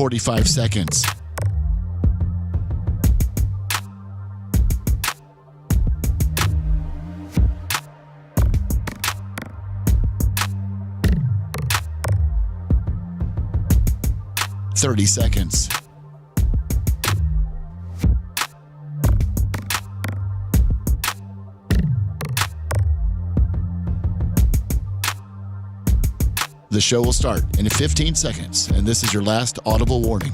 45 seconds. $30 seconds. The show will start in 15 seconds, and this is your last audible warning.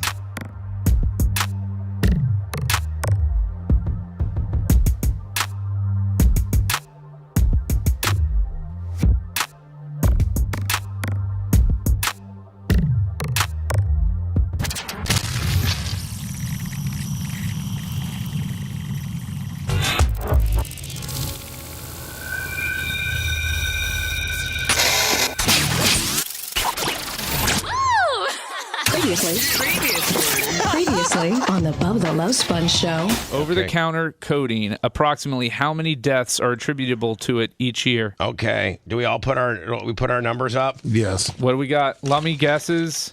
Previously on the Bubba the Love Sponge show. Over-the-counter codeine. Approximately how many deaths are attributable to it each year? Okay. Do we all put our numbers up? Yes. What do we got? Lummy guesses?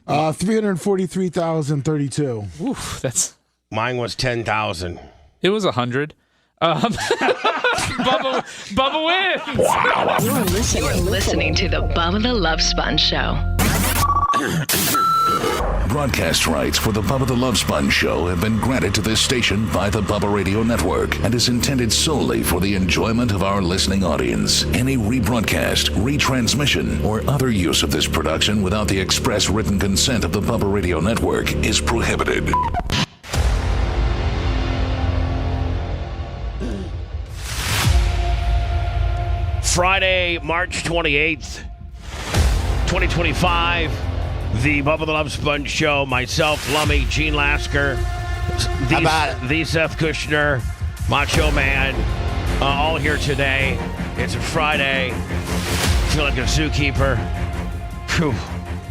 343,032. Oof, that's... Mine was 10,000. It was 100. Bubba wins! You're listening to the Bubba the Love Sponge show. Broadcast rights for the Bubba the Love Sponge show have been granted to this station by the Bubba Radio Network and is intended solely for the enjoyment of our listening audience. Any rebroadcast, retransmission, or other use of this production without the express written consent of the Bubba Radio Network is prohibited. Friday, March 28th, 2025. The Bubba the Love Sponge show. Myself, Lummy, Gene Lasker, the Seth Kushner, Macho Man, all here today. It's a Friday. I feel like a zookeeper. Whew.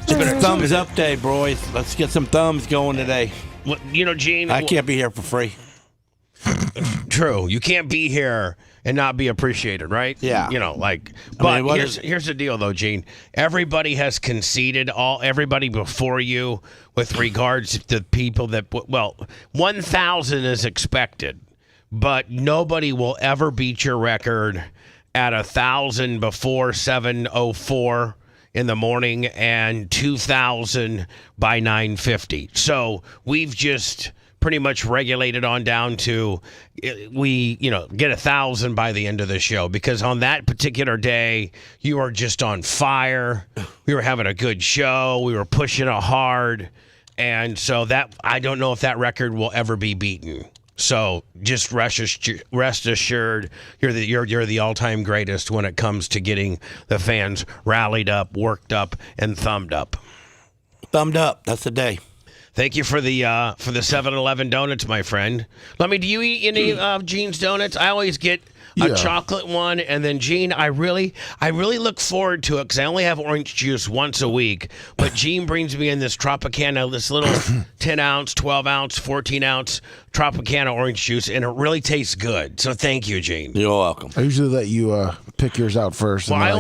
It's been a thumbs up day, boys. Let's get some thumbs going today. Well, Gene. I can't be here for free. True. You can't be here and not be appreciated, right? Yeah. But here's the deal, though, Gene. Everybody has conceded, everybody before you, with regards to people that, 1,000 is expected, but nobody will ever beat your record at 1,000 before 7:04 in the morning and 2,000 by 9:50. So we've just pretty much regulated on down to we get 1,000 by the end of the show, because on that particular day you are just on fire. We were having a good show, we were pushing it hard, and so that I don't know if that record will ever be beaten. So just rest assured you're the all-time greatest when it comes to getting the fans rallied up, worked up, and thumbed up. Thumbed up. That's the day. Thank you for the 7-Eleven donuts, my friend. Do you eat any of Gene's donuts? I always get a chocolate one, and then Gene, I really look forward to it because I only have orange juice once a week. But Gene brings me in this Tropicana, this little 10-ounce, 12-ounce, 14-ounce Tropicana orange juice, and it really tastes good. So thank you, Gene. You're welcome. I usually let you pick yours out first. Well, and I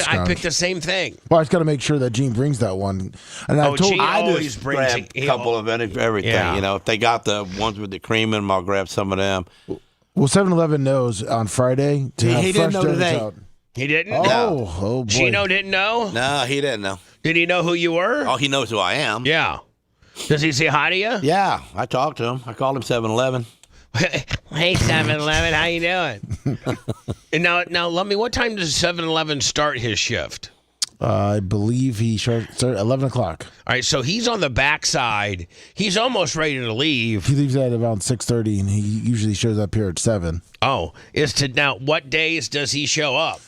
I picked the same thing. Well, I just got to make sure that Gene brings that one. And Gene I always just brings grab a couple of everything. Yeah. If they got the ones with the cream in them, I'll grab some of them. Well, 7-Eleven knows on Friday to have he fresh didn't know donuts today. out. He didn't? Oh boy. Gino didn't know? No, he didn't know. Did he know who you were? Oh, he knows who I am. Yeah. Does he say hi to you? Yeah, I talked to him. I called him 7-Eleven. Hey, 7-Eleven, how you doing? And now, let me. What time does 7-Eleven start his shift? I believe he starts at 11 o'clock. All right, so he's on the backside. He's almost ready to leave. He leaves at around 6:30, and he usually shows up here at 7. Oh, now what days does he show up?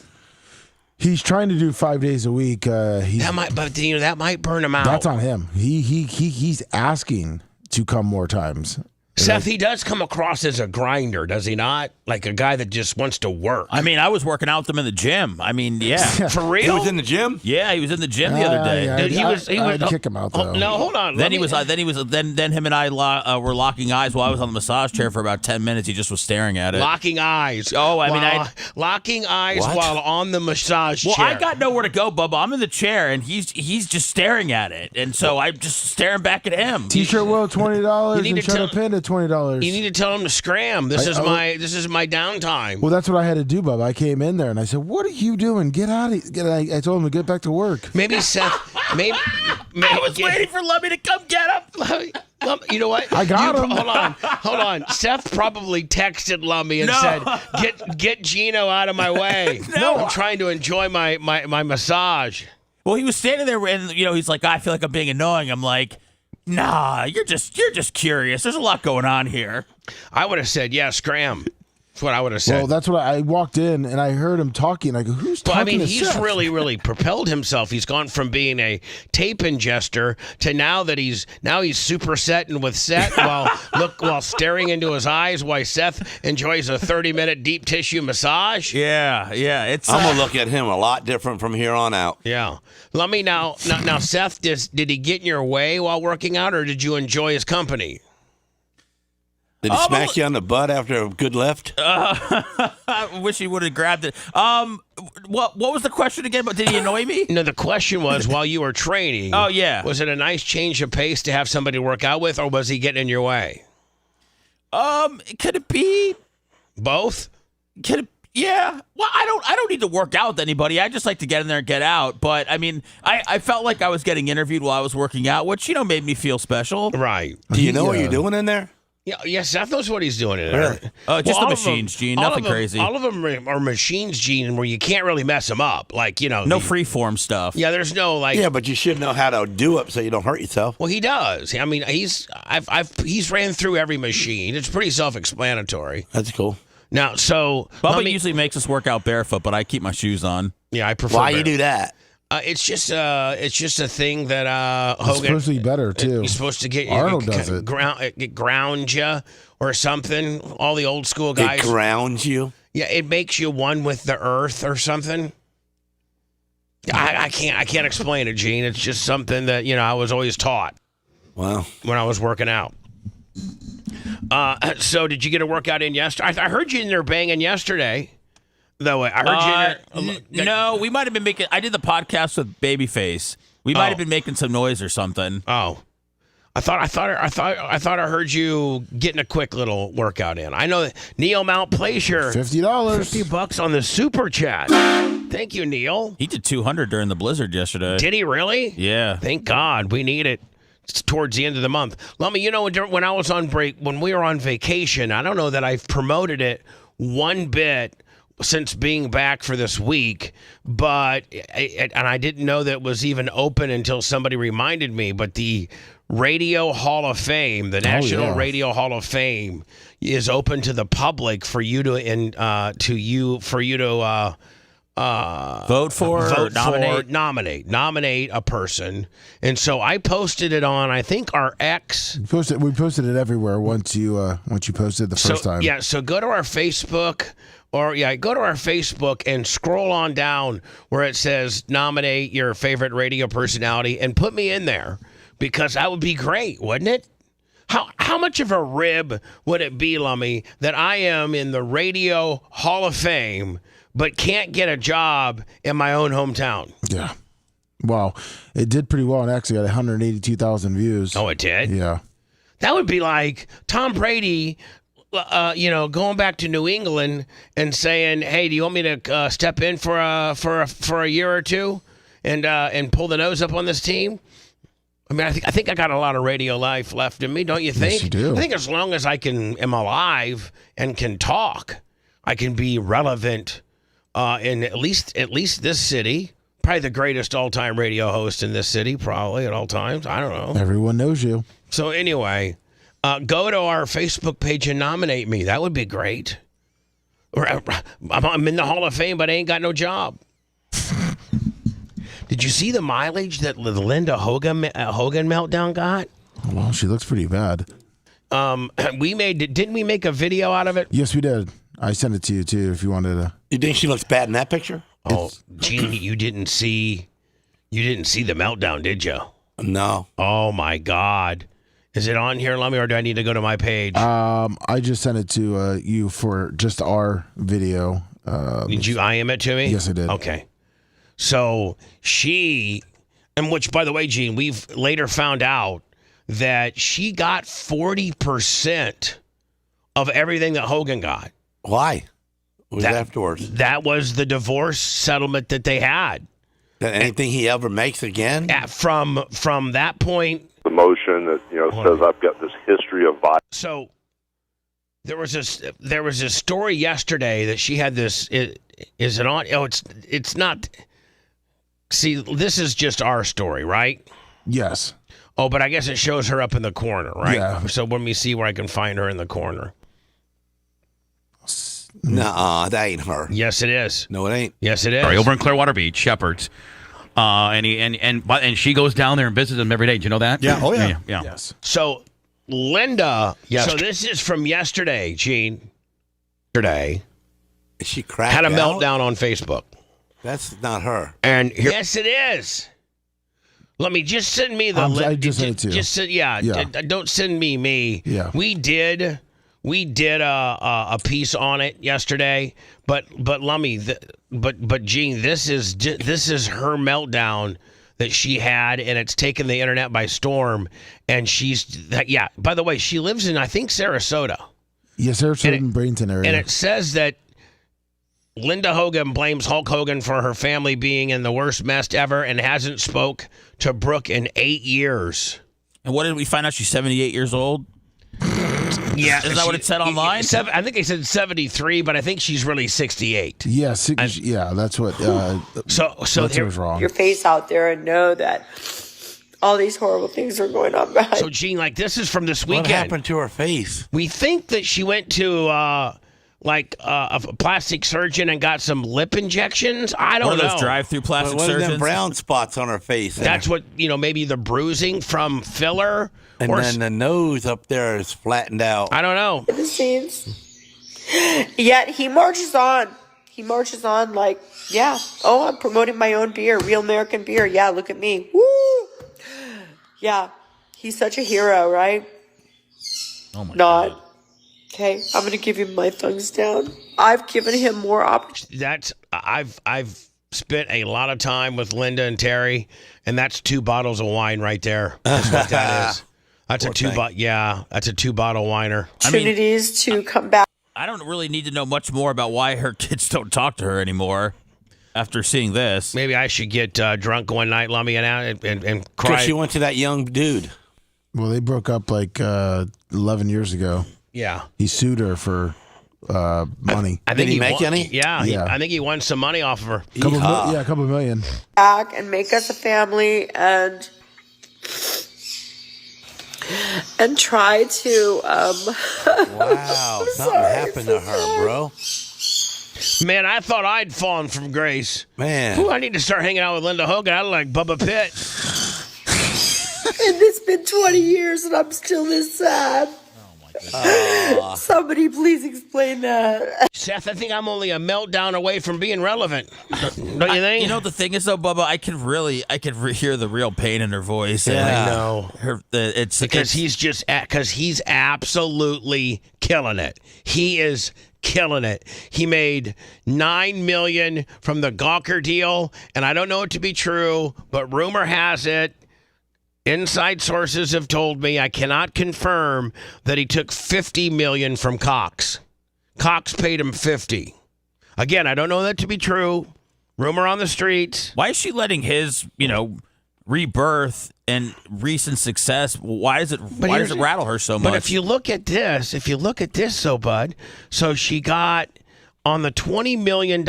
He's trying to do 5 days a week. That might burn him out. That's on him. He's asking to come more times. Seth, he does come across as a grinder, does he not? Like a guy that just wants to work. I mean, I was working out with him in the gym. I mean, yeah. For real? He was in the gym? Yeah, he was in the gym the other day. Yeah, He was I'd kick him out though. No, hold on. Then him and I were locking eyes while I was on the massage chair for about 10 minutes. He just was staring at it. Locking eyes. Oh, I mean, locking eyes What? while on the massage chair. Well, I got nowhere to go, Bubba. I'm in the chair, and he's just staring at it, and so I'm just staring back at him. T-shirt will $20 You need and to shut tell- a pin at $20. You need to tell him to scram. This is my downtime. Well, that's what I had to do, Bubba. I came in there and I said, "What are you doing? Get out of here!" I told him to get back to work. Maybe Seth. Maybe I was waiting for Lummy to come get him. You know what? I got him. Hold on. Seth probably texted Lummy and No. said, "Get Gino out of my way. No. I'm trying to enjoy my massage." Well, he was standing there, and he's like, "I feel like I'm being annoying." I'm like, "Nah, you're just curious. There's a lot going on here." I would have said, "Yeah, scram." That's what I would have said. Well, that's what I walked in and I heard him talking. I go, "Who's Well, talking?" I mean, to he's Seth? really propelled himself. He's gone from being a tape ingester to now he's supersetting with Seth while staring into his eyes while Seth enjoys a 30-minute deep tissue massage. Yeah, it's. I'm going to look at him a lot different from here on out. Yeah. Let me now, Seth, did he get in your way while working out, or did you enjoy his company? Did he smack you on the butt after a good lift? I wish he would have grabbed it. What was the question again? But did he annoy me? No, the question was, while you were training, Oh, yeah. was it a nice change of pace to have somebody to work out with, or was he getting in your way? Could it be? Both? Yeah. Well, I don't need to work out with anybody. I just like to get in there and get out. But I mean, I felt like I was getting interviewed while I was working out, which made me feel special. Right. Do you know what you're doing in there? Yeah, Seth knows what he's doing in there. Oh, just the all of machines, them- Gene. all Nothing of them- crazy. All of them are machines, Gene, where you can't really mess them up. Like, No free-form stuff. Yeah, there's no like. Yeah, but you should know how to do it so you don't hurt yourself. Well, he does. I mean, he's ran through every machine. It's pretty self-explanatory. That's cool. Now, so Bubba usually makes us work out barefoot, but I keep my shoes on. Yeah, I prefer. Why you do that? It's just a thing that It's Hogan. supposed to be better too. You're supposed to get Arnold does it. ground you or something. All the old school guys. It grounds you. Yeah, it makes you one with the earth or something. I can't explain it, Gene. It's just something that I was always taught. Wow. When I was working out. So did you get a workout in yesterday? I heard you in there banging yesterday. Though I heard you in there. No, we might have been making. I did the podcast with Babyface. We might have been making some noise or something. Oh. I thought I heard you getting a quick little workout in. I know that Neil Mount Plaisir, $50. $50 on the super chat. Thank you, Neil. He did 200 during the blizzard yesterday. Did he really? Yeah. Thank God. We need it. It's towards the end of the month. Lummy, when I was on break, when we were on vacation, I don't know that I've promoted it one bit since being back for this week, but I didn't know that it was even open until somebody reminded me, but the Radio Hall of Fame, the National Radio Hall of Fame, is open to the public for you to nominate a person. And so I posted it on, I think, our X. We posted it everywhere once you posted the first time. Yeah, so go to our Facebook. Go to our Facebook and scroll on down where it says nominate your favorite radio personality and put me in there, because that would be great, wouldn't it? How much of a rib would it be, Lummy, that I am in the Radio Hall of Fame but can't get a job in my own hometown? Yeah. Wow. It did pretty well and actually got 182,000 views. Oh, it did? Yeah. That would be like Tom Brady going back to New England and saying, "Hey, do you want me to step in for a year or two and pull the nose up on this team?" I mean, I think I got a lot of radio life left in me, don't you think? Yes, you do. I think as long as I am alive and can talk, I can be relevant in at least this city. Probably the greatest all-time radio host in this city, probably at all times. I don't know. Everyone knows you. So anyway. Go to our Facebook page and nominate me. That would be great. I'm in the Hall of Fame, but I ain't got no job. Did you see the mileage that the Linda Hogan meltdown got? Well, she looks pretty bad. Didn't we make a video out of it? Yes, we did. I sent it to you too if you wanted to. You think she looks bad in that picture? Oh, Gene, you didn't see the meltdown, did you? No. Oh my God. Is it on here, Lummy, or do I need to go to my page? I just sent it to you for just our video. Did you IM it to me? Yes, I did. Okay. So and which, by the way, Gene, we've later found out that she got 40% of everything that Hogan got. Why? What was afterwards? That was the divorce settlement that they had. That anything he ever makes again? From that point. The motion that says I've got this history of violence. So there was a story yesterday that she had this. Is it on? Oh, it's not. See, this is just our story, right? Yes. Oh, but I guess it shows her up in the corner, right? Yeah. So let me see where I can find her in the corner. Nuh-uh, that ain't her. Yes, it is. No, it ain't. Yes, it is. Right, over in Clearwater Beach, Shepherds. And she goes down there and visits them every day. Do you know that? Yeah. Oh, yeah. Yeah. Yes. So Linda. So this is from yesterday, Gene. Yesterday. Is she cracked had a out? meltdown on Facebook. That's not her. And yes, it is. Let me just send me the. I just sent it to you. Just send, don't send me. Yeah. We did a piece on it yesterday, but Lummy, but Gene, this is her meltdown that she had, and it's taken the internet by storm. And by the way, she lives in, I think, Sarasota. Yes, Sarasota and Bradenton area. And it says that Linda Hogan blames Hulk Hogan for her family being in the worst mess ever and hasn't spoke to Brooke in 8 years. And what did we find out? She's 78 years old? Yeah. Is that what it said online? I think they said 73, but I think she's really 68. Yeah, that's what. So that's what was wrong. Your face out there and know that all these horrible things are going on behind. So, Gene, this is from this weekend. What happened to her face? We think that she went to a plastic surgeon and got some lip injections. I don't know. One of those drive-through plastic what surgeons. What are them brown spots on her face? That's what, maybe the bruising from filler. And then the nose up there is flattened out. I don't know. The scenes. Yet he marches on. He marches on like, yeah. Oh, I'm promoting my own beer, real American beer. Yeah, look at me. Woo! Yeah, he's such a hero, right? Oh my God. God. Okay, I'm gonna give him my thumbs down. I've given him more opportunities. I've spent a lot of time with Linda and Terry, and that's 2 bottles of wine right there. That's what that is. That's that's a 2-bottle whiner. Opportunities to come back. I don't really need to know much more about why her kids don't talk to her anymore after seeing this. Maybe I should get drunk one night, Lummy, and cry. Because she went to that young dude. Well, they broke up 11 years ago. Yeah. He sued her for money. I think Did he make any? Yeah. I think he won some money off of her. A couple million. Back and make us a family and try to Wow, something happened to her, bro. Man, I thought I'd fallen from grace. Man. Ooh, I need to start hanging out with Linda Hogan. I look like Bubba Pitt. And it's been 20 years and I'm still this sad. Somebody please explain that. Seth, I think I'm only a meltdown away from being relevant. Don't you think? You know, the thing is, though, Bubba, I could hear the real pain in her voice. Yeah. I know. Because he's absolutely killing it. He is killing it. He made $9 million from the Gawker deal, and I don't know it to be true, but rumor has it. Inside sources have told me, I cannot confirm, that he took $50 million from Cox. Cox paid him $50. Again, I don't know that to be true. Rumor on the streets. why is she letting his, rebirth and recent success? Why does it rattle her so much? But if you look at this, so Bud, so she got on the $20 million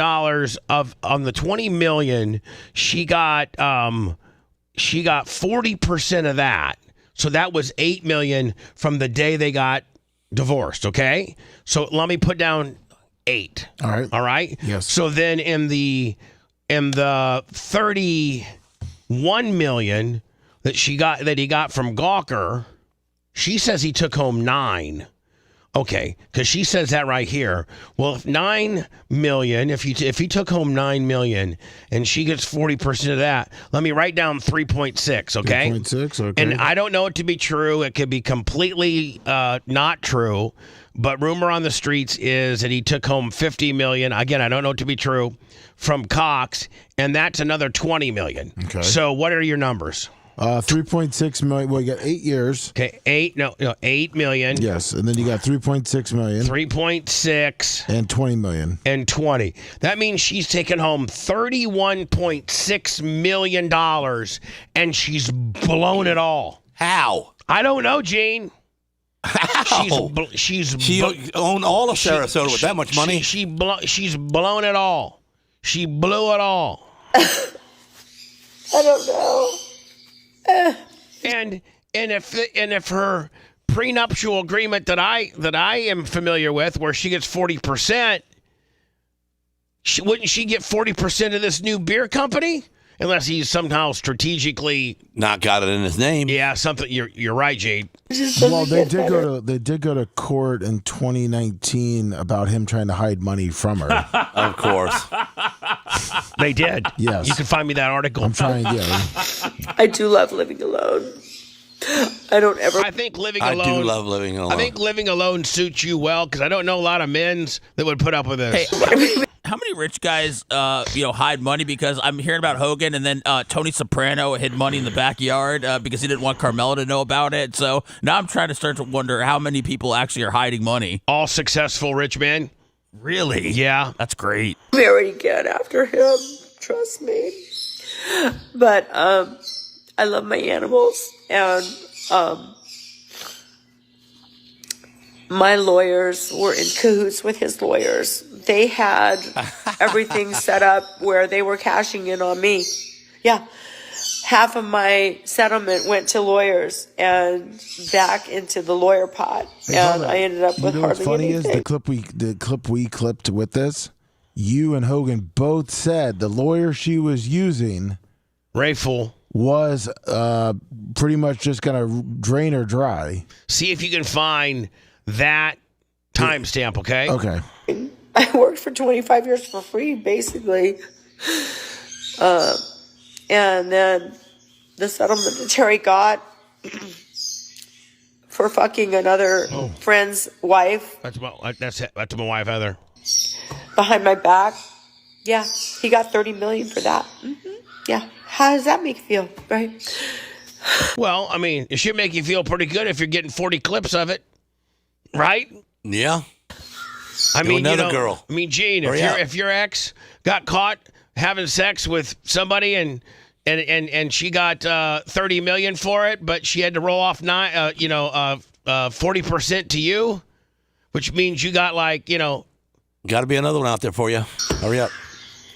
she got 40% of that. So that was $8 million from the day they got divorced, okay? So let me put down 8. All right. Yes. So then in the $31 million that he got from Gawker, She says he took home 9. Okay, because she says that right here. Well, if 9 million, if he took home 9 million and she gets 40% of that, let me write down 3.6, okay? 3.6, okay. And I don't know it to be true. It could be completely not true, but rumor on the streets is that he took home 50 million. Again, I don't know it to be true, from Cox, and that's another 20 million. Okay. So what are your numbers? 3.6 million. Well, you got 8 years. Okay, 8 million. Yes, and then you got 3.6 million. 3.6. And 20 million. And 20. That means she's taken home $31.6 million, and she's blown it all. How? I don't know, Gene. How? She owned all of Sarasota with that much money? She's blown it all. She blew it all. I don't know. And if her prenuptial agreement that I am familiar with, where she gets 40%, wouldn't she get 40% of this new beer company? Unless he's somehow strategically not got it in his name. Yeah, something. You're right, Jade. Well, they did go to court in 2019 about him trying to hide money from her. Of course, they did. Yes, you can find me that article. I'm trying. Yeah, I do love living alone. I don't ever. I think living alone. I do love living alone. I think living alone suits you well because I don't know a lot of men's that would put up with this. Hey, how many rich guys, hide money? Because I'm hearing about Hogan, and then Tony Soprano hid money in the backyard because he didn't want Carmella to know about it. So now I'm trying to start to wonder how many people actually are hiding money. All successful rich men. Really? Yeah, that's great. Very good after him. Trust me. But I love my animals, and my lawyers were in cahoots with his lawyers. They had everything set up where they were cashing in on me. Yeah. Half of my settlement went to lawyers and back into the lawyer pot. And I ended up with hardly anything. What's funny is the clip we clipped with this, you and Hogan both said the lawyer she was using, Rayful, was pretty much just going to drain her dry. See if you can find that timestamp, okay? Okay. I worked for 25 years for free, basically. And then the settlement that Terry got for fucking another friend's wife. That's my wife, Heather. Behind my back. Yeah, he got $30 million for that. Mm-hmm. Yeah. How does that make you feel, right? Well, I mean, it should make you feel pretty good if you're getting 40 clips of it, right? Yeah. I mean, another girl. I mean, Gene, if your ex got caught having sex with somebody and she got $30 million for it, but she had to roll off 40% to you, which means you got got to be another one out there for you. Hurry up.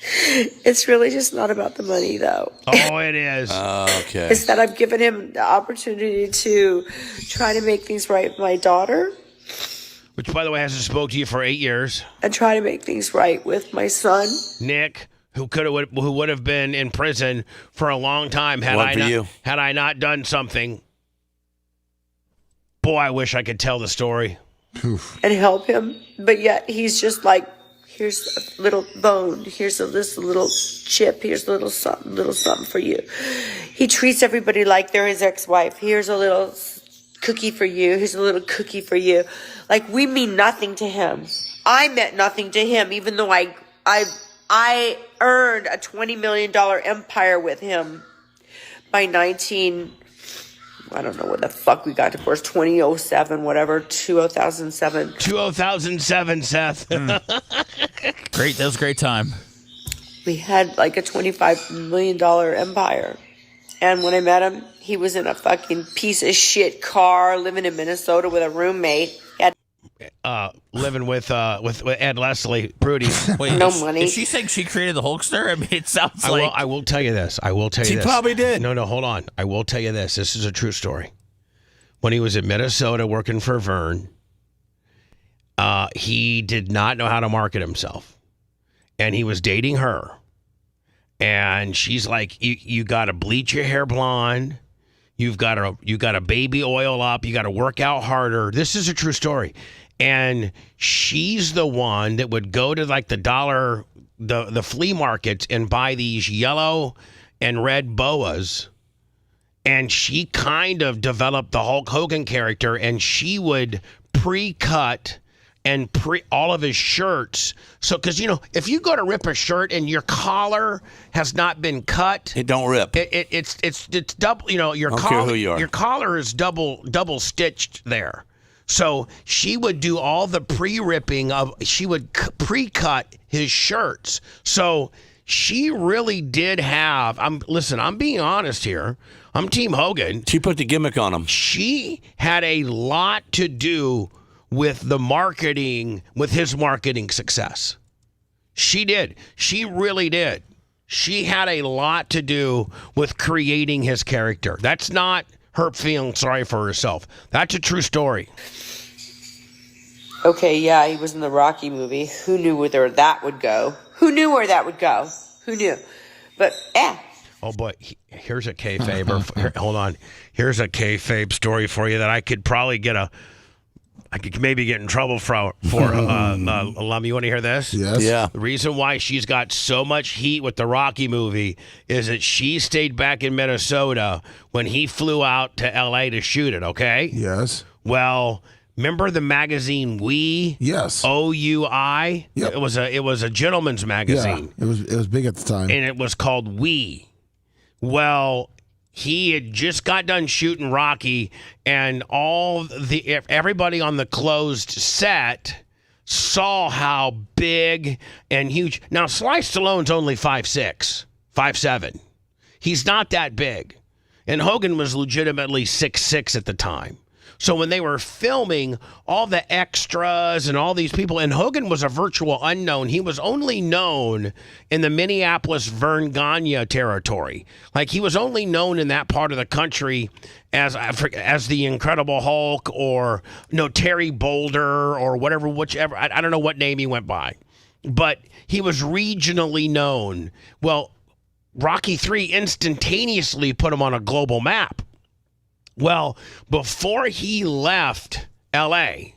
It's really just not about the money, though. Oh, it is. Okay. It's that I've given him the opportunity to try to make things right with my daughter. Which, by the way, hasn't spoke to you for 8 years. And try to make things right with my son. Nick, who would have been in prison for a long time had I not done something. Boy, I wish I could tell the story. And help him. But yet he's just like, here's a little bone. Here's this little chip. Here's a little something for you. He treats everybody like they're his ex-wife. Here's a little cookie for you. Here's a little cookie for you. Like, we mean nothing to him. I meant nothing to him, even though I earned a $20 million empire with him by I don't know what the fuck we got divorced, 2007, whatever, 2007. 2007, Seth. Great, that was a great time. We had like a $25 million empire. And when I met him, he was in a fucking piece of shit car, living in Minnesota with a roommate. He had living with Ed Leslie, Broody. Wait, no money. Is she saying she created the Hulkster? I mean, it sounds like... I will tell you this. She probably did. No, hold on. I will tell you this. This is a true story. When he was in Minnesota working for Vern, he did not know how to market himself. And he was dating her. And she's like, you got to bleach your hair blonde. you got to baby oil up. You got to work out harder. This is a true story. And she's the one that would go to like the flea markets and buy these yellow and red boas. And she kind of developed the Hulk Hogan character, and she would pre-cut and all of his shirts. So, because, if you go to rip a shirt and your collar has not been cut, it don't rip. It's double. Your don't collar, care who you are. Your collar is double stitched there. So she would do all the pre-ripping she would pre-cut his shirts. So she really did have. I'm being honest here. I'm Team Hogan. She put the gimmick on him. She had a lot to do with the marketing, with his marketing success. She did. She really did. She had a lot to do with creating his character. That's not her feeling sorry for herself. That's a true story. Okay, yeah, he was in the Rocky movie. Who knew where that would go? Who knew where that would go? Who knew? But, Oh, boy, here's a kayfabe. Hold on. Here's a kayfabe story for you that I could probably I could maybe get in trouble for. Lum, you want to hear this? Yes. Yeah. The reason why she's got so much heat with the Rocky movie is that she stayed back in Minnesota when he flew out to L.A. to shoot it, okay? Yes. Well, remember the magazine We? Yes. OUI? Yep. It was a gentleman's magazine. Yeah, it was big at the time. And it was called We. Well, he had just got done shooting Rocky, and everybody on the closed set saw how big and huge. Now, Sly Stallone's only 5'6", 5'7". He's not that big. And Hogan was legitimately 6'6" at the time. So when they were filming, all the extras and all these people, and Hogan was a virtual unknown. He was only known in the Minneapolis Vern Gagne territory. Like, he was only known in that part of the country as the Incredible Hulk or Terry Boulder or whichever. I don't know what name he went by. But he was regionally known. Well, Rocky III instantaneously put him on a global map. Well, before he left L.A.,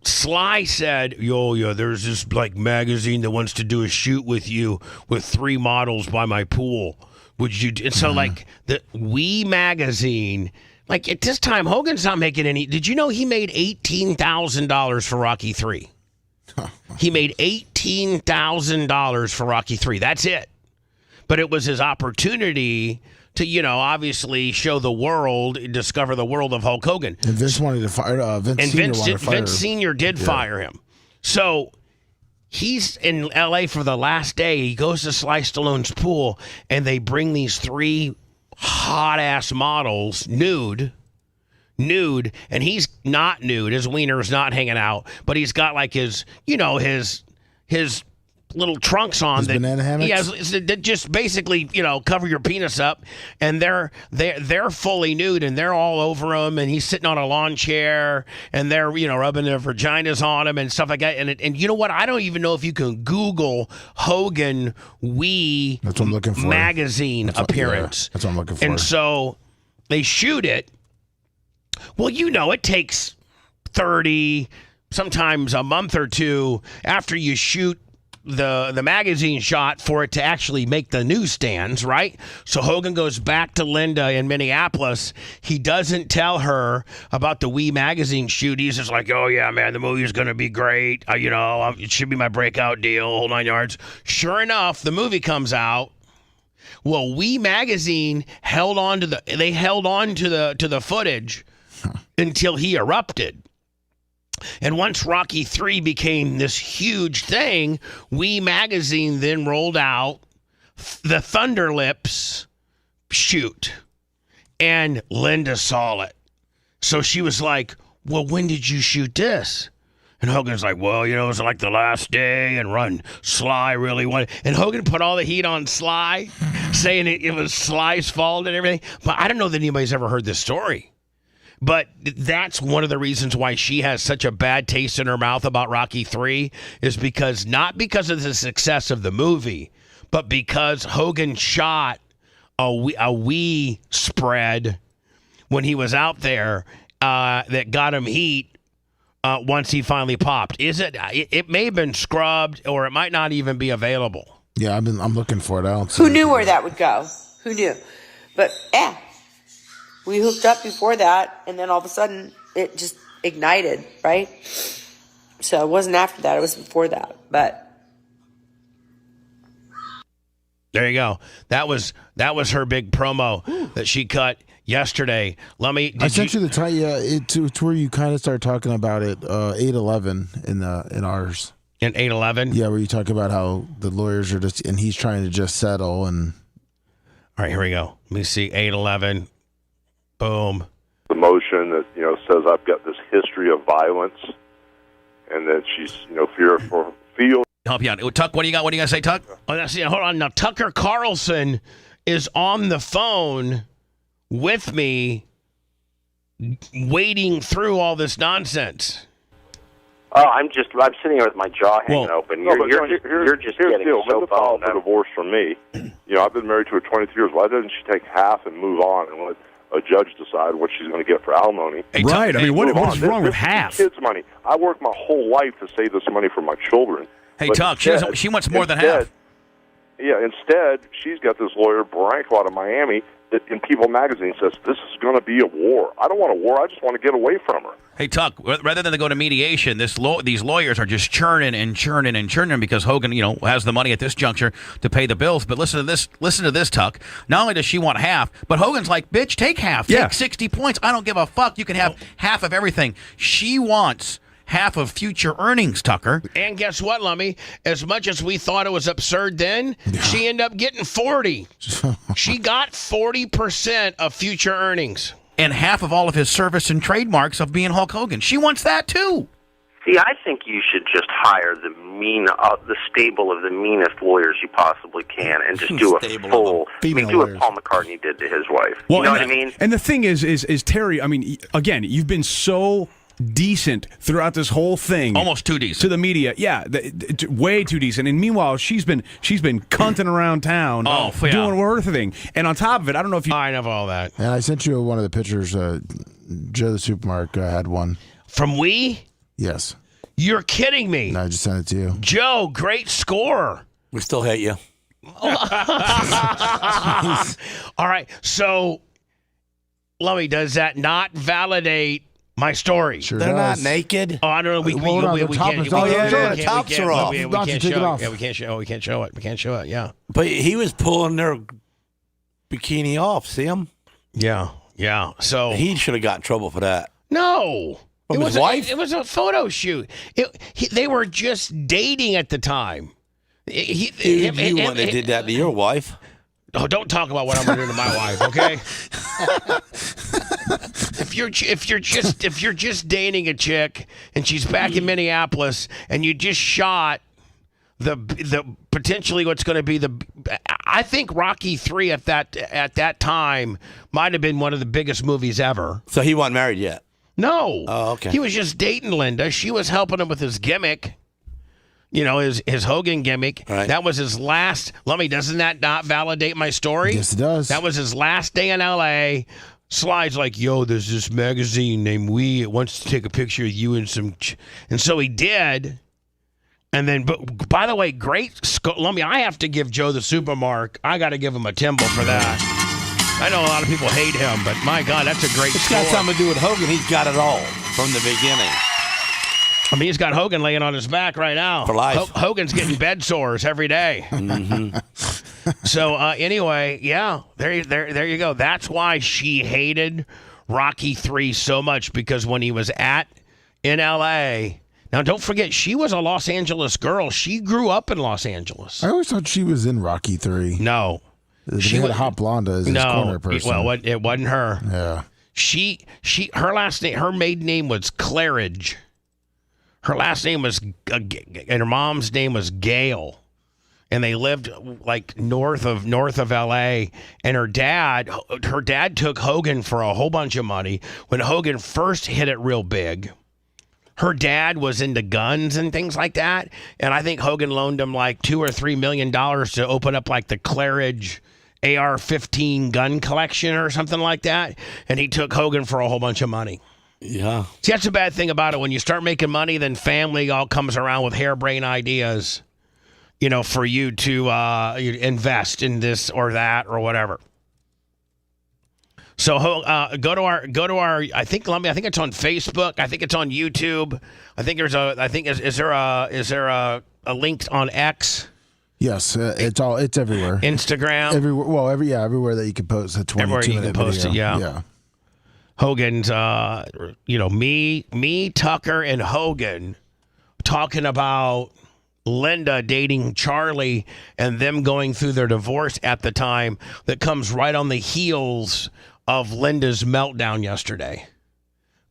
Sly said, there's this magazine that wants to do a shoot with you with 3 models by my pool. Would you? And so the We magazine, at this time, Hogan's not making any. Did you know he made $18,000 for Rocky III? He made $18,000 for Rocky III. That's it. But it was his opportunity to, obviously show the world, discover the world of Hulk Hogan. And Vince wanted to fire. Vince Sr. did fire him. So he's in L.A. for the last day. He goes to Sly Stallone's pool, and they bring these 3 hot-ass models, nude, and he's not nude. His wiener's not hanging out, but he's got his little trunks on that banana hammocks? that just basically cover your penis up, and they're fully nude, and they're all over him, and he's sitting on a lawn chair, and they're rubbing their vaginas on him and stuff like that. And you know what? I don't even know if you can Google Hogan We That's what I'm looking for. magazine appearance. That's what I'm looking for. And so they shoot it. Well, it takes 30, sometimes a month or 2 after you shoot the magazine shot for it to actually make the newsstands, right? So Hogan goes back to Linda in Minneapolis. He doesn't tell her about the We magazine shoot. He's just like, oh yeah, man, the movie's gonna be great. It should be my breakout deal, whole 9 yards. Sure enough, the movie comes out. Well, We magazine held on to the footage until he erupted. And once Rocky III became this huge thing, We magazine then rolled out the Thunder Lips shoot. And Linda saw it. So she was like, well, when did you shoot this? And Hogan's like, well, it was like the last day, and Sly really wanted. And Hogan put all the heat on Sly, saying it was Sly's fault and everything. But I don't know that anybody's ever heard this story. But that's one of the reasons why she has such a bad taste in her mouth about Rocky III, is not because of the success of the movie, but because Hogan shot a wee spread when he was out there that got him heat once he finally popped. It may have been scrubbed, or it might not even be available. Yeah, I'm looking for it. I don't see Who it. knew where that would go? Who knew? But we hooked up before that, and then all of a sudden it just ignited, right? So it wasn't after that; it was before that. But there you go. That was her big promo that she cut yesterday. I sent you the time. Yeah, to where you kind of start talking about it. 8/11 in ours. In 8/11. Yeah, where you talk about how the lawyers are just, and he's trying to just settle. And all right, here we go. Let me see. 8/11. Boom. The motion that says I've got this history of violence, and that she's fearful. Help you out, Tuck. What do you got? What do you got to say, Tuck? Oh, hold on. Now Tucker Carlson is on the phone with me, wading through all this nonsense. Oh, I'm sitting here with my jaw hanging open. You're just here's getting the deal. so Linda filed bummed for divorce from me. I've been married to her 22 years. Why doesn't she take half and move on and let a judge decide what she's going to get for alimony? Right. I mean, what is wrong with half? Kids' money. I worked my whole life to save this money for my children. Hey, Tuck, she wants more than half. Yeah, instead, she's got this lawyer, Branco, out of Miami, that in People magazine says, this is going to be a war. I don't want a war. I just want to get away from her. Hey, Tuck, rather than to go to mediation, these lawyers are just churning and churning and churning because Hogan, has the money at this juncture to pay the bills. But listen to this, Tuck. Not only does she want half, but Hogan's like, bitch, take half. Take 60 points. I don't give a fuck. You can have half of everything. She wants half of future earnings, Tucker. And guess what, Lummy? As much as we thought it was absurd then, she ended up getting 40. She got 40% of future earnings. And half of all of his service and trademarks of being Hulk Hogan. She wants that, too. See, I think you should just hire the stable of the meanest lawyers you possibly can, and just do a full. Do what Paul McCartney did to his wife. Well, you know what I mean? And the thing is Terry. I mean, again, you've been so decent throughout this whole thing, almost too decent to the media. Yeah, way too decent. And meanwhile, she's been cunting around town, doing her thing. And on top of it, I don't know if you. I know all that. And I sent you one of the pictures. Joe the Supermarket had one from We. Yes. You're kidding me. No, I just sent it to you. Joe, great score. We still hate you. All right, so Lummy, does that not validate my story? Sure They're not naked. Oh, I don't know. We can't. The tops are off. We can't show it. Yeah, we can't show. We can't show it. We can't show it. Yeah. But he was pulling their bikini off. See him? Yeah. Yeah. So he should have got in trouble for that. No. From his wife? It was a photo shoot. They were just dating at the time. You when they did that to your wife. Oh, don't talk about what I'm going to do to my wife, okay? If you're just dating a chick and she's back in Minneapolis and you just shot the potentially what's going to be I think Rocky 3 at that time might have been one of the biggest movies ever. So he wasn't married yet. No. Oh, okay. He was just dating Linda. She was helping him with his gimmick. His Hogan gimmick. Right. That was his last. Lummy, doesn't that not validate my story? Yes, it does. That was his last day in L.A. Slide's like, yo, there's this magazine named We. It wants to take a picture of you and some. And so he did. And then, but by the way, Lummy, I have to give Joe the Supermark. I got to give him a Timble for that. I know a lot of people hate him, but my God, that's a great score. It's got something to do with Hogan. He's got it all from the beginning. I mean, he's got Hogan laying on his back right now. For life. Hogan's getting bed sores every day. Mm-hmm. So anyway, yeah, there you go. That's why she hated Rocky 3 so much, because when he was in L.A. Now, don't forget, she was a Los Angeles girl. She grew up in Los Angeles. I always thought she was in Rocky 3. No. She had a hot blonde as his corner person. Well, it wasn't her. Yeah. Her maiden name was Claridge. Her last name was, and her mom's name was Gail, and they lived like north of L.A. And her dad took Hogan for a whole bunch of money when Hogan first hit it real big. Her dad was into guns and things like that, and I think Hogan loaned him like $2 or $3 million to open up like the Claridge AR-15 gun collection or something like that, and he took Hogan for a whole bunch of money. Yeah. See, that's the bad thing about it. When you start making money, then family all comes around with harebrained ideas, for you to invest in this or that or whatever. So go to our. I think it's on Facebook. I think it's on YouTube. I think there's is there a link on X? Yes, it's everywhere. Instagram, everywhere. Everywhere that you can post a 22 everywhere you can post video. it. Yeah. Hogan's, me, Tucker, and Hogan talking about Linda dating Charlie and them going through their divorce at the time. That comes right on the heels of Linda's meltdown yesterday.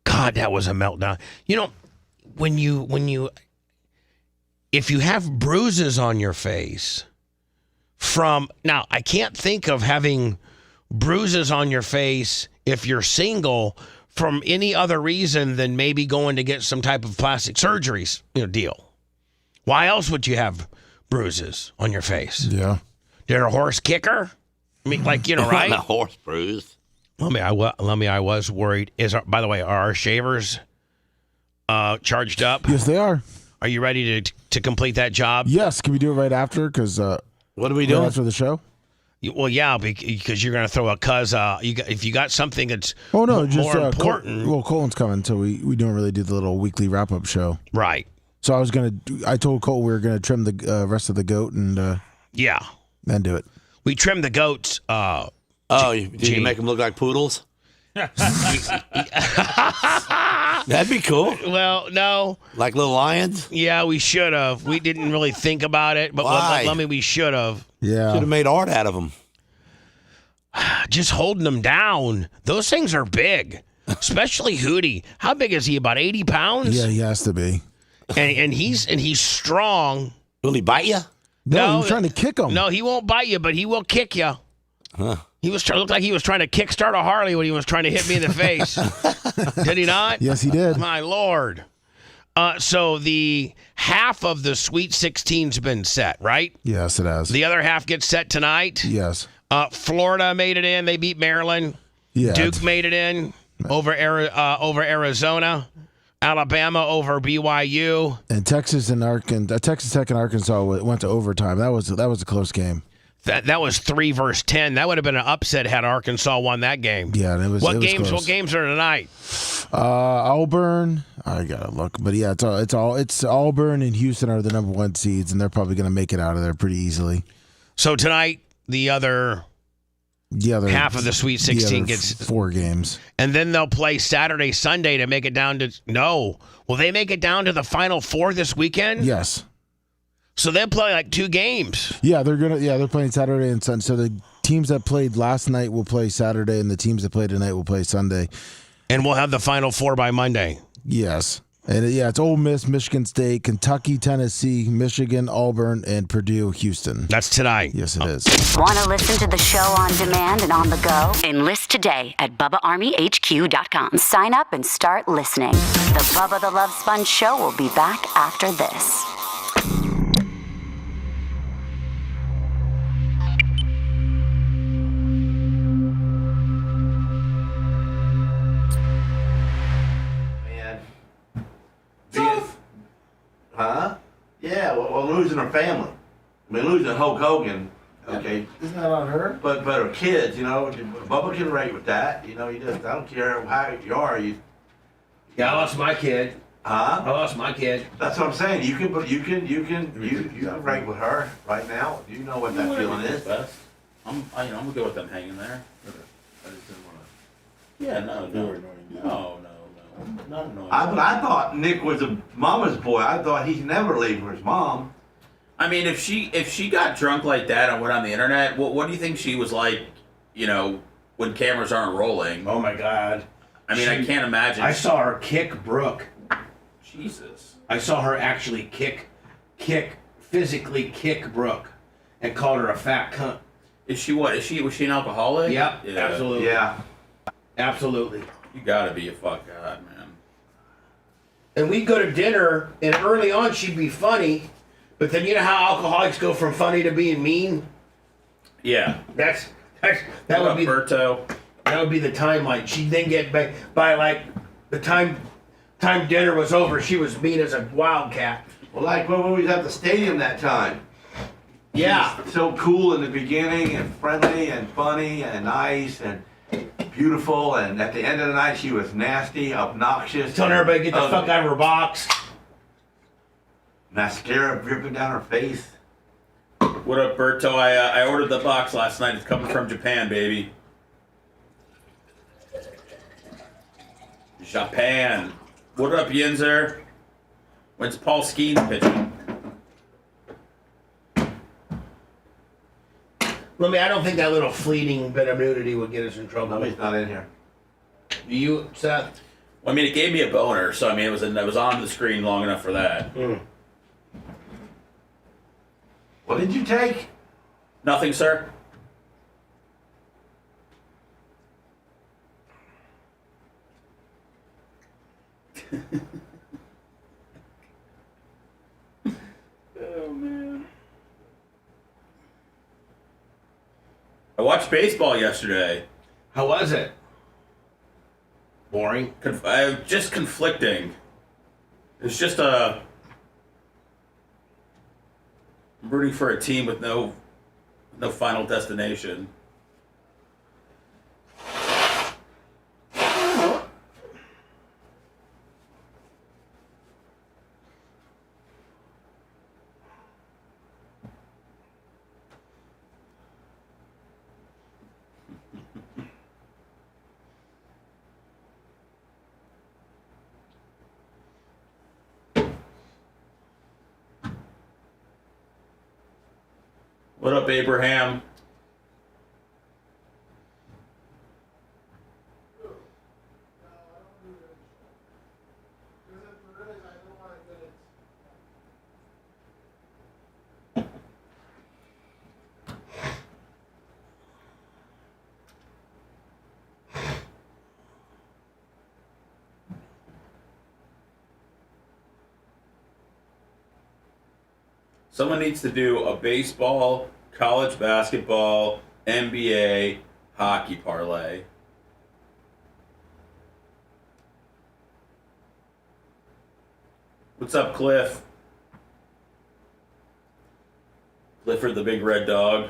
God, that was a meltdown. If you have bruises on your face now, I can't think of having bruises on your face if you're single from any other reason than maybe going to get some type of plastic surgeries deal. Why else would you have bruises on your face? Yeah. Did a horse kick her? I mean, right? A horse bruise. I was worried. By the way, are our shavers charged up? Yes, they are. Are you ready to complete that job? Yes. Can we do it right after? Because what are we doing after the show? Well, yeah, because you're going to throw if you got something that's more important. Colton's coming, so we don't really do the little weekly wrap-up show. Right. So I told Cole we were going to trim the rest of the goat and then do it. We trimmed the goats. Did you make them look like poodles? That'd be cool. Well, no. Like little lions? Yeah, we should have. We didn't really think about it, but we should have. Yeah. Should have made art out of them. Just holding them down. Those things are big, especially Hootie. How big is he? About 80 pounds? Yeah, he has to be. And he's strong. Will he bite you? No, he was trying to kick him. No, he won't bite you, but he will kick you. Huh. He looked like he was trying to kickstart a Harley when he was trying to hit me in the face. Did he not? Yes, he did. My Lord. So the half of the Sweet 16's been set, right? Yes, it has. The other half gets set tonight. Yes. Florida made it in. They beat Maryland. Yeah. Duke made it in over Arizona. Alabama over BYU. And Texas Tech and Arkansas went to overtime. That was a close game. That was 3 versus 10. That would have been an upset had Arkansas won that game. Yeah, it was. What games? What games are tonight? Auburn. I gotta look, but yeah, it's Auburn and Houston are the number 1 seeds, and they're probably gonna make it out of there pretty easily. So tonight, the other half of the Sweet 16 gets 4 games, and then they'll play Saturday, Sunday to make it down to Will they make it down to the Final 4 this weekend? Yes. So they'll play like 2 games. Yeah, they're playing Saturday and Sunday. So the teams that played last night will play Saturday, and the teams that played tonight will play Sunday. And we'll have the Final 4 by Monday. Yes. And it's Ole Miss, Michigan State, Kentucky, Tennessee, Michigan, Auburn, and Purdue, Houston. That's tonight. Yes, it is. Want to listen to the show on demand and on the go? Enlist today at BubbaArmyHQ.com. Sign up and start listening. The Bubba the Love Sponge Show will be back after this. Huh? Yeah, well, losing her family. I mean, losing Hulk Hogan. Okay. Isn't that on her? But her kids, Bubba can relate with that. I don't care how you are. Yeah, I lost my kid. Huh? I lost my kid. That's what I'm saying. You can relate with her right now. You know what that feeling is. I'm gonna go with them hanging there. I just didn't want to. Yeah, no. But I thought Nick was a mama's boy. I thought he'd never leave for his mom. I mean, if she got drunk like that and went on the internet, what do you think she was like? When cameras aren't rolling. Oh my God! I mean, I can't imagine. I saw her kick Brooke. Jesus! I saw her actually physically kick Brooke, and called her a fat cunt. Is she what? Was she an alcoholic? Yep. Yeah. Absolutely. Yeah. Absolutely. You gotta be a fuck god, man. And we'd go to dinner, and early on she'd be funny, but then you know how alcoholics go from funny to being mean? Yeah. That would be Berto. That would be the timeline. She didn't get back by like the time dinner was over. She was mean as a wildcat. Well, like when we was at the stadium that time. Yeah. She was so cool in the beginning and friendly and funny and nice and beautiful. And at the end of the night, she was nasty, obnoxious. Telling everybody to get the fuck out of her box. Mascara dripping down her face. What up, Berto? I ordered the box last night. It's coming from Japan, baby. Japan. What up, Yinzer? When's Paul Skeens pitching? I don't think that little fleeting bit of nudity would get us in trouble. Nobody's not in here. You, Seth? Well, I mean, it gave me a boner, so I mean, it was on the screen long enough for that. What did you take? Nothing, sir. Oh, man. I watched baseball yesterday. How was it? Boring? Just conflicting. It's just I'm rooting for a team with no final destination. What up, Abraham? Someone needs to do a baseball, college basketball, NBA, hockey parlay. What's up, Cliff? Clifford the big red dog.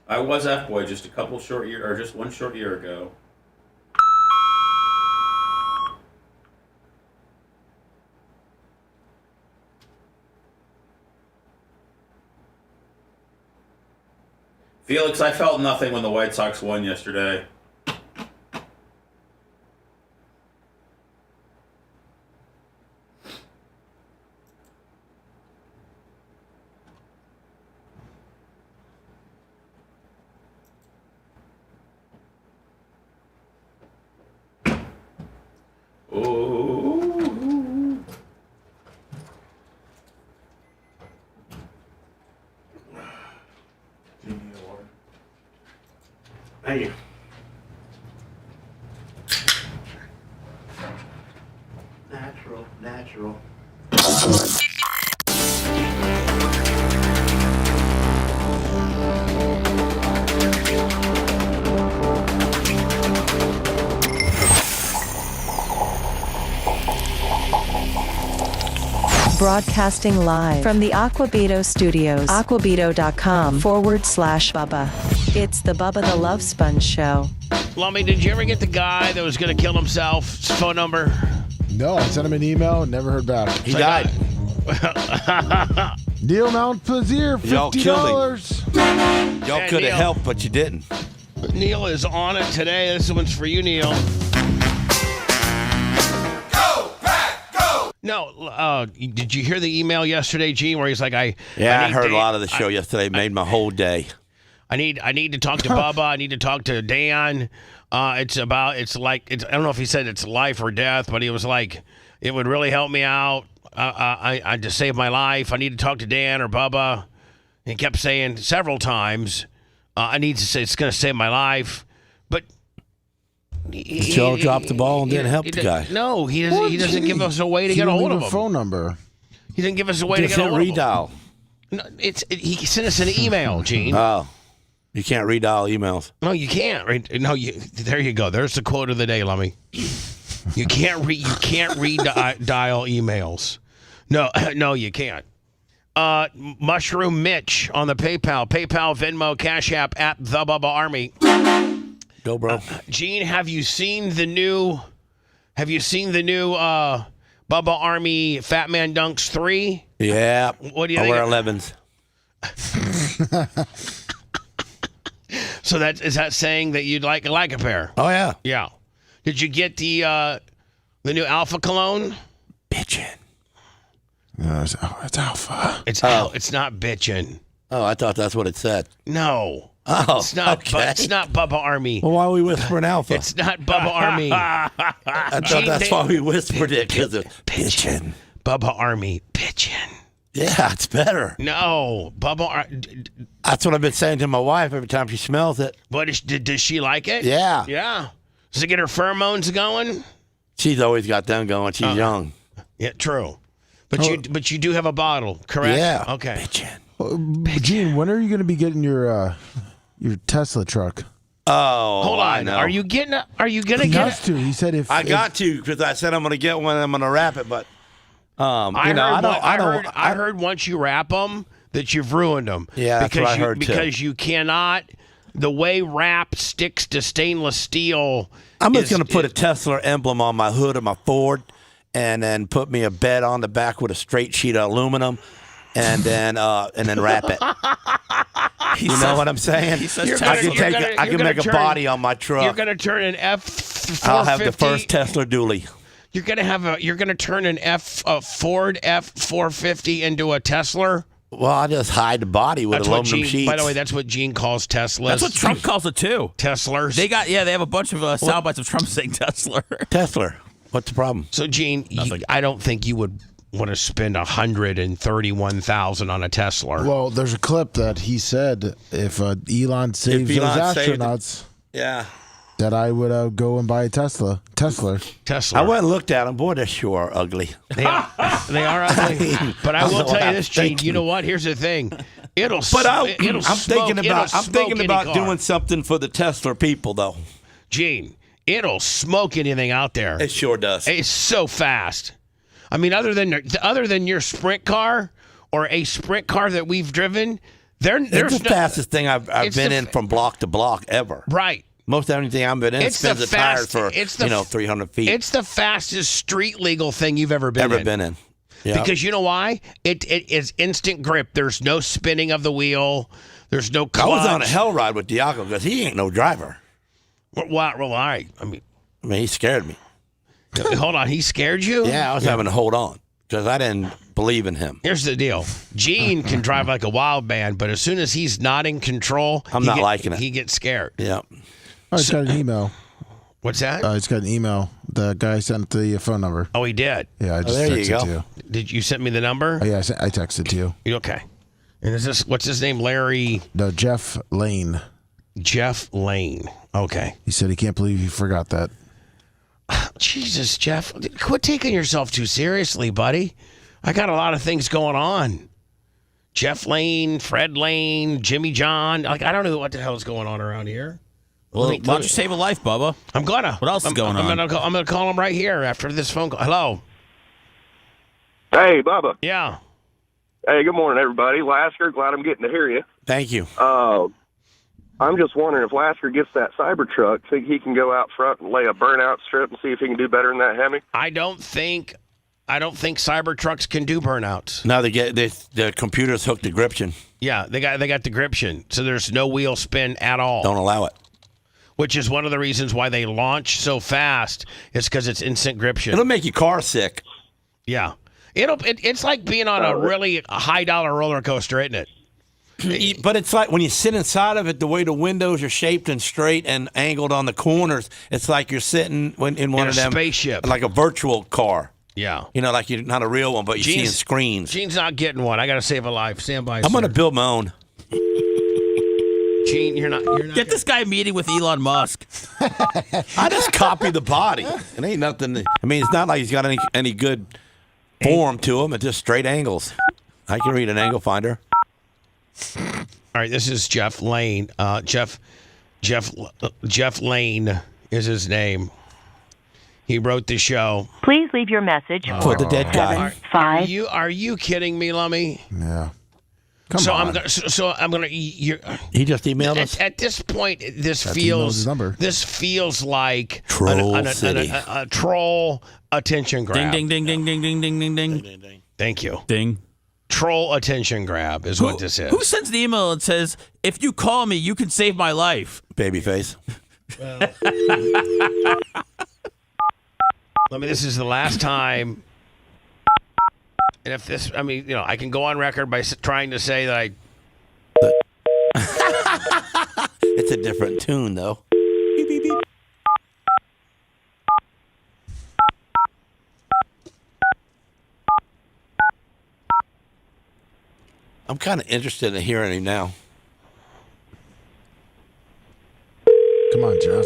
I was F-boy just just one short year ago. Felix, I felt nothing when the White Sox won yesterday. Thank you. Natural. Broadcasting live from the Aquabito studios. Aquabito.com/Bubba. It's the Bubba the Love Sponge show. Lummy, did you ever get the guy that was going to kill himself's phone number? No, I sent him an email, never heard back. He died. Neil Mount Plaisir, $50. Y'all killed him. Y'all could have helped, but you didn't. Neil is on it today. This one's for you, Neil. No, did you hear the email yesterday, Gene, where he's like, I heard a lot of the show yesterday. Made my whole day. I need to talk to Bubba. I need to talk to Dan. I don't know if he said it's life or death, but he was like, it would really help me out. I just saved my life. I need to talk to Dan or Bubba. And he kept saying several times, I need to say it's going to save my life. But Joe dropped the ball and didn't help the guy. No, he doesn't. He doesn't give us a way to get a hold of him. Phone number. He didn't give us a way to get a hold of him. Redial. No, he sent us an email, Gene. Oh, you can't redial emails. No, you can't. No, there you go. There's the quote of the day, Lummy. You can't redial emails. No, you can't. Mushroom Mitch on the PayPal, Venmo, Cash App at the Bubba Army. Go, bro. Gene, have you seen the new Bubba Army Fat Man Dunks 3? Yeah. What do you I think? wear 11s. So is that saying that you'd like a pair? Oh yeah. Yeah. Did you get the new Alpha cologne? Bitchin'. It's Alpha. It's not bitchin'. Oh, I thought that's what it said. No. Oh, it's not. okay. It's not Bubba Army. Well, why are we whispering Alpha? It's not Bubba Army. I thought that's why we whispered it, because it's bitchin'. Bubba Army, bitchin'. Yeah, it's better. No, Bubba. That's what I've been saying to my wife every time she smells it. What does she like it? Yeah. Yeah. Does it get her pheromones going? She's always got them going. She's young. Yeah, true. But you do have a bottle, correct? Yeah. Okay. Gene, when are you going to be getting your Tesla truck? Oh, hold on. I know. Are you going to He get has to. He said if I got to, because I said I'm going to get one and I'm going to wrap it, but I heard once you wrap them that you've ruined them. Yeah, that's what I heard too. Because you cannot. The way wrap sticks to stainless steel. I'm just going to put a Tesla emblem on my hood of my Ford, and then put me a bed on the back with a straight sheet of aluminum, and then wrap it. You know what I'm saying? I can make a body on my truck. You're going to turn an F450. I'll have the first Tesla dually. You're going to turn an Ford F450 into a Tesla. Well, I just hide the body with aluminum sheets. By the way, that's what Gene calls Teslas. That's what Trump calls it too. Teslers. They have a bunch of sound bites of Trump saying Tesla. Tesla. What's the problem? So, Gene, I don't think you would want to spend $131,000 on a Tesla. Well, there's a clip that he said if Elon saves those astronauts, that I would go and buy a Tesla. I went and looked at them. Boy, they sure are ugly. They are ugly. But I will tell you this, Gene. You know what? Here's the thing. I'm thinking about doing something for the Tesla people, though. Gene, it'll smoke anything out there. It sure does. It's so fast. I mean, other than your sprint car or a sprint car that we've driven, it's the fastest thing I've been in from block to block ever. Right. Most everything I've been in spins the tires for 300 feet. It's the fastest street legal thing you've ever been in. Yeah. Because you know why? It is instant grip. There's no spinning of the wheel. There's no clutch. I was on a hell ride with Diaco because he ain't no driver. Well, all right. I mean, he scared me. Hold on, he scared you? Yeah, I was having to hold on because I didn't believe in him. Here's the deal. Gene can drive like a wild man, but as soon as he's not in control, he gets scared. Yeah. Oh, he's got an email. What's that? He's got an email. The guy sent the phone number. Oh, he did? Yeah, I just there texted you go. to you. Did you send me the number? Oh, yeah, I texted to you. Okay. And what's his name? Larry? No, Jeff Lane. Jeff Lane. Okay. He said he can't believe you forgot that. Jesus, Jeff. Quit taking yourself too seriously, buddy. I got a lot of things going on. Jeff Lane, Fred Lane, Jimmy John. I don't know what the hell is going on around here. Well, why don't you save a life, Bubba? I'm gonna. What else is going on? I'm gonna call him right here after this phone call. Hello. Hey, Bubba. Yeah. Hey, good morning, everybody. Lasker, glad I'm getting to hear you. Thank you. I'm just wondering if Lasker gets that Cybertruck, think he can go out front and lay a burnout strip and see if he can do better than that Hemi? I don't think Cybertrucks can do burnouts. No, the computer's hooked to gription. Yeah, they got the gription, so there's no wheel spin at all. Don't allow it. Which is one of the reasons why they launch so fast. Is because it's instant gription. It'll make you car sick. Yeah, it's like being on a really high dollar roller coaster, isn't it? But it's like when you sit inside of it, the way the windows are shaped and straight and angled on the corners, it's like you're sitting in one of them spaceship, like a virtual car. Yeah, like you're not a real one, but you're seeing screens. Gene's not getting one. I got to save a life. Stand by. I'm going to build my own. Gene, you're not. Get this guy a meeting with Elon Musk. I just copy the body. It ain't nothing. I mean, it's not like he's got any good form to him. It's just straight angles. I can read an angle finder. All right, this is Jeff Lane. Jeff Lane is his name. He wrote the show. Please leave your message for the dead guy. Are you kidding me, Lummy? Yeah. So I'm gonna. He just emailed us. At this point, this That's feels his number. like Troll City. a troll attention grab. Ding, ding, ding, ding, ding, ding, ding, ding, ding. Thank you. Ding. Troll attention grab is what this is. Who sends the email and says, "If you call me, you can save my life"? Babyface. This is the last time. And if this, I can go on record by trying to say that I. It's a different tune, though. Beep, beep, beep. I'm kind of interested in hearing him now. Come on, Jeff.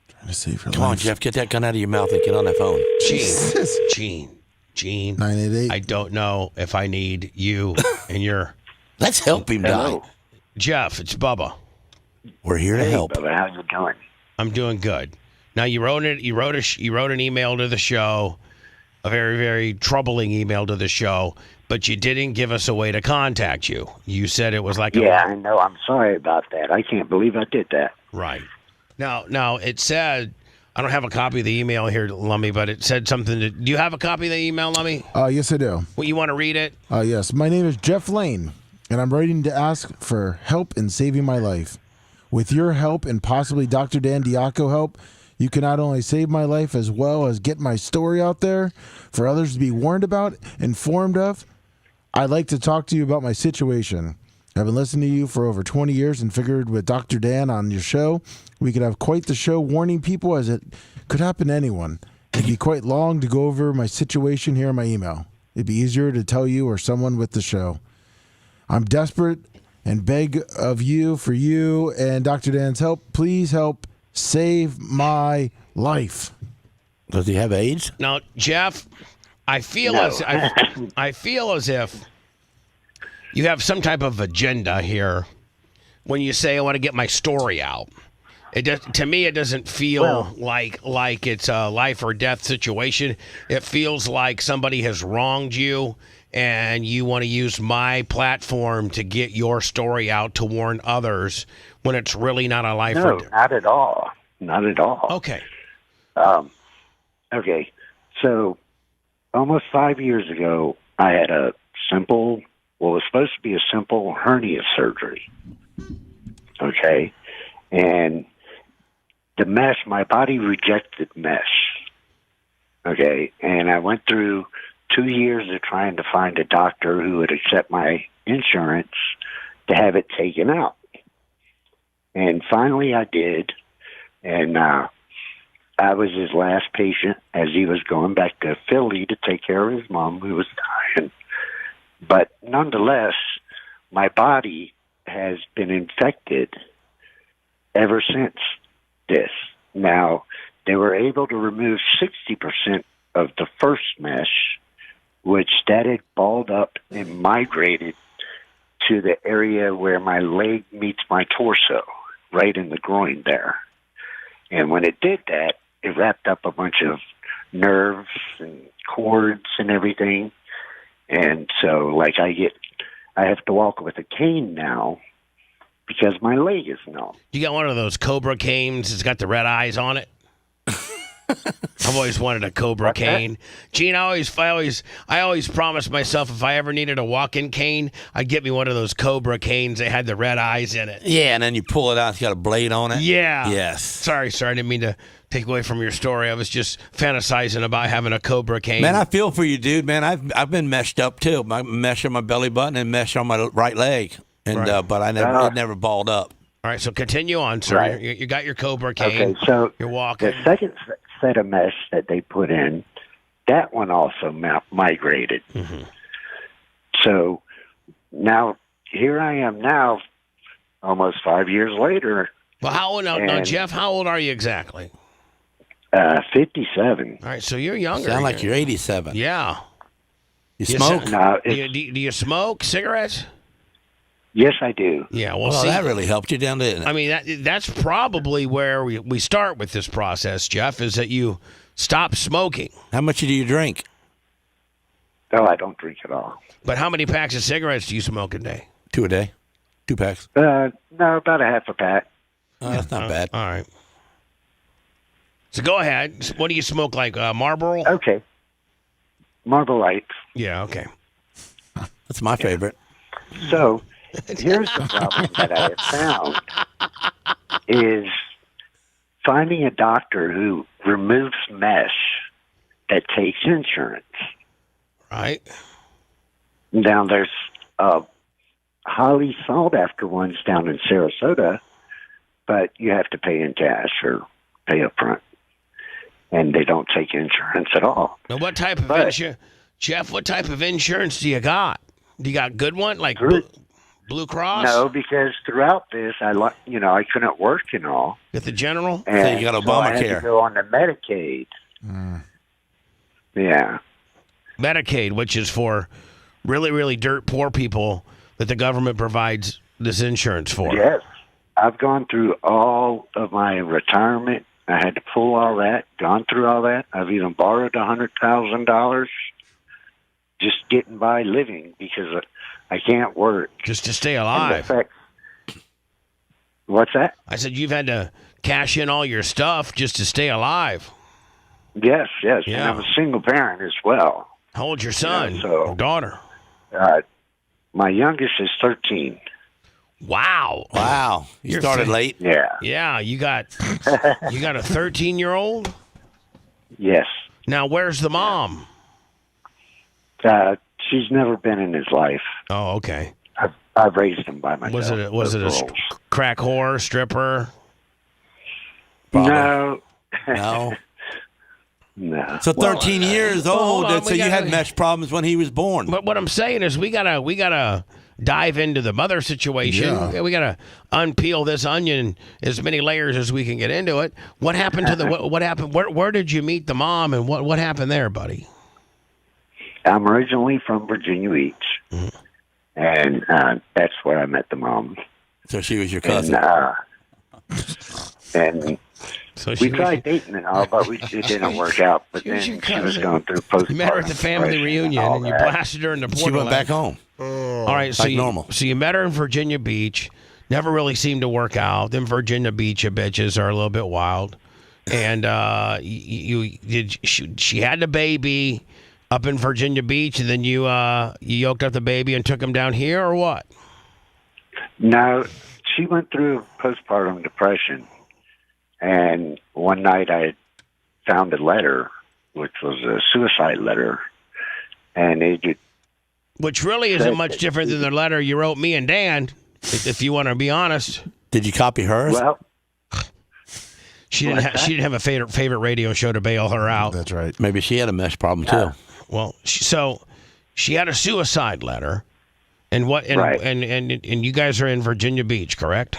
Trying to save your Come life. on, Jeff, get that gun out of your mouth and get on that phone. Gene. 988. I don't know if I need you and your. Let's help him die. Jeff, it's Bubba. We're here to help. Bubba, how you doing? I'm doing good. Now you wrote an email to the show, a very, very troubling email to the show, but you didn't give us a way to contact you. You said it was like I know. I'm sorry about that. I can't believe I did that. Right. Now it said, I don't have a copy of the email here, Lummy, but it said something. Do you have a copy of the email, Lummy? Yes, I do. Well, you want to read it? Yes. My name is Jeff Lane, and I'm writing to ask for help in saving my life. With your help and possibly Dr. Dan Diaco help, you can not only save my life as well as get my story out there for others to be warned about, informed of. I'd like to talk to you about my situation. I've been listening to you for over 20 years and figured with Dr. Dan on your show, we could have quite the show warning people as it could happen to anyone. It'd be quite long to go over my situation here in my email. It'd be easier to tell you or someone with the show. I'm desperate and beg of you for you and Dr. Dan's help. Please help save my life. Does he have AIDS? Now, Jeff, I feel as if you have some type of agenda here when you say I want to get my story out. To me, it doesn't feel like it's a life or death situation. It feels like somebody has wronged you, and you want to use my platform to get your story out to warn others when it's really not a life or death. Not at all. Not at all. Okay. Okay. So, almost 5 years ago, I had it was supposed to be a simple hernia surgery. Okay. And the mesh, my body rejected mesh. Okay. And I went through 2 years of trying to find a doctor who would accept my insurance to have it taken out. And finally I did. And I was his last patient as he was going back to Philly to take care of his mom who was dying. But nonetheless, my body has been infected ever since this. Now, they were able to remove 60% of the first mesh, which that had balled up and migrated to the area where my leg meets my torso, right in the groin there. And when it did that, it wrapped up a bunch of nerves and cords and everything. And so, I have to walk with a cane now because my leg is numb. You got one of those Cobra canes that's got the red eyes on it? I've always wanted a Cobra cane. Gene, I always promised myself if I ever needed a walking cane, I'd get me one of those Cobra canes that had the red eyes in it. Yeah, and then you pull it out, it's got a blade on it. Yeah. Yes. Sorry, I didn't mean to take away from your story. I was just fantasizing about having a Cobra cane. Man, I feel for you, dude. Man, I've been meshed up too. My mesh on my belly button and mesh on my right leg, and Right. But it never balled up. All right, so continue on, sir. Right. You got your Cobra cane. Okay, so you're walking. the second set of mesh that they put in, that one also migrated. Mm-hmm. So now here I am now, almost 5 years later. Well, how old now, Jeff? How old are you exactly? 57. All right, so you're younger. Sound like you're 87. Yeah. You smoke? No, do you smoke cigarettes? Yes, I do. Yeah, well, see, that really helped you down, didn't it? I mean, that's probably where we start with this process, Jeff, is that you stop smoking. How much do you drink? No, I don't drink at all. But how many packs of cigarettes do you smoke a day? 2 a day. 2 packs. No, about a half a pack. Oh, that's not bad. All right. So go ahead. What do you smoke, like Marlboro? Okay. Marlboro Lights. Yeah, okay. That's my favorite. So here's the problem that I have found is finding a doctor who removes mesh that takes insurance. Right. Now there's highly sought after ones down in Sarasota, but you have to pay in cash or pay up front. And they don't take insurance at all. Now, what type of insurance, Jeff? What type of insurance do you got? Do you got good one, like Blue Cross? No, because throughout this, I couldn't work and all. Get the general. And so you got so I had Obamacare. to go on the Medicaid. Yeah. Medicaid, which is for really, really dirt poor people that the government provides this insurance for. Yes, I've gone through all of my retirement. I had to pull all that, gone through all that. I've even borrowed $100,000 just getting by living because I can't work. Just to stay alive. What's that? I said you've had to cash in all your stuff just to stay alive. Yes. Yeah. And I'm a single parent as well. How old's your son or daughter? My youngest is 13. Wow. You started late. Yeah. Yeah, you got a 13-year-old? Yes. Now, where's the mom? She's never been in his life. Oh, okay. I've raised him by myself. Was it a crack whore, stripper? No. No. No. So 13 years old. So you had mesh problems when he was born. But what I'm saying is we gotta dive into the mother situation. Yeah. We gotta unpeel this onion as many layers as we can get into it. What happened to the what happened? Where did you meet the mom, and what happened there, buddy? I'm originally from Virginia Beach, and that's where I met the mom. So she was your cousin. And so we tried dating and all, but it didn't work out. But then she was going through postpartum. You met her at the family reunion, and you blasted her in the portal. She went back home. All right, so like normal. So you met her in Virginia Beach. Never really seemed to work out. Them Virginia Beach bitches are a little bit wild. And she had the baby up in Virginia Beach, and then you yoked up the baby and took him down here, or what? No, she went through postpartum depression. And one night I found a letter, which was a suicide letter. And which really isn't much different than the letter you wrote me and Dan, if you want to be honest. Did you copy hers? Well, she didn't have a favorite radio show to bail her out. That's right. Maybe she had a mesh problem too. Well, so she had a suicide letter, and Right. and you guys are in Virginia Beach, correct?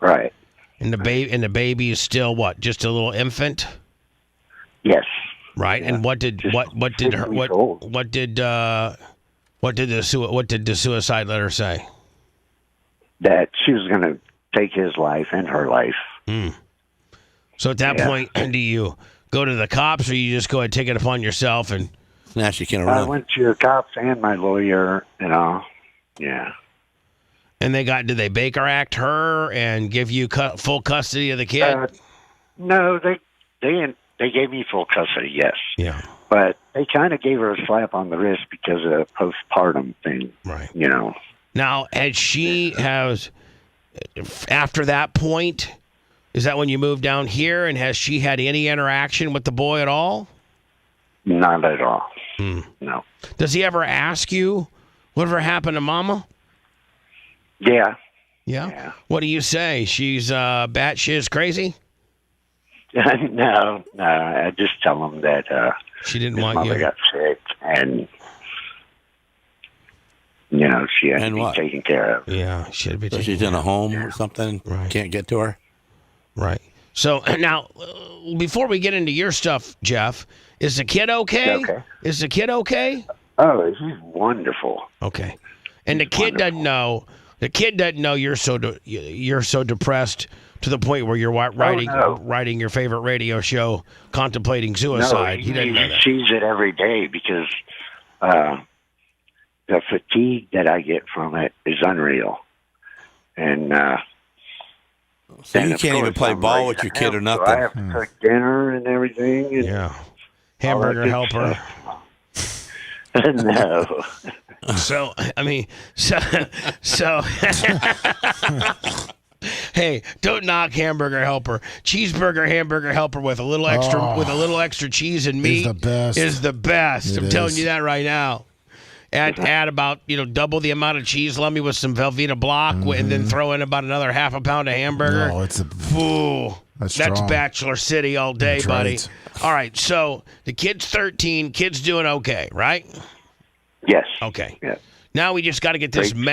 Right. And the baby is still what? Just a little infant? Yes. Right. And what did the suicide letter say? That she was going to take his life and her life. So at that point, do you go to the cops, or you just go ahead and take it upon yourself and snatch your kid I around? went to the cops and my lawyer and all. Yeah. And did they Baker Act her and give you full custody of the kid? No, they gave me full custody. Yes. Yeah. But they kind of gave her a slap on the wrist because of the postpartum thing. Right. You know. Now, after that point, is that when you moved down here, and has she had any interaction with the boy at all? Not at all. No. Does he ever ask you whatever happened to Mama? Yeah. Yeah? What do you say? She's batshit crazy? No. I just tell him that she didn't his want mother you. got sick, and She has to be taken care of. Yeah, should be. So she's in a home or something. Right. Can't get to her. Right. So now, before we get into your stuff, Jeff, is the kid okay? Okay. Is the kid okay? Oh, he's wonderful. Okay. And the kid doesn't know. The kid doesn't know you're so depressed to the point where you're writing your favorite radio show, contemplating suicide. No, he doesn't know that. sees it every day because the fatigue that I get from it is unreal. And so you can't even play ball with your kid or nothing. So I have to cook dinner and everything. And yeah. Hamburger helper. No. So hey, don't knock hamburger helper. Cheeseburger hamburger helper with a little extra cheese and meat is the best. I'm telling you that right now. Add about double the amount of cheese lummy with some Velveeta block, and then throw in about another half a pound of hamburger. No, that's strong. Bachelor City all day, That's buddy. right. All right, so the kid's 13. Kid's doing okay, right? Yes. Okay. Yeah. Now we just got to get this we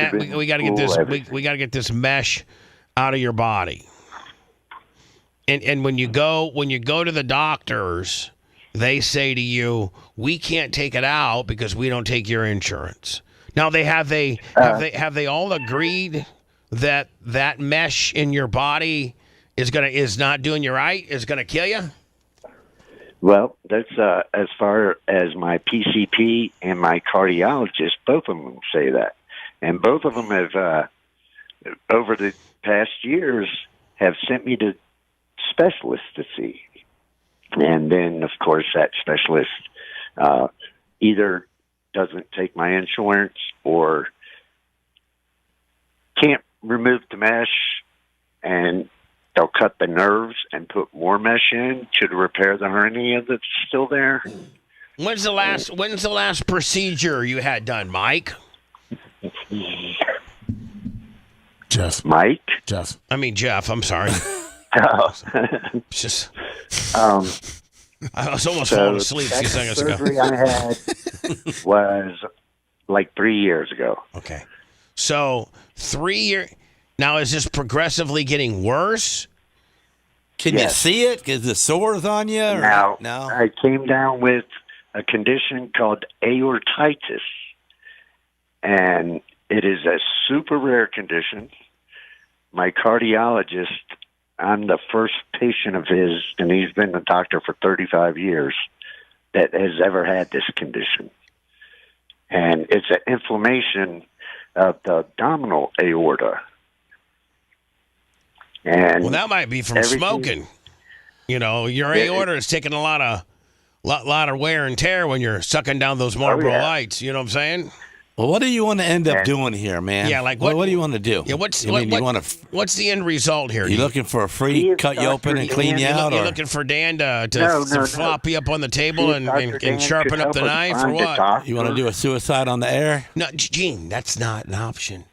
got to get this we got to get this mesh out of your body. And when you go to the doctors, they say to you, "We can't take it out because we don't take your insurance." Now have they all agreed that mesh in your body is not doing you right, is going to kill you? Well, that's as far as my PCP and my cardiologist, both of them say that. And both of them have, over the past years, have sent me to specialists to see. And then, of course, that specialist either doesn't take my insurance or can't remove the mesh, and they'll cut the nerves and put more mesh in to repair the hernia that's still there. When's the last procedure you had done, Mike? Jeff. Mike? Jeff. I mean Jeff, I'm sorry. Oh. Just I was almost falling asleep a few seconds ago. Surgery I had was like 3 years ago. Okay. So 3 years. Now, is this progressively getting worse? Can you see it? Is the sores on you? Or Now, no? I came down with a condition called aortitis, and it is a super rare condition. My cardiologist, I'm the first patient of his, and he's been a doctor for 35 years, that has ever had this condition. And it's an inflammation of the abdominal aorta. And Well, that might be from smoking. Your aorta is taking a lot of wear and tear when you're sucking down those Marlboro Lights. You know what I'm saying? Well, what do you want to end up doing here, man? Yeah, like what what do you want to do? Yeah, what's you want to? What's the end result here? You looking for a free cut you open and clean you out, You're or looking for Dan to No. flop you up on the table and sharpen up the knife, or what? you want to do a suicide on the air? No, Gene, that's not an option.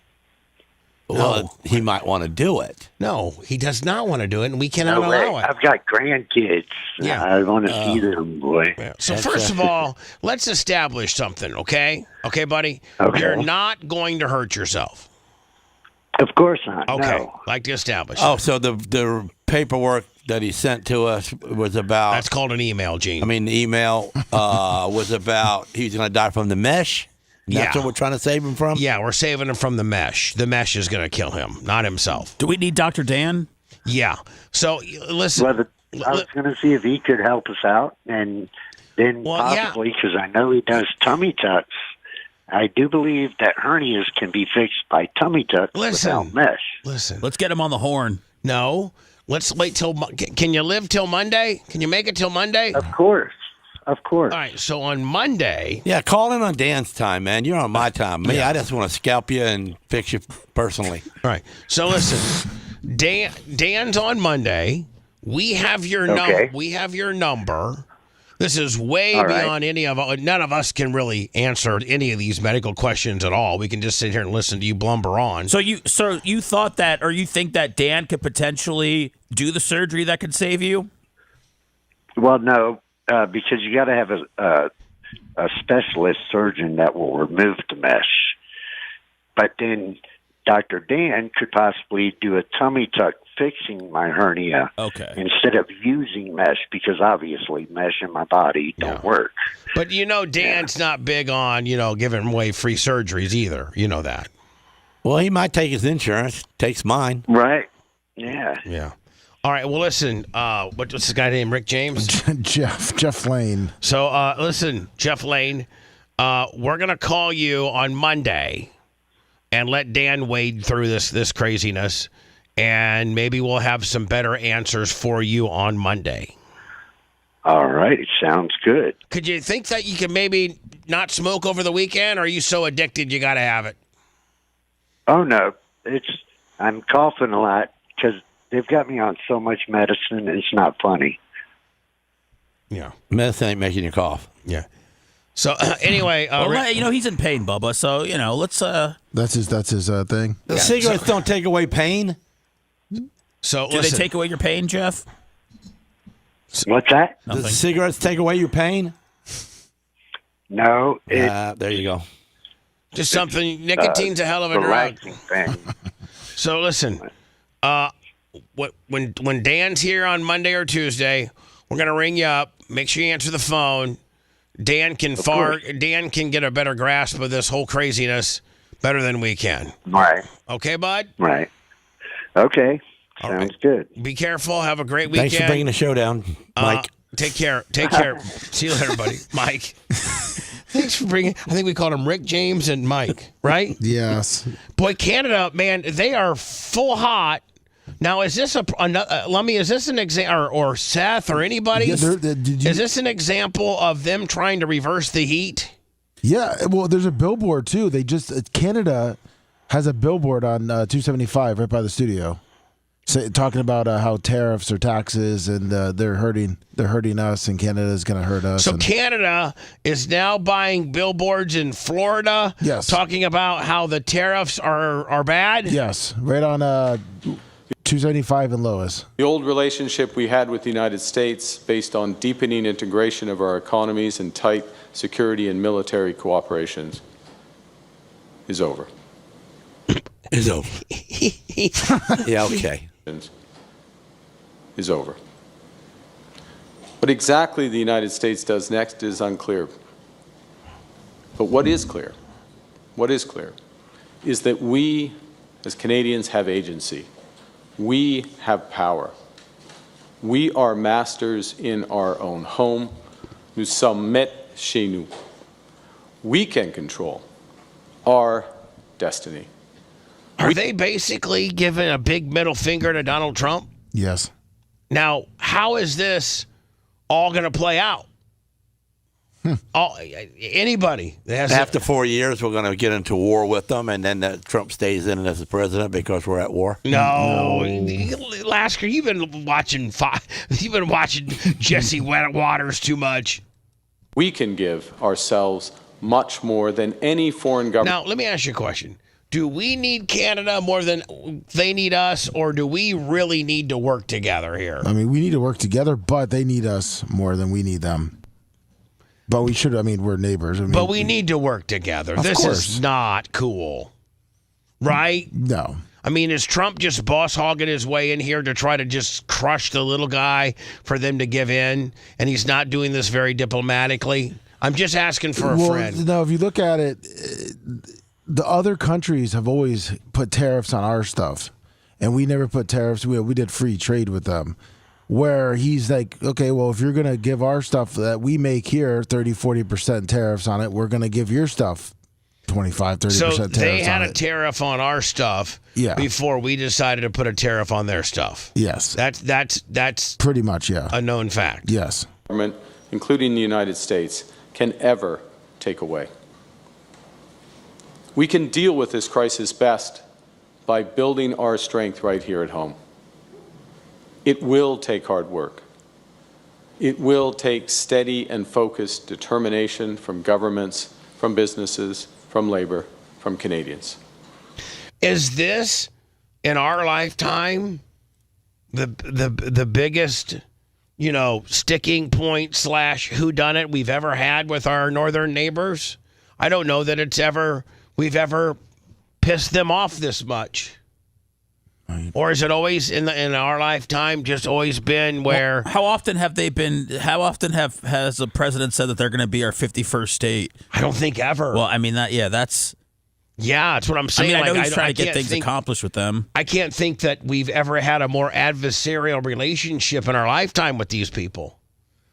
Well, he might want to do it. No, he does not want to do it, and we cannot No way. allow it. I've got grandkids. Yeah. I want to see them, boy. So first of all, let's establish something, okay? Okay, buddy? Okay. You're not going to hurt yourself. Of course not. Okay, No. like to establish. Oh, so the paperwork that he sent to us was about... That's called an email, Gene. I mean, the email was about he was going to die from the mesh? That's what we're trying to save him from? Yeah, we're saving him from the mesh. The mesh is going to kill him, not himself. Do we need Dr. Dan? Yeah. So, listen. Well, I was going to see if he could help us out, and then possibly, because I know he does tummy tucks, I do believe that hernias can be fixed by tummy tucks without mesh. Listen. Let's get him on the horn. No. Let's wait till... Can you live till Monday? Can you make it till Monday? Of course. Of course. All right, so on Monday... Yeah, call in on Dan's time, man. You're on my time. Me, I just want to scalp you and fix you personally. All right. So listen, Dan's on Monday. We have your We have your number. This is way beyond any of... None of us can really answer any of these medical questions at all. We can just sit here and listen to you blumber on. So you thought that, or you think that Dan could potentially do the surgery that could save you? Well, no. Because you got to have a specialist surgeon that will remove the mesh, but then Dr. Dan could possibly do a tummy tuck fixing my hernia instead of using mesh, because obviously mesh in my body don't work. But Dan's not big on, giving away free surgeries either. You know that. Well, he might take his insurance, takes mine. Right. Yeah. Yeah. All right. Well, listen. What's this guy named Rick James? Jeff Lane. So, listen, Jeff Lane, we're gonna call you on Monday and let Dan wade through this craziness, and maybe we'll have some better answers for you on Monday. All right. It sounds good. Could you think that you could maybe not smoke over the weekend, or are you so addicted you got to have it? Oh, no. I'm coughing a lot because they've got me on so much medicine, it's not funny. Yeah. Medicine ain't making you cough. Yeah. So, anyway. He's in pain, Bubba, so, let's... That's his thing. The cigarettes don't take away pain. So, do they take away your pain, Jeff? What's that? Does the cigarettes take away your pain? No. There you go. Just something. Nicotine's a hell of a drug. So listen, when Dan's here on Monday or Tuesday, we're gonna ring you up. Make sure you answer the phone. Dan can get a better grasp of this whole craziness better than we can. Right. Okay, bud. Right. Okay. Sounds good. Be careful. Have a great weekend. Thanks for bringing the show down, Mike. Take care. See you later, buddy. Mike. Thanks for bringing. I think we called him Rick James and Mike, right? Yes. Boy, Canada, man, they are full hot. Now, is this Lummy? Is this an example, or Seth, or anybody? Yeah, is this an example of them trying to reverse the heat? Yeah. Well, there's a billboard too. Canada has a billboard on 275 right by the studio. Talking about how tariffs or taxes and they're hurting us, and Canada is going to hurt us. So Canada is now buying billboards in Florida. Yes. Talking about how the tariffs are bad. Yes, right on 275 and Lois. The old relationship we had with the United States, based on deepening integration of our economies and tight security and military cooperations, is over. Is over. Yeah. Okay. Is over. What exactly the United States does next is unclear. But what is clear is that we, as Canadians, have agency. We have power. We are masters in our own home. Nous sommes maîtres chez nous. We can control our destiny. Are they basically giving a big middle finger to Donald Trump? Yes. Now, how is this all going to play out? Anybody that has after 4 years, we're going to get into war with them, and then Trump stays in as the president because we're at war. No. Lasker, you've been watching Jesse Waters too much. We can give ourselves much more than any foreign government. Now, let me ask you a question. Do we need Canada more than they need us, or do we really need to work together here? I mean, we need to work together, but they need us more than we need them. But we should, we're neighbors. But we need to work together. This is not cool. Right? No. Is Trump just boss hogging his way in here to try to just crush the little guy for them to give in? And he's not doing this very diplomatically? I'm just asking for a friend. No, if you look at it, the other countries have always put tariffs on our stuff, and we never put tariffs. We did free trade with them, where he's like, okay, well, if you're going to give our stuff that we make here 30-40% tariffs on it, we're going to give your stuff 25-30% tariffs on it. So they had a tariff on our stuff before we decided to put a tariff on their stuff. Yes. That's pretty much, a known fact. Yes. Government, including the United States, can ever take away. We can deal with this crisis best by building our strength right here at home. It will take hard work. It will take steady and focused determination from governments, from businesses, from labor, from Canadians. Is this, in our lifetime, the biggest, sticking point / whodunit we've ever had with our northern neighbors? I don't know that we've ever pissed them off this much? Or is it always in our lifetime just always been where? Well, how often have they been? How often has the president said that they're going to be our 51st state? I don't think ever. Well, I mean that's what I'm saying. I mean, I know he's I trying to get can't things accomplished with them. I can't think that we've ever had a more adversarial relationship in our lifetime with these people.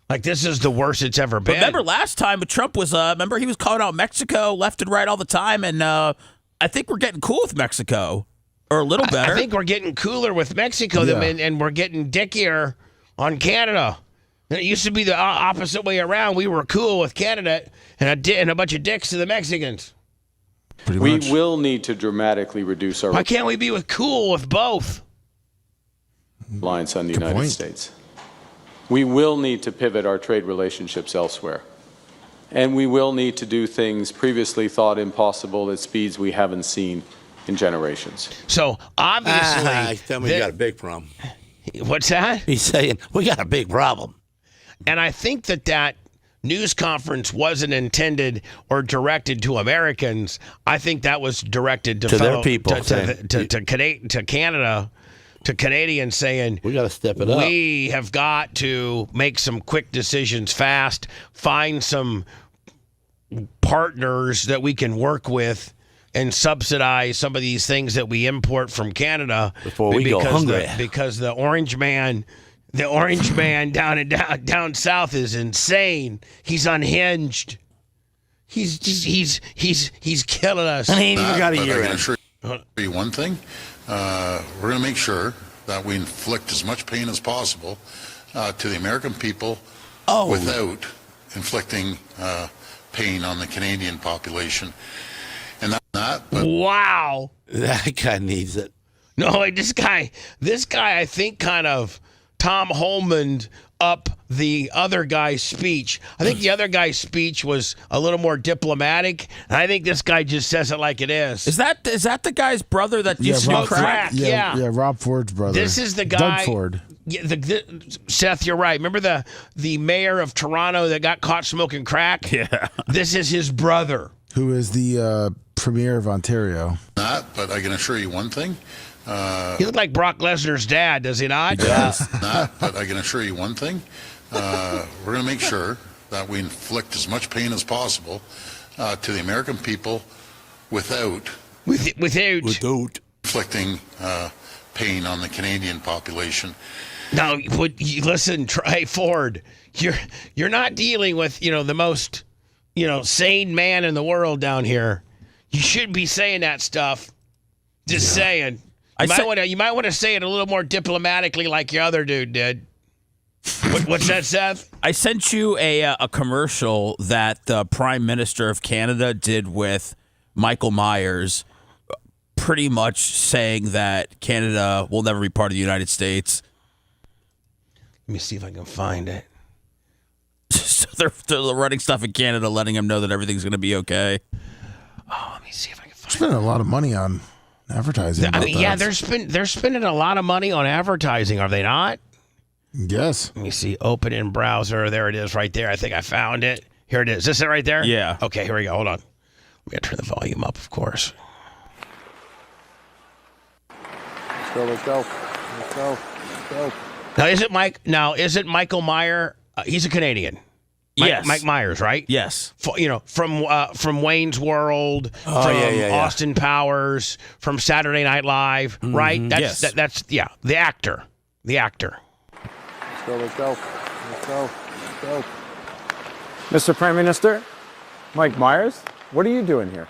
Like, this is the worst it's ever been. Remember last time Trump was, remember he was calling out Mexico left and right all the time, and I think we're getting cool with Mexico, or a little better. I think we're getting cooler with Mexico, and we're getting dickier on Canada. And it used to be the opposite way around. We were cool with Canada and a bunch of dicks to the Mexicans. We will need to dramatically reduce our... Why can't we be cool with both? ...reliance on the United States. We will need to pivot our trade relationships elsewhere. And we will need to do things previously thought impossible at speeds we haven't seen in generations. So, obviously... tell me you got a big problem. What's that? He's saying, we got a big problem. And I think that news conference wasn't intended or directed to Americans. I think that was directed to their people. To Canada, to Canadians saying, we got to step it up. We have got to make some quick decisions fast, find some partners that we can work with, and subsidize some of these things that we import from Canada before we go hungry. Because the orange man down south is insane. He's unhinged. He's killing us. I ain't even got a year. I can assure you one thing: we're going to make sure that we inflict as much pain as possible to the American people without inflicting pain on the Canadian population. And wow, that guy needs it. No, this guy, I think kind of Tom Holman up the other guy's speech. I think the other guy's speech was a little more diplomatic, and I think this guy just says it like it is. Is that the guy's brother that used to smoke crack? Yeah, Rob Ford's brother. This is the guy. Doug Ford. Yeah, Seth, you're right. Remember the mayor of Toronto that got caught smoking crack? Yeah. This is his brother. Who is the premier of Ontario. But I can assure you one thing. He looked like Brock Lesnar's dad, does he not? He does. But I can assure you one thing. We're going to make sure that we inflict as much pain as possible to the American people without inflicting pain on the Canadian population. Now, listen, Trey Ford, you're not dealing with the most sane man in the world down here. You shouldn't be saying that stuff. Just saying. You might want to say it a little more diplomatically, like your other dude did. What's that, Seth? I sent you a commercial that the Prime Minister of Canada did with Michael Myers, pretty much saying that Canada will never be part of the United States. Let me see if I can find it. So they're running stuff in Canada, letting them know that everything's going to be okay. Oh, let me see if I can find it. Spending a lot of money on advertising. Yeah, they're spending a lot of money on advertising, are they not? Yes. Let me see. Open in browser. There it is right there. I think I found it. Here it is. Is this it right there? Yeah. Okay, here we go. Hold on. We got to turn the volume up, of course. Let's go. Now, is it Michael Myers? He's a Canadian. Yes. Mike Myers, right? Yes. From Wayne's World, Austin Powers, from Saturday Night Live, right? That's the actor. The actor. Let's go. Mr. Prime Minister, Mike Myers, what are you doing here?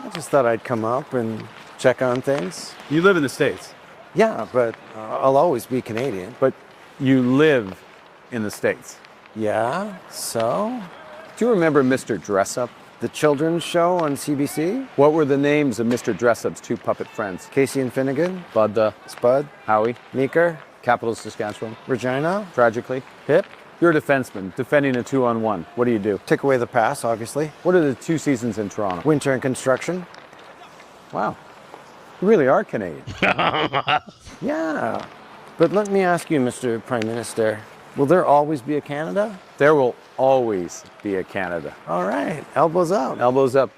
I just thought I'd come up and check on things. You live in the States. Yeah, but I'll always be Canadian. But you live in the States. Yeah, so? Do you remember Mr. Dressup? The children's show on CBC? What were the names of Mr. Dressup's two puppet friends? Casey and Finnegan? Bud the Spud? Howie? Meeker? Capital Saskatchewan? Regina? Tragically? Pip? You're a defenseman, defending a 2-on-1. What do you do? Take away the pass, obviously. What are the two seasons in Toronto? Winter and construction. Wow. You really are Canadian. Yeah. But let me ask you, Mr. Prime Minister, will there always be a Canada? There will always be a Canada. All right. Elbows up. Elbows up.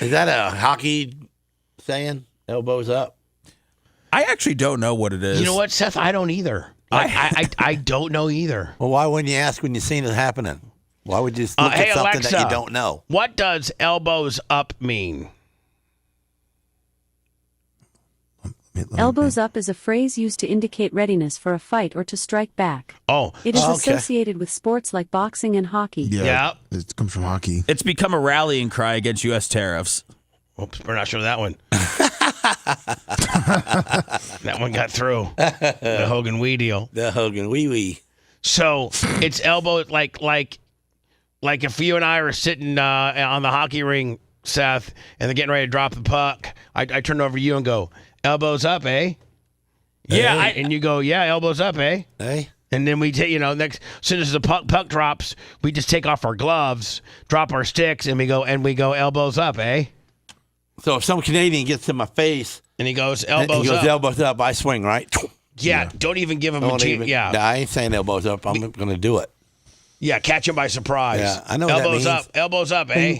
Is that a hockey saying? Elbows up? I actually don't know what it is. You know what, Seth? I don't either. I don't know either. Well, why wouldn't you ask when you seen it happening? Why would you just look at something Alexa, that you don't know? What does elbows up mean? Elbows up is a phrase used to indicate readiness for a fight or to strike back. Oh. It is associated with sports like boxing and hockey. Yeah. It comes from hockey. It's become a rallying cry against U.S. tariffs. Oops, we're not sure of that one. That one got through. The Hogan Wee deal. The Hogan Wee. So it's elbow like if you and I are sitting on the hockey ring, Seth, and they're getting ready to drop the puck, I turn over to you and go, elbows up, eh? Yeah, and you go, yeah, elbows up, eh? Hey. And then we take, next, as soon as the puck drops, we just take off our gloves, drop our sticks, and we go elbows up, eh? So if some Canadian gets in my face and he goes elbows up, elbows up, I swing, right? Yeah, don't even give him a chance. Yeah, I ain't saying elbows up. I'm going to do it. Yeah, catch him by surprise. Yeah, I know what that means. Elbows up, eh?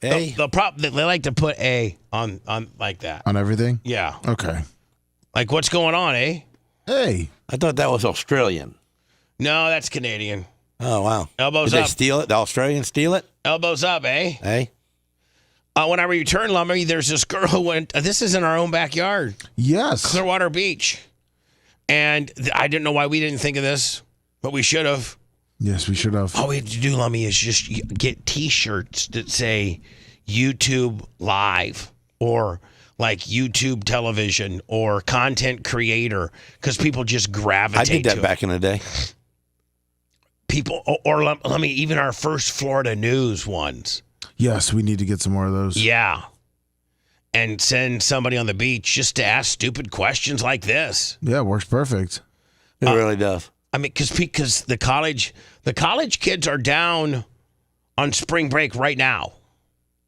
A. The prop they like to put A on like that. On everything? Yeah. Okay. Like what's going on, eh? Hey. I thought that was Australian. No, that's Canadian. Oh, wow. Elbows Did up. they steal it? The Australians steal it? Elbows up, eh? Hey. When I returned, Lummy, there's this girl who went, this is in our own backyard. Yes. Clearwater Beach. And I didn't know why we didn't think of this, but we should have. Yes, we should have. All we have to do, Lummy, is just get T-shirts that say YouTube Live or like YouTube television or content creator because people just gravitate to it. I did that back in the day. People, or let me, even our first Florida News ones. Yes, we need to get some more of those. Yeah. And send somebody on the beach just to ask stupid questions like this. Yeah, works perfect. It really does. I mean, because the college kids are down on spring break right now.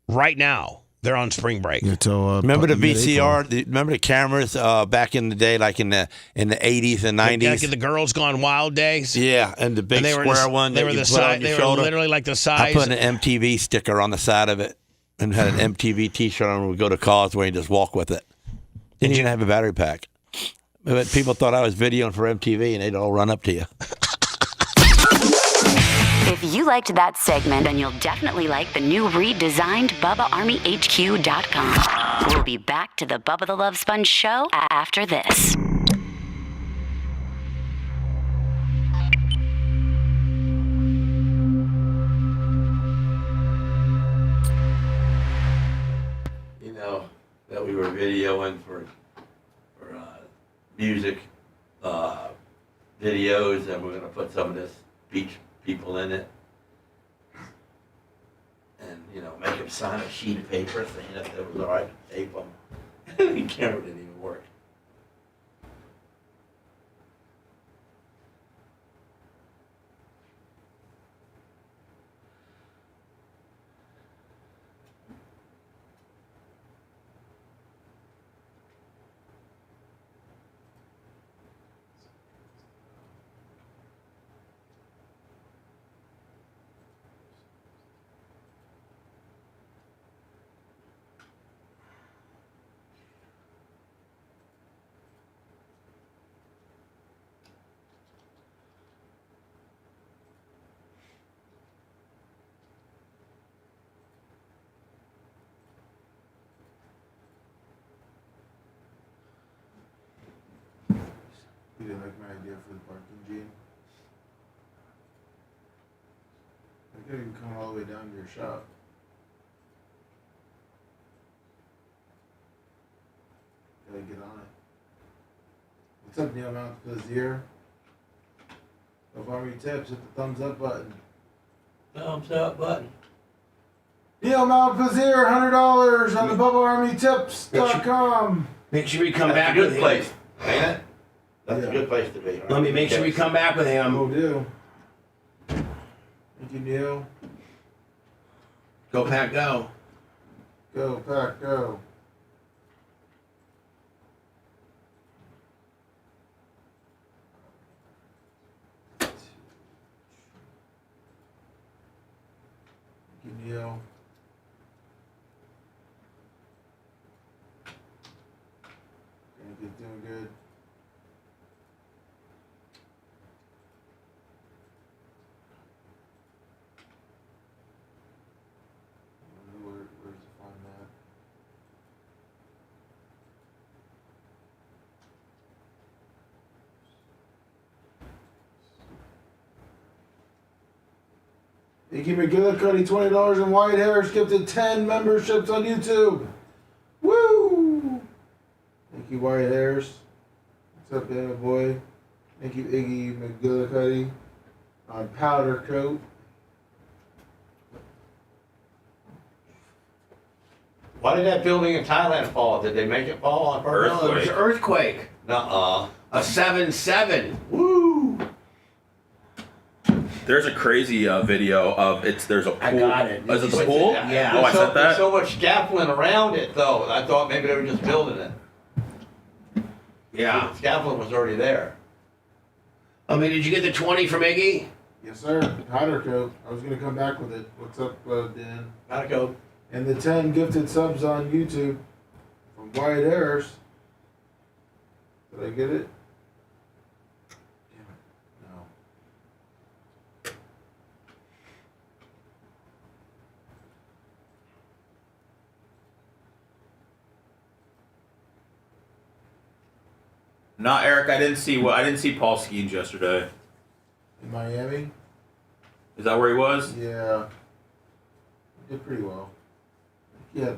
Right now, they're on spring break. Yeah, till, remember the VCR? Remember the cameras back in the day, like in the 80s and 90s? Like in the Girls Gone Wild days. Yeah, and the big square one. They were the size. They were literally like the size. I put an MTV sticker on the side of it and had an MTV T-shirt on. And we go to Causeway and just walk with it. Didn't even have a battery pack. But people thought I was videoing for MTV, and they'd all run up to you. If you liked that segment, then you'll definitely like the new redesigned BubbaArmyHQ.com. We'll be back to the Bubba the Love Sponge show after this. You know, that we were videoing for music videos, and we're going to put some of this beach people in it. And, make them sign a sheet of paper saying that it was all right to tape them. The camera didn't even work. You didn't like my idea for the parking, Gene? I could even come all the way down to your shop. Gotta get on it. What's up, Neil Mount Plaisir? Love Army Tips, hit the thumbs up button. Thumbs up button. Neil Mount Plaisir, $100 on the BubbaArmyTips.com. Make sure we come back with with a good place, ain't it? That's a good place to be. Right? Let me make sure we come back with him. Will do. Thank you, Neil. Go Pack, go. Go Pack, go. Thank you, Neil. Iggy McGillicuddy, $20, and Wyatt Harris gifted 10 memberships on YouTube. Woo! Thank you, Wyatt Harris. What's up, Anna boy? Thank you, Iggy McGillicuddy. On Powder Coat. Why did that building in Thailand fall? Did they make it fall on purpose? Earthquake. No, it was an earthquake. Nuh-uh. A 7.7. Woo! There's a crazy video of there's a pool. I got it. Is it the pool? Yeah. Oh, I said that? There's so much scaffolding around it, though. I thought maybe they were just building it. Yeah. The scaffolding was already there. I mean, did you get the 20 from Iggy? Yes, sir. Powder Coat. I was going to come back with it. What's up, Dan? Powder Coat. And the 10 gifted subs on YouTube from Wyatt Harris. Did I get it? Damn it. No. Not Eric. I didn't see Paul Skeens yesterday. In Miami? Is that where he was? Yeah. He did pretty well. Yeah. I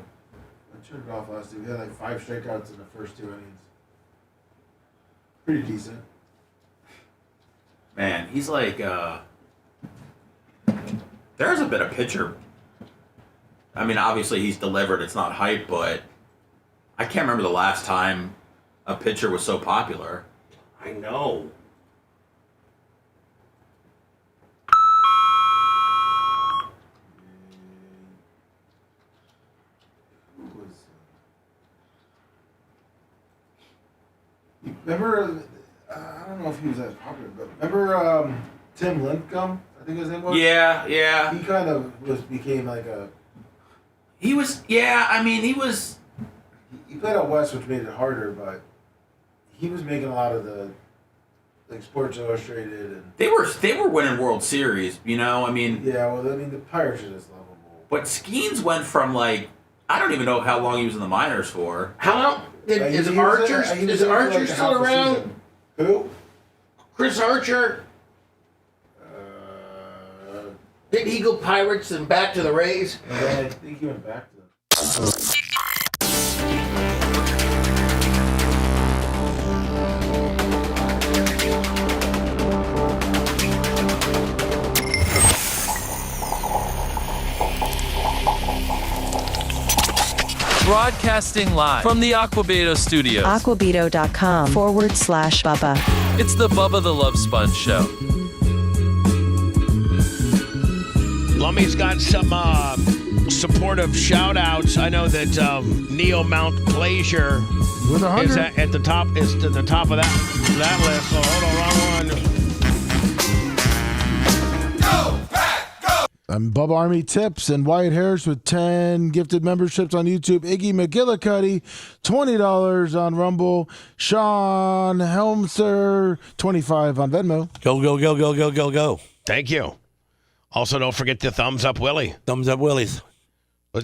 turned it off last week. He had like 5 strikeouts in the first 2 innings. Pretty decent. Man, he's like, there hasn't been a pitcher. I mean, obviously he's delivered. It's not hype, but I can't remember the last time a pitcher was so popular. I know. Remember, I don't know if he was that popular, but remember Tim Lincecum? I think his name was. Yeah. He kind of became like a. He was. Yeah, I mean, he was. He played out west, which made it harder, but he was making a lot of the like Sports Illustrated and. They were winning World Series, you know. I mean. Yeah, well, I mean the Pirates are just lovable. But Skeens went from like I don't even know how long he was in the minors for. How long? Is Archer still around? Who? Chris Archer? Didn't he go Pirates and back to the Rays? Yeah, I think he went back to them. Broadcasting live from the Aquabedo studios. Aquabedo.com/Bubba. It's the Bubba the Love Sponge Show. Lummy's got some supportive shout-outs. I know that Neo Mount Glacier is at the top. Is to the top of that list. So hold on, wrong one. I'm Bubba Army Tips and Wyatt Harris with 10 gifted memberships on YouTube. Iggy McGillicuddy, $20 on Rumble. Sean Helmser, $25 on Venmo. Go. Thank you. Also, don't forget the Thumbs Up Willie. Thumbs Up Willies.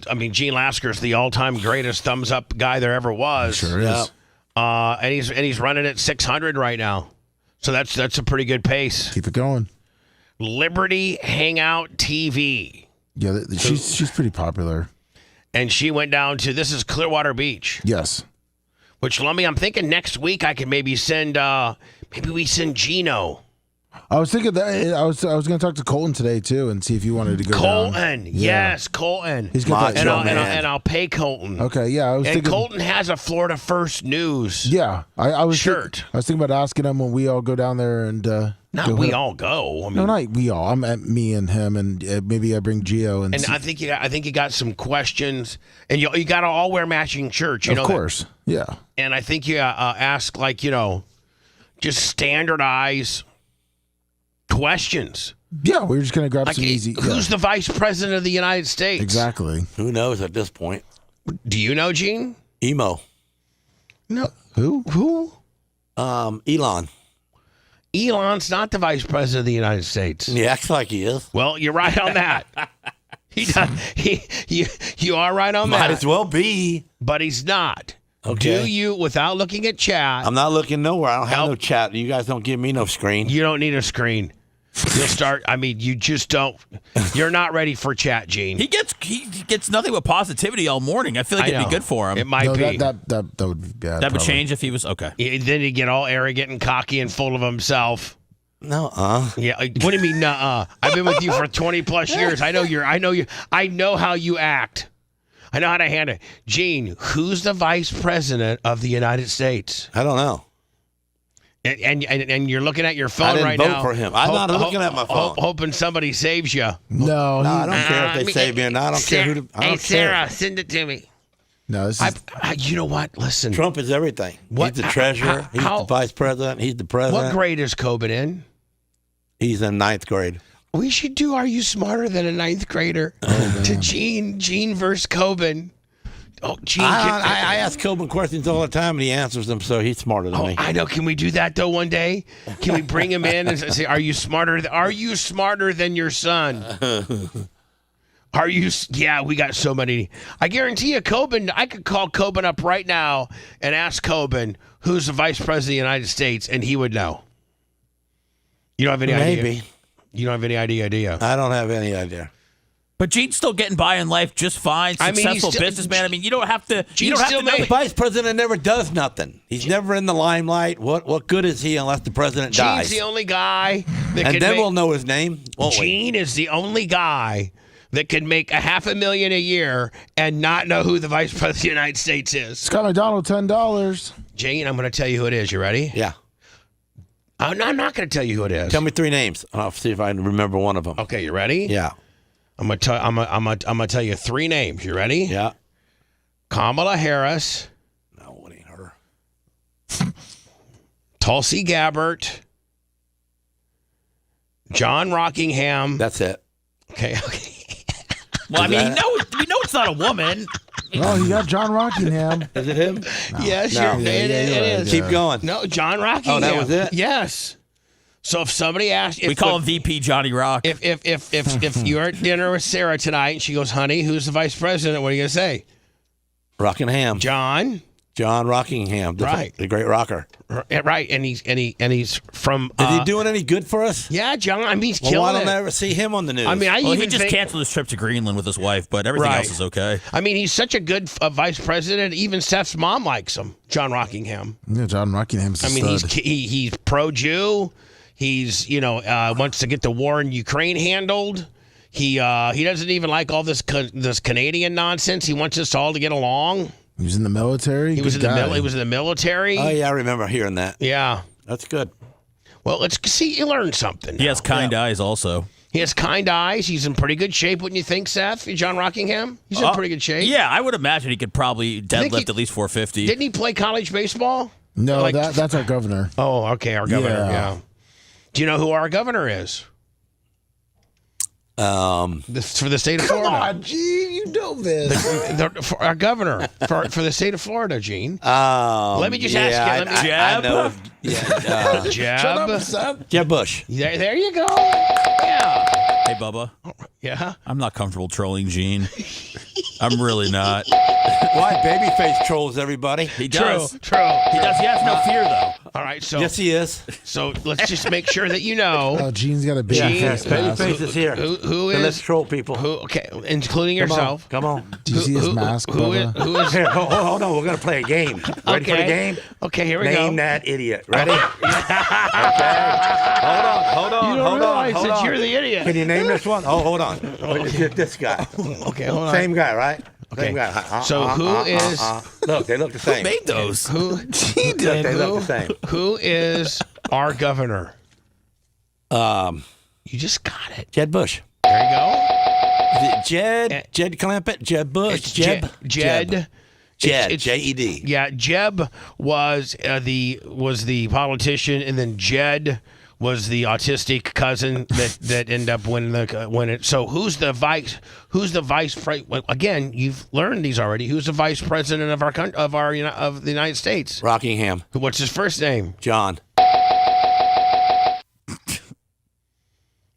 I mean, Gene Lasker's the all-time greatest thumbs up guy there ever was. Sure is. And he's running at 600 right now. So that's a pretty good pace. Keep it going. Liberty Hangout TV. Yeah, she's pretty popular. And she went down to, this is Clearwater Beach. Yes. Which, Lummy, I'm thinking next week I can maybe send, maybe we send Gino. I was thinking that I was going to talk to Colton today too and see if you wanted to go Colton, down. yes, Colton. He's got that and I'll pay Colton. Okay, yeah. I was thinking, Colton has a Florida First News. Yeah, I was shirt. I was thinking about asking him when we all go down there and. Not we all go. I mean, no, not we all. I'm at me and him, and maybe I bring Gio. And I think you got some questions, and you got to all wear matching shirts. You know, of course, yeah. And I think you ask just standardize questions. Yeah, we're just gonna grab some easy. Who's the vice president of the United States? Exactly. Who knows at this point? Do you know, Gene? Emo. No. Who? Elon. Elon's not the vice president of the United States. He acts like he is. Well, you're right on that. He does. You are right on that. Might as well be. But he's not. Okay. Do you, without looking at chat? I'm not looking nowhere. I don't have no chat. You guys don't give me no screen. You don't need a screen. You'll start. I mean, you just don't. You're not ready for chat, Gene. He gets nothing but positivity all morning. I feel like it'd be good for him. It might be. That would be bad. That would change if he was okay. Then he'd get all arrogant and cocky and full of himself. No, Yeah. What do you mean, nuh-uh? I've been with you for 20 plus years. I know how you act. I know how to handle it. Gene, who's the vice president of the United States? I don't know. And you're looking at your phone right now. I didn't vote for him. I'm not looking at my phone. Hoping somebody saves you. No, I don't care if they save me or not. I don't care who. Hey, Sarah, send it to me. No, this is. You know what? Listen. Trump is everything. He's the treasurer. He's the vice president. He's the president. What grade is Coben in? He's in 9th grade. We should do Are You Smarter Than a 9th Grader? To Gene versus Coben. Oh, Gene. I ask Coben questions all the time, and he answers them, so he's smarter than me. I know. Can we do that, though, one day? Can we bring him in and say, Are you smarter than your son? Are you? Yeah, we got so many. I guarantee you, Coben, I could call Coben up right now and ask Coben, who's the vice president of the United States, and he would know. You don't have any idea? Maybe. You don't have any idea? I don't have any idea. But Gene's still getting by in life just fine. Successful businessman. I mean, you don't have to. You don't have to know. The vice president never does nothing. He's never in the limelight. What good is he unless the president dies? Gene's the only guy that and then we'll know his name. Gene is the only guy that can make $500,000 a year and not know who the vice president of the United States is. Scott McDonald, $10. Gene, I'm going to tell you who it is. You ready? Yeah. I'm not going to tell you who it is. Tell me 3 names. I'll see if I can remember one of them. Okay, you ready? Yeah. I'm gonna tell you 3 names. You ready? Yeah. Kamala Harris. No, it ain't her. Tulsi Gabbard. John Rockingham. That's it. Okay. Well, I mean, we know it's not a woman. Oh, you got John Rockingham. Is it him? No. Yes, it is. Keep going. No, John Rockingham. Oh, that was it? Yes. So if somebody asks, We call him VP Johnny Rock. If you're at dinner with Sarah tonight and she goes, "Honey, who's the vice president?" What are you gonna say? Rockingham. John Rockingham. The great rocker. Right, and he's from. Is he doing any good for us? Yeah, John. I mean, he's killing why don't it. I ever see him on the news? I mean, he just canceled his trip to Greenland with his wife, but everything else is okay. I mean, he's such a good vice president. Even Seth's mom likes him, John Rockingham. Yeah, John Rockingham's a stud. He's pro-Jew. He's wants to get the war in Ukraine handled. He doesn't even like all this Canadian nonsense. He wants us all to get along. He was in the military. He was in the military. Oh yeah, I remember hearing that. Yeah, that's good. Well, let's see. You learned something. He has kind eyes also. He has kind eyes. He's in pretty good shape, wouldn't you think, Seth? John Rockingham? He's in pretty good shape. Yeah, I would imagine he could probably deadlift at least 450. Didn't he play college baseball? No, that's our governor. Oh, okay, our governor. Yeah. Do you know who our governor is? For the state of Florida. Come on, Gene, you know this. For our governor for the state of Florida, Gene. Let me just ask you. I know. Jeb. Shut up, Seth. Jeb Bush. There you go. Yeah. Hey, Bubba. Yeah? I'm not comfortable trolling Gene. I'm really not. Why? Babyface trolls everybody. He does. True. He does. He has no fear, though. All right, so. Yes, he is. So let's just make sure that you know. Oh, Gene's got a big face. Babyface is here. Who So is. let's troll people. Okay, including yourself. Come on. Do you see his mask, who is. Here, hold on. We're going to play a game. Ready for the game? Okay, here we go. Name that idiot. Ready? Okay. Hold on. You don't realize that you're the idiot. Can you name this one? Oh, hold on. It's this guy. Okay, hold on. Same guy, right? Okay. Same guy. So who is? Look, they look the same. Who made those? He did. Look, they look the same. Who is our governor? You just got it. Jed Bush. There you go. Is it Jed? Jed Clampett? Jed Bush? It's Jed. Jed. J-E-D. Yeah, Jeb was the politician, and then Jed was the autistic cousin that ended up winning. So who's the vice? Again, you've learned these already. Who's the vice president of the United States? Rockingham. What's his first name? John.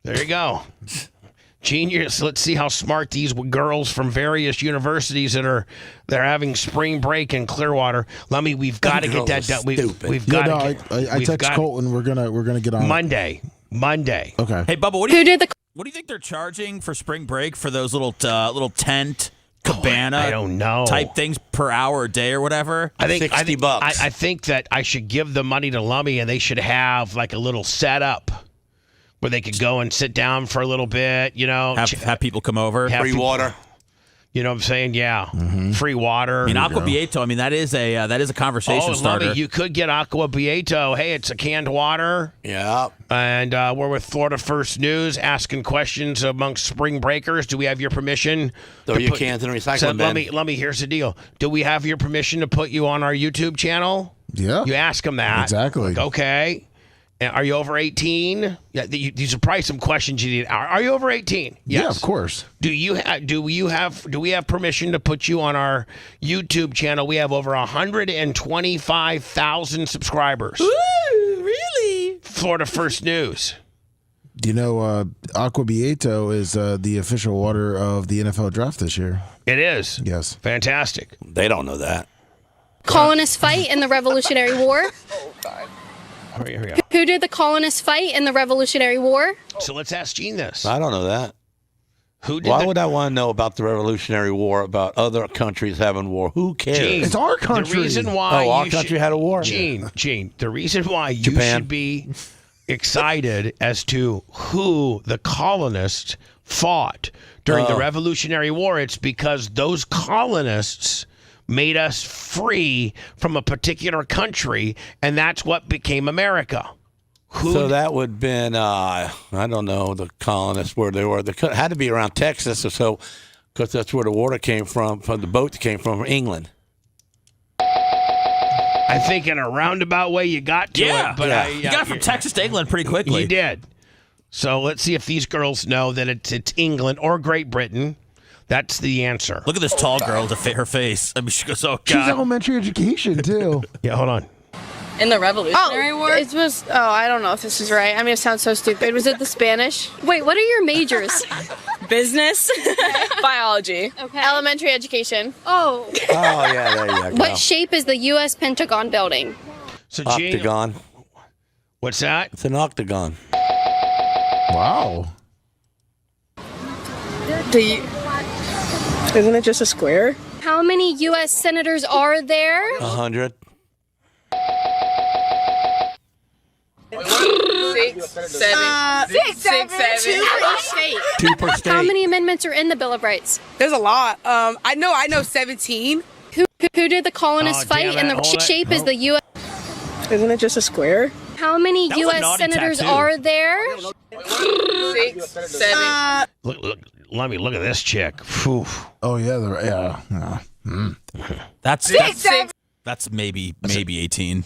There you go. Genius. Let's see how smart these girls from various universities they're having spring break in Clearwater. We've got to get that done. We've got. I text Colton. We're gonna get on Monday. Monday. Okay. Hey, Bubba, what do you think they're charging for spring break for those little tent cabana? I don't know. Type things per hour or day or whatever. I think $60. I think that I should give the money to Lummy, and they should have like a little setup where they could go and sit down for a little bit. Have people come over. Free water. You know what I'm saying? Yeah. Free water. I mean, Aqua Bieto. I mean, that is a conversation starter. Lummy, you could get Aqua Bieto. Hey, it's a canned water. Yeah. And we're with Florida First News, asking questions amongst spring breakers. Do we have your permission? Throw your cans in the recycling bin. Lummy, here's the deal. Do we have your permission to put you on our YouTube channel? Yeah. You ask them that. Exactly. Like, okay. Are you over 18? Yeah, these are probably some questions you need. Are you over 18? Yes. Yeah, of course. Do we have permission to put you on our YouTube channel? We have over 125,000 subscribers. Ooh, really? Florida First News. Do you know Aqua Bieto is the official water of the NFL draft this year? It is. Yes. Fantastic. They don't know that. Colonists fight in the Revolutionary War? Here we go. Who did the colonists fight in the Revolutionary War? So let's ask Gene this. I don't know that. Why would I want to know about the Revolutionary War, about other countries having war? Who cares? Gene, It's our country. The reason why our country had a war? Gene, the reason why you Japan. should be excited as to who the colonists fought during the Revolutionary War, it's because those colonists made us free from a particular country, and that's what became America. So that would have been, I don't know, the colonists where they were. They had to be around Texas or so, because that's where the water came from the boat that came from England. I think in a roundabout way you got to it. But you got from Texas to England pretty quickly. You did. So let's see if these girls know that it's England or Great Britain. That's the answer. Look at this tall girl to fit her face. I mean, she goes, oh, God. She's elementary education, too. Yeah, hold on. In the Revolutionary War? It was, I don't know if this is right. I mean, it sounds so stupid. Was it the Spanish? Wait, what are your majors? Business, biology, elementary education. Oh. Oh, yeah, there you go. What shape is the U.S. Pentagon building? So Octagon. What's that? It's an octagon. Wow. Isn't it just a square? How many U.S. senators are there? 100. 6, 7. 6, 7. 2 per state. 2 per state. How many amendments are in the Bill of Rights? There's a lot. I know 17. Who did the colonists fight? damn And it, the hold it. shape is the U.S. Isn't it just a square? How many That was a U.S. naughty senators tattoo. are there? 6, 7. Look, let me look at this chick. Whew. Oh, yeah. That's maybe 18.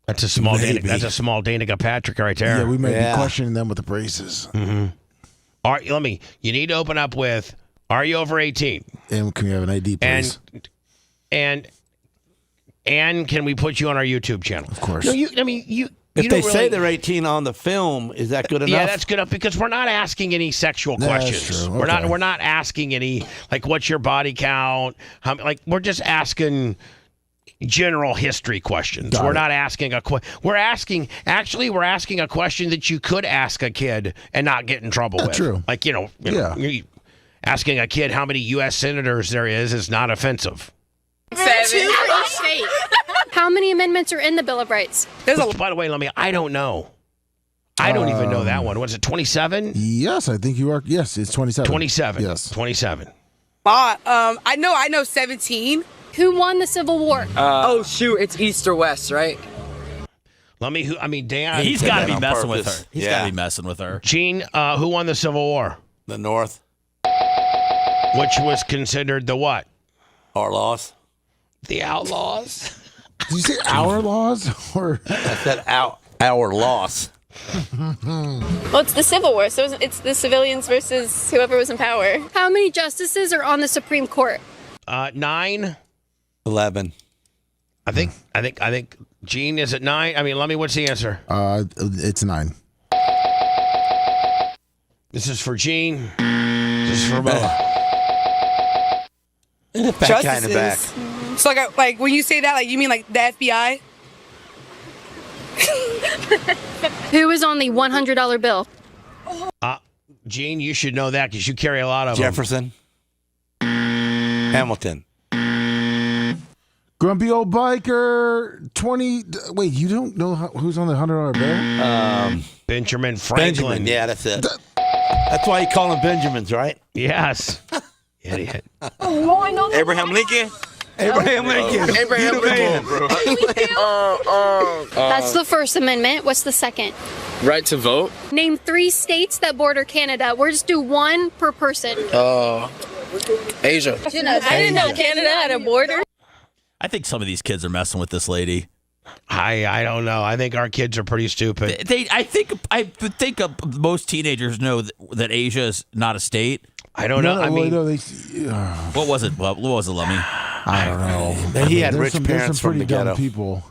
That's a small Maybe. Danica Patrick right there. Yeah, we may be questioning them with the braces. Mm-hmm. All right, you need to open up with, are you over 18? And can we have an ID, please? And can we put you on our YouTube channel? Of course. No, If they say they're 18 on the film, is that good enough? Yeah, that's good enough because we're not asking any sexual Yeah, that's questions. true. We're Okay. not asking any like what's your body count? We're just asking general history questions. Got We're it. not asking we're asking a question that you could ask a kid and not get in trouble with. True. Like, you asking a kid how many U.S. senators there is not offensive. 7 per state. How many amendments are in the Bill of Rights? By the way, I don't know. I don't even know that one. Was it 27? Yes, I think you are. Yes, it's 27. 27. Yes. 27. I know 17. Who won the Civil War? Oh shoot, it's east or west, right? Dan. He's got to be on messing with purpose. her. He's Yeah. got to be messing with her. Gene, who won the Civil War? The North. Which was considered the what? Our loss. The Outlaws. Did you say our laws? Or I said our loss. Well, it's the Civil War, so it's the civilians versus whoever was in power. How many justices are on the Supreme Court? 9. 11. I think Gene is at 9. I mean, what's the answer? It's 9. This is for Gene. This is for Bubba. Fat guy in the back. So like when you say that, like you mean like the FBI? Who is on the $100 bill? Gene, you should know that because you carry a lot of Jefferson. Hamilton. Grumpy old biker, 20. Wait, you don't know who's on the $100 bill? Benjamin Franklin. Benjamin, yeah, that's it. That's why you call them Benjamins, right? Yes. Idiot. Oh, I know that. Abraham Lincoln? Abraham Lincoln. Abraham Lincoln. That's the First Amendment. What's the second? Right to vote? Name 3 states that border Canada. We'll just do one per person. Asia. I didn't know Canada had a border. I think some of these kids are messing with this lady. I don't know. I think our kids are pretty stupid. I think most teenagers know that Asia is not a state. I don't know. I mean, what was it? What was it, Lummy? I don't know. He had rich there's parents some from pretty the dumb ghetto. people.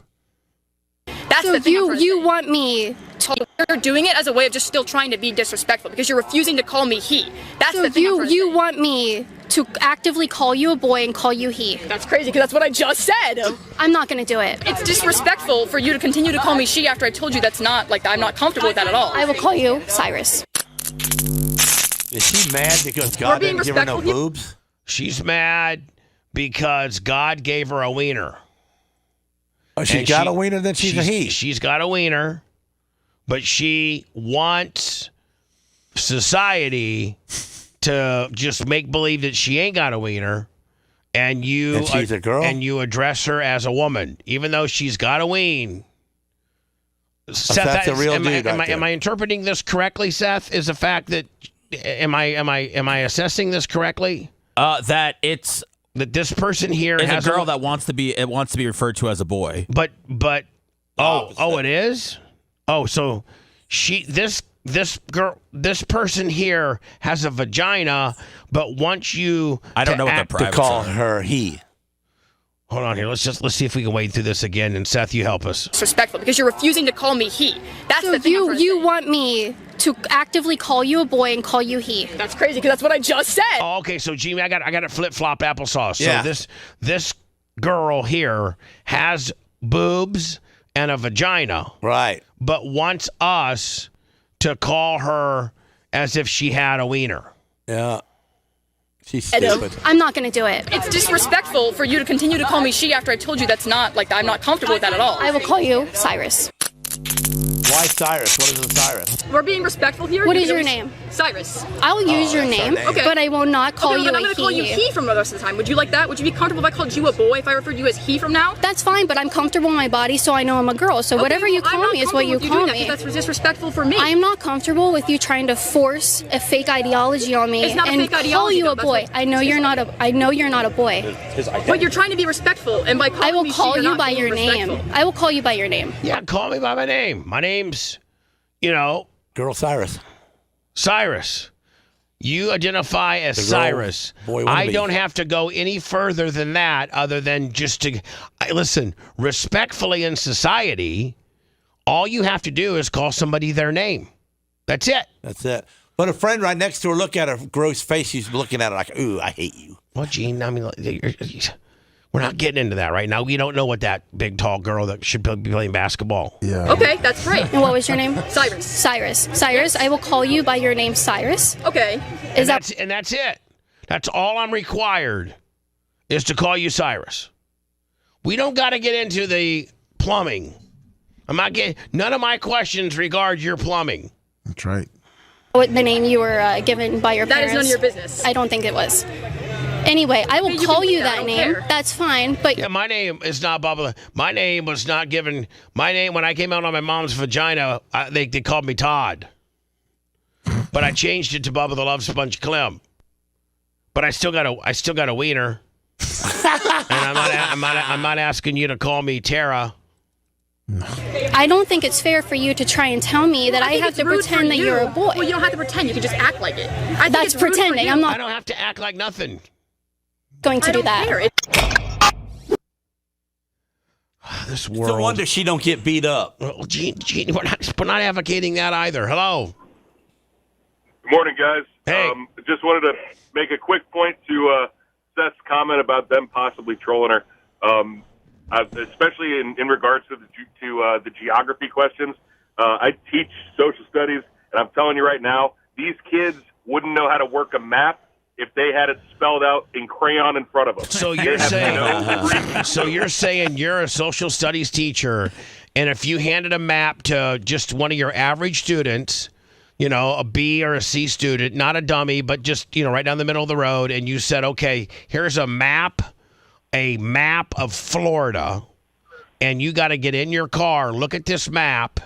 That's so you want me to... You're doing it as a way of just still trying to be disrespectful because you're refusing to call me he. That's so the thing. You want me to actively call you a boy and call you he. That's crazy because that's what I just said. I'm not going to do it. It's disrespectful for you to continue to call me she after I told you that's not, like, I'm not comfortable with that at all. I will call you Cyrus. Is she mad because God didn't give her no boobs? She's mad because God gave her a wiener. Oh, she got a wiener, then she's a he. She's got a wiener, but she wants society to just make believe that she ain't got a wiener, and she's a girl, and you address her as a woman, even though she's got a ween. Seth, that's a real dude. Am I interpreting this correctly? Seth, is the fact that am I assessing this correctly? That it's. That this person here has a girl that wants to be referred to as a boy. But it is? Oh, so this person here has a vagina, but wants you I don't know what the to call her he. Hold on here. Let's see if we can wade through this again. And Seth, you help us. Disrespectful because you're refusing to call me he. That's so the thing. You want me to actively call you a boy and call you he. That's crazy because that's what I just said. Oh, okay, so Jimmy, I got it flip-flop applesauce. Yeah. So this girl here has boobs and a vagina. Right. But wants us to call her as if she had a wiener. Yeah. She's stupid. I'm not going to do it. It's disrespectful for you to continue to call me she after I told you that's not, like, I'm not comfortable with that at all. I will call you Cyrus. Why Cyrus? What is a Cyrus? We're being respectful here. What is your name? Cyrus. I'll use your name, Okay. but I will not call you but a I'm going to call you he. he from the rest of the time. Would you like that? Would you be comfortable if I called you a boy if I referred you as he from now? That's fine, but I'm comfortable in my body, so I know I'm a girl. So whatever you call me is what you call me. That's disrespectful for me. I am not comfortable with you trying to force a fake ideology on me It's not a and fake call ideology, you a though. boy. I know you're not a boy. But you're trying to be respectful, and by calling I will me call she, you you're not by being your name. respectful. I will call you by your name. Yeah, call me by my name. My name's, Girl Cyrus. Cyrus. You identify as The girl Cyrus. boy I wannabe. don't have to go any further than that other than just to listen, respectfully in society, all you have to do is call somebody their name. That's it. That's it. But a friend right next to her, look at her gross face. She's looking at her like, ooh, I hate you. Well, Gene, I mean, we're not getting into that right now. We don't know what that big, tall girl that should be playing basketball. Yeah. Okay, that's great. And what was your name? Cyrus. Cyrus, I will call you by your name, Cyrus. Okay. And that's it. That's all I'm required is to call you Cyrus. We don't got to get into the plumbing. None of my questions regard your plumbing. That's right. What the name you were given by your That is parents? none of your business. I don't think it was. Anyway, I will You call can you leave that, I that don't name. care. That's fine, but Yeah, my name is not Bubba. My name was not given. My name, when I came out on my mom's vagina, they called me Todd. But I changed it to Bubba the Love Sponge Clem. But I still got a wiener. And I'm not asking you to call me Tara. I don't think it's fair for you to try and tell me that I think have it's to rude pretend for that you. you're a boy. Well, you don't have to pretend. You can just act like it. I think That's it's rude for pretending. you. I'm not I don't have to act like nothing. going to I do don't that. care. This It's world. no wonder she don't get beat up. Well, Gene, we're not advocating that either. Hello. Good morning, guys. Hey. Just wanted to make a quick point to Seth's comment about them possibly trolling her, especially in regards to the geography questions. I teach social studies, and I'm telling you right now, these kids wouldn't know how to work a map if they had it spelled out in crayon in front of them. So you're saying you're a social studies teacher, and if you handed a map to just one of your average students, a B or a C student, not a dummy, but just right down the middle of the road, and you said, okay, here's a map of Florida, and you got to get in your car, look at this map,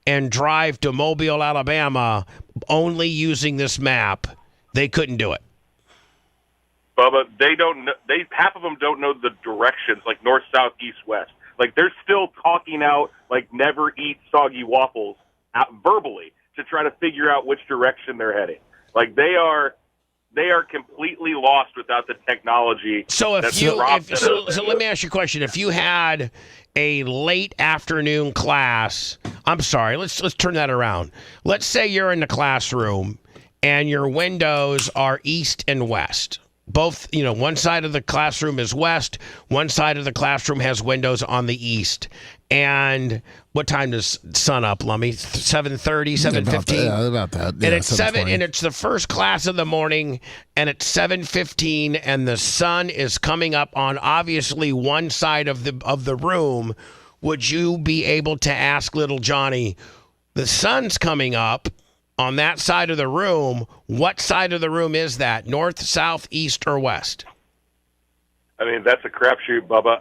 and drive to Mobile, Alabama, only using this map, they couldn't do it. Bubba, they don't know, half of them don't know the directions, like north, south, east, west. Like, they're still talking out, like, never eat soggy waffles out verbally to try to figure out which direction they're heading. Like, they are completely lost without the technology. So let me ask you a question. If you had a late afternoon class, I'm sorry, let's turn that around. Let's say you're in the classroom and your windows are east and west. Both, one side of the classroom is west, one side of the classroom has windows on the east. And what time does sun up, Lummy? 7:30, 7:15? Yeah, about that. Yeah, and it's 7, and it's the first class of the morning, and it's 7:15, and the sun is coming up on obviously one side of the room. Would you be able to ask little Johnny, the sun's coming up on that side of the room, what side of the room is that? North, south, east, or west? I mean, that's a crapshoot, Bubba.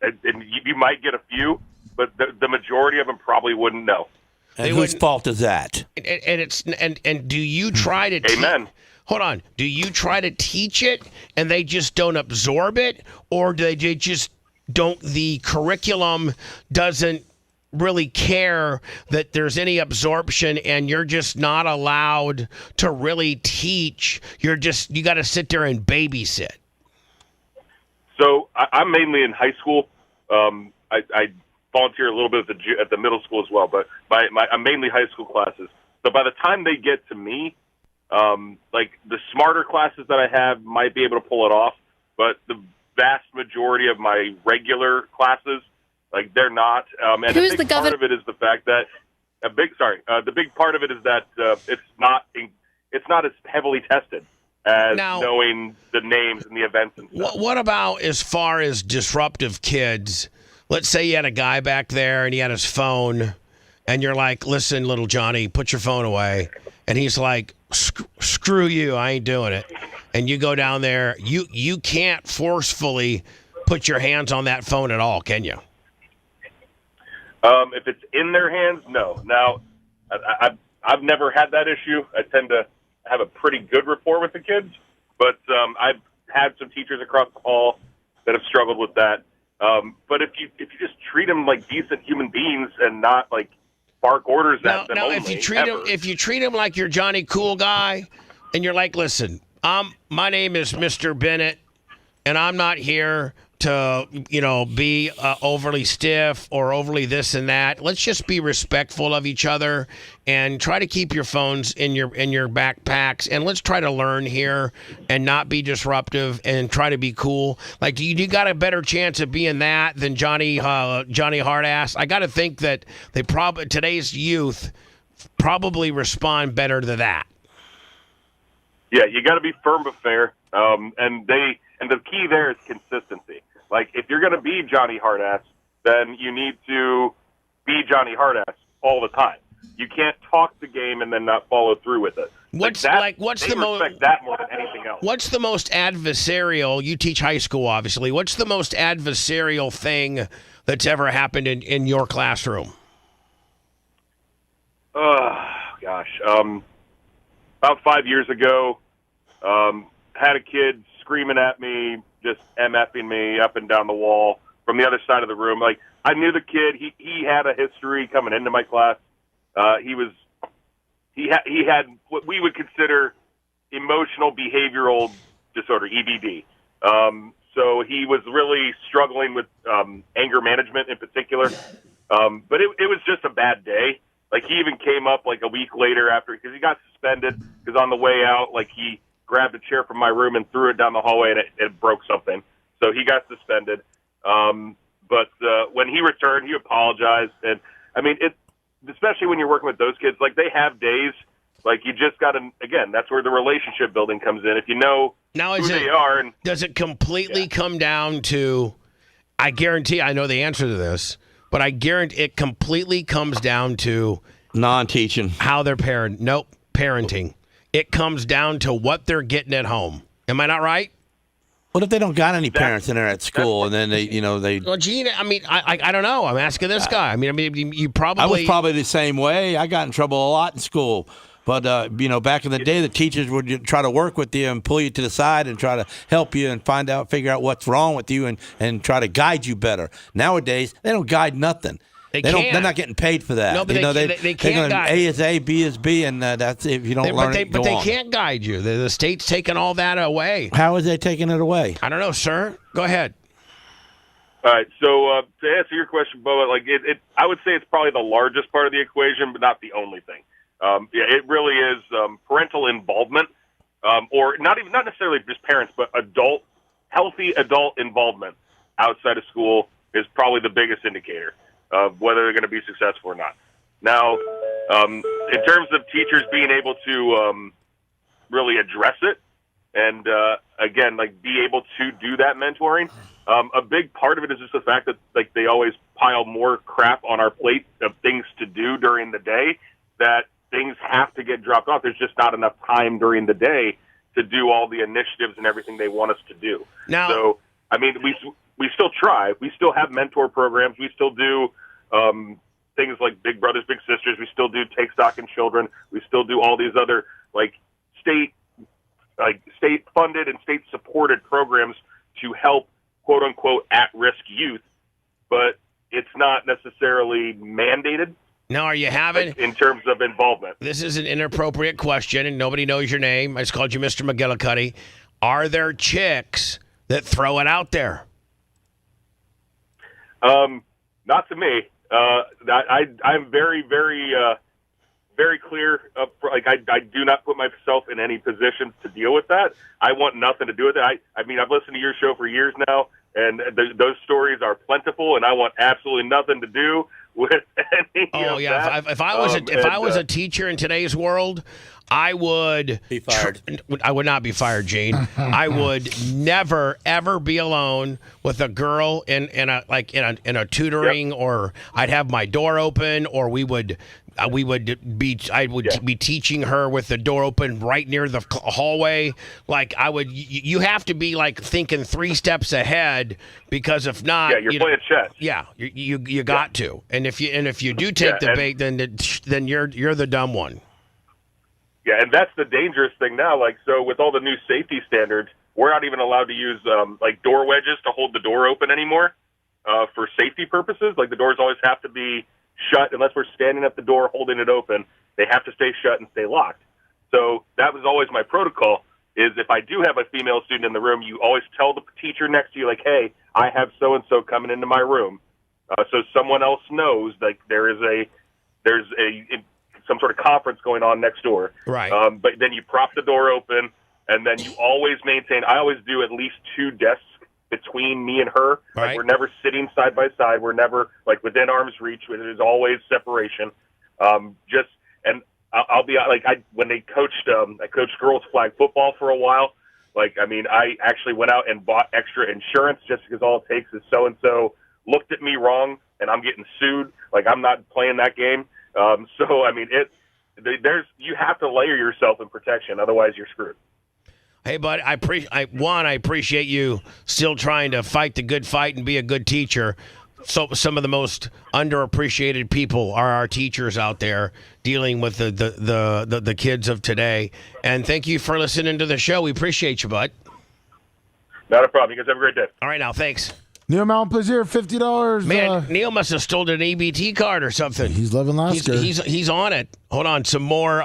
And you might get a few, but the majority of them probably wouldn't know. And whose fault is that? And do you try to Amen. Hold on. Do you try to teach it and they just don't absorb it, or do they just don't? The curriculum doesn't really care that there's any absorption, and you're just not allowed to really teach. You got to sit there and babysit. So I'm mainly in high school. I volunteer a little bit at the middle school as well, but I'm mainly high school classes. So by the time they get to me, like the smarter classes that I have might be able to pull it off, but the vast majority of my regular classes, like, they're not. And a big part of it is the fact that the big part of it is that it's not as heavily tested as knowing the names and the events and stuff. What about as far as disruptive kids? Let's say you had a guy back there and he had his phone, and you're like, listen, little Johnny, put your phone away. And he's like, screw you, I ain't doing it. And you go down there, you can't forcefully put your hands on that phone at all, can you? If it's in their hands, no. Now, I've never had that issue. I tend to have a pretty good rapport with the kids, but I've had some teachers across the hall that have struggled with that. But if you just treat them like decent human beings and not like bark orders at them only, if you treat them like you're Johnny Cool Guy, and you're like, listen, my name is Mr. Bennett, and I'm not here to be overly stiff or overly this and that. Let's just be respectful of each other and try to keep your phones in your backpacks, and let's try to learn here and not be disruptive and try to be cool. Like, you got a better chance of being that than Johnny Hardass. I got to think that today's youth probably respond better to that. Yeah, you got to be firm but fair, and the key there is consistency. Like, if you're going to be Johnny Hardass, then you need to be Johnny Hardass all the time. You can't talk the game and then not follow through with it. What's the most that more than anything else? What's the most adversarial? You teach high school, obviously. What's the most adversarial thing that's ever happened in your classroom? Oh gosh, about 5 years ago, had a kid screaming at me, just MFing me up and down the wall from the other side of the room. Like, I knew the kid. He had a history coming into my class. He had what we would consider emotional behavioral disorder, EBD. So he was really struggling with anger management in particular. But it was just a bad day. Like, he even came up like a week later after, because he got suspended, because on the way out, like, he grabbed a chair from my room and threw it down the hallway, and it broke something. So he got suspended. But when he returned, he apologized. And, I mean, especially when you're working with those kids, like they have days, like you just got to, again, that's where the relationship building comes in. If you know who they are. And does it completely come down to, I guarantee, I know the answer to this, but I guarantee it completely comes down to non-teaching, how they're parenting. It comes down to what they're getting at home. Am I not right? What if they don't got any parents in there at school, and then they? Well, Gene, I mean, I don't know. I'm asking this guy. I mean, you probably. I was probably the same way. I got in trouble a lot in school, but back in the day, the teachers would try to work with you and pull you to the side and try to help you and figure out what's wrong with you and try to guide you better. Nowadays, they don't guide nothing. They're not getting paid for that. No, but they can't guide. A is A, B is B, and that's if you don't learn it. But they can't guide you. The state's taking all that away. How is they taking it away? I don't know, sir. Go ahead. All right. So to answer your question, Bubba, like I would say it's probably the largest part of the equation, but not the only thing. It really is parental involvement, or not necessarily just parents, but healthy adult involvement outside of school is probably the biggest indicator of whether they're going to be successful or not. Now, in terms of teachers being able to really address it and, again, like be able to do that mentoring, a big part of it is just the fact that like they always pile more crap on our plate of things to do during the day that things have to get dropped off. There's just not enough time during the day to do all the initiatives and everything they want us to do. So, I mean, we still try. We still have mentor programs. We still do things like Big Brothers, Big Sisters. We still do Take Stock in Children. We still do all these other like state funded and state supported programs to help quote unquote at-risk youth, but it's not necessarily mandated. Now, are you having in terms of involvement? This is an inappropriate question, and nobody knows your name. I just called you Mr. McGillicuddy. Are there chicks that throw it out there? Not to me. I'm very, very, very clear. I do not put myself in any position to deal with that. I want nothing to do with it. I mean, I've listened to your show for years now, and those stories are plentiful, and I want absolutely nothing to do with any of that. If I was a teacher in today's world, I would be fired. I would not be fired, Gene. I would never ever be alone with a girl in a tutoring, or I'd have my door open, or I would be teaching her with the door open right near the hallway. Like you have to be like thinking 3 steps ahead, because if not, you're playing chess. Yeah, you got to. And if you do take the bait, then you're the dumb one. Yeah, and that's the dangerous thing now. Like, so with all the new safety standards, we're not even allowed to use like door wedges to hold the door open anymore for safety purposes. Like the doors always have to be shut unless we're standing at the door holding it open. They have to stay shut and stay locked. So that was always my protocol, is if I do have a female student in the room, you always tell the teacher next to you, like, hey, I have so-and-so coming into my room. So someone else knows that there's some sort of conference going on next door. Right. But then you prop the door open, and then you always maintain, I always do at least 2 desks between me and her. Right. Like, we're never sitting side by side. We're never like within arm's reach. There's always separation. And I'll be like, when they coached, I coached girls flag football for a while. Like, I mean, I actually went out and bought extra insurance just because all it takes is so-and-so looked at me wrong and I'm getting sued. Like, I'm not playing that game. So, I mean, you have to layer yourself in protection. Otherwise you're screwed. Hey, bud, I appreciate you still trying to fight the good fight and be a good teacher. So some of the most underappreciated people are our teachers out there dealing with the kids of today. And thank you for listening to the show. We appreciate you, bud. Not a problem. You guys have a great day. All right, now, thanks. Neil Mount Plaisir, $50. Man, Neil must have stolen an EBT card or something. He's loving Lasker. He's on it. Hold on, some more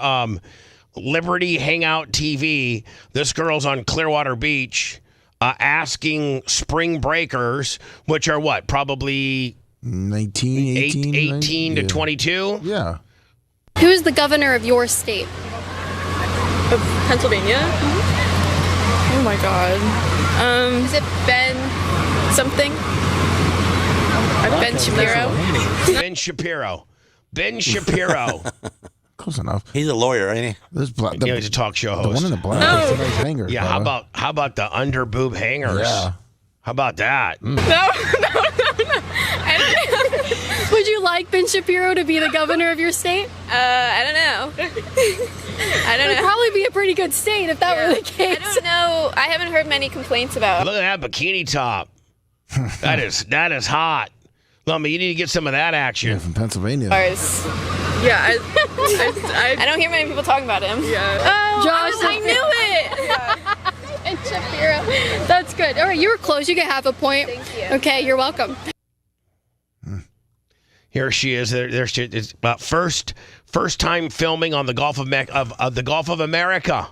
Liberty Hangout TV. This girl's on Clearwater Beach asking spring breakers, which are what, probably 18 to 22? Yeah. Who is the governor of your state? Of Pennsylvania? Oh my God. Is it Ben something? Ben Shapiro? Ben Shapiro. Ben Shapiro. Close enough. He's a lawyer, ain't he? He's a talk show The host. one in the black is a nice hanger. Yeah, how about the under boob hangers? Yeah. How about that? No. I don't know. Would you like Ben Shapiro to be the governor of your state? I don't know. I don't It would know. probably be a pretty good state if that were the case. I don't know. I haven't heard many complaints about. Look at that bikini top. that is hot. Lummy, you need to get some of that action. Yeah, from Pennsylvania. Ours. Yeah, I don't hear many people talking about him. Yeah. Oh, Josh, I knew it. Ben Shapiro. That's good. All right, you were close. You get half a point. Thank you. Okay, you're welcome. Here she is. There she is. About first time filming on the Gulf of the Gulf of America.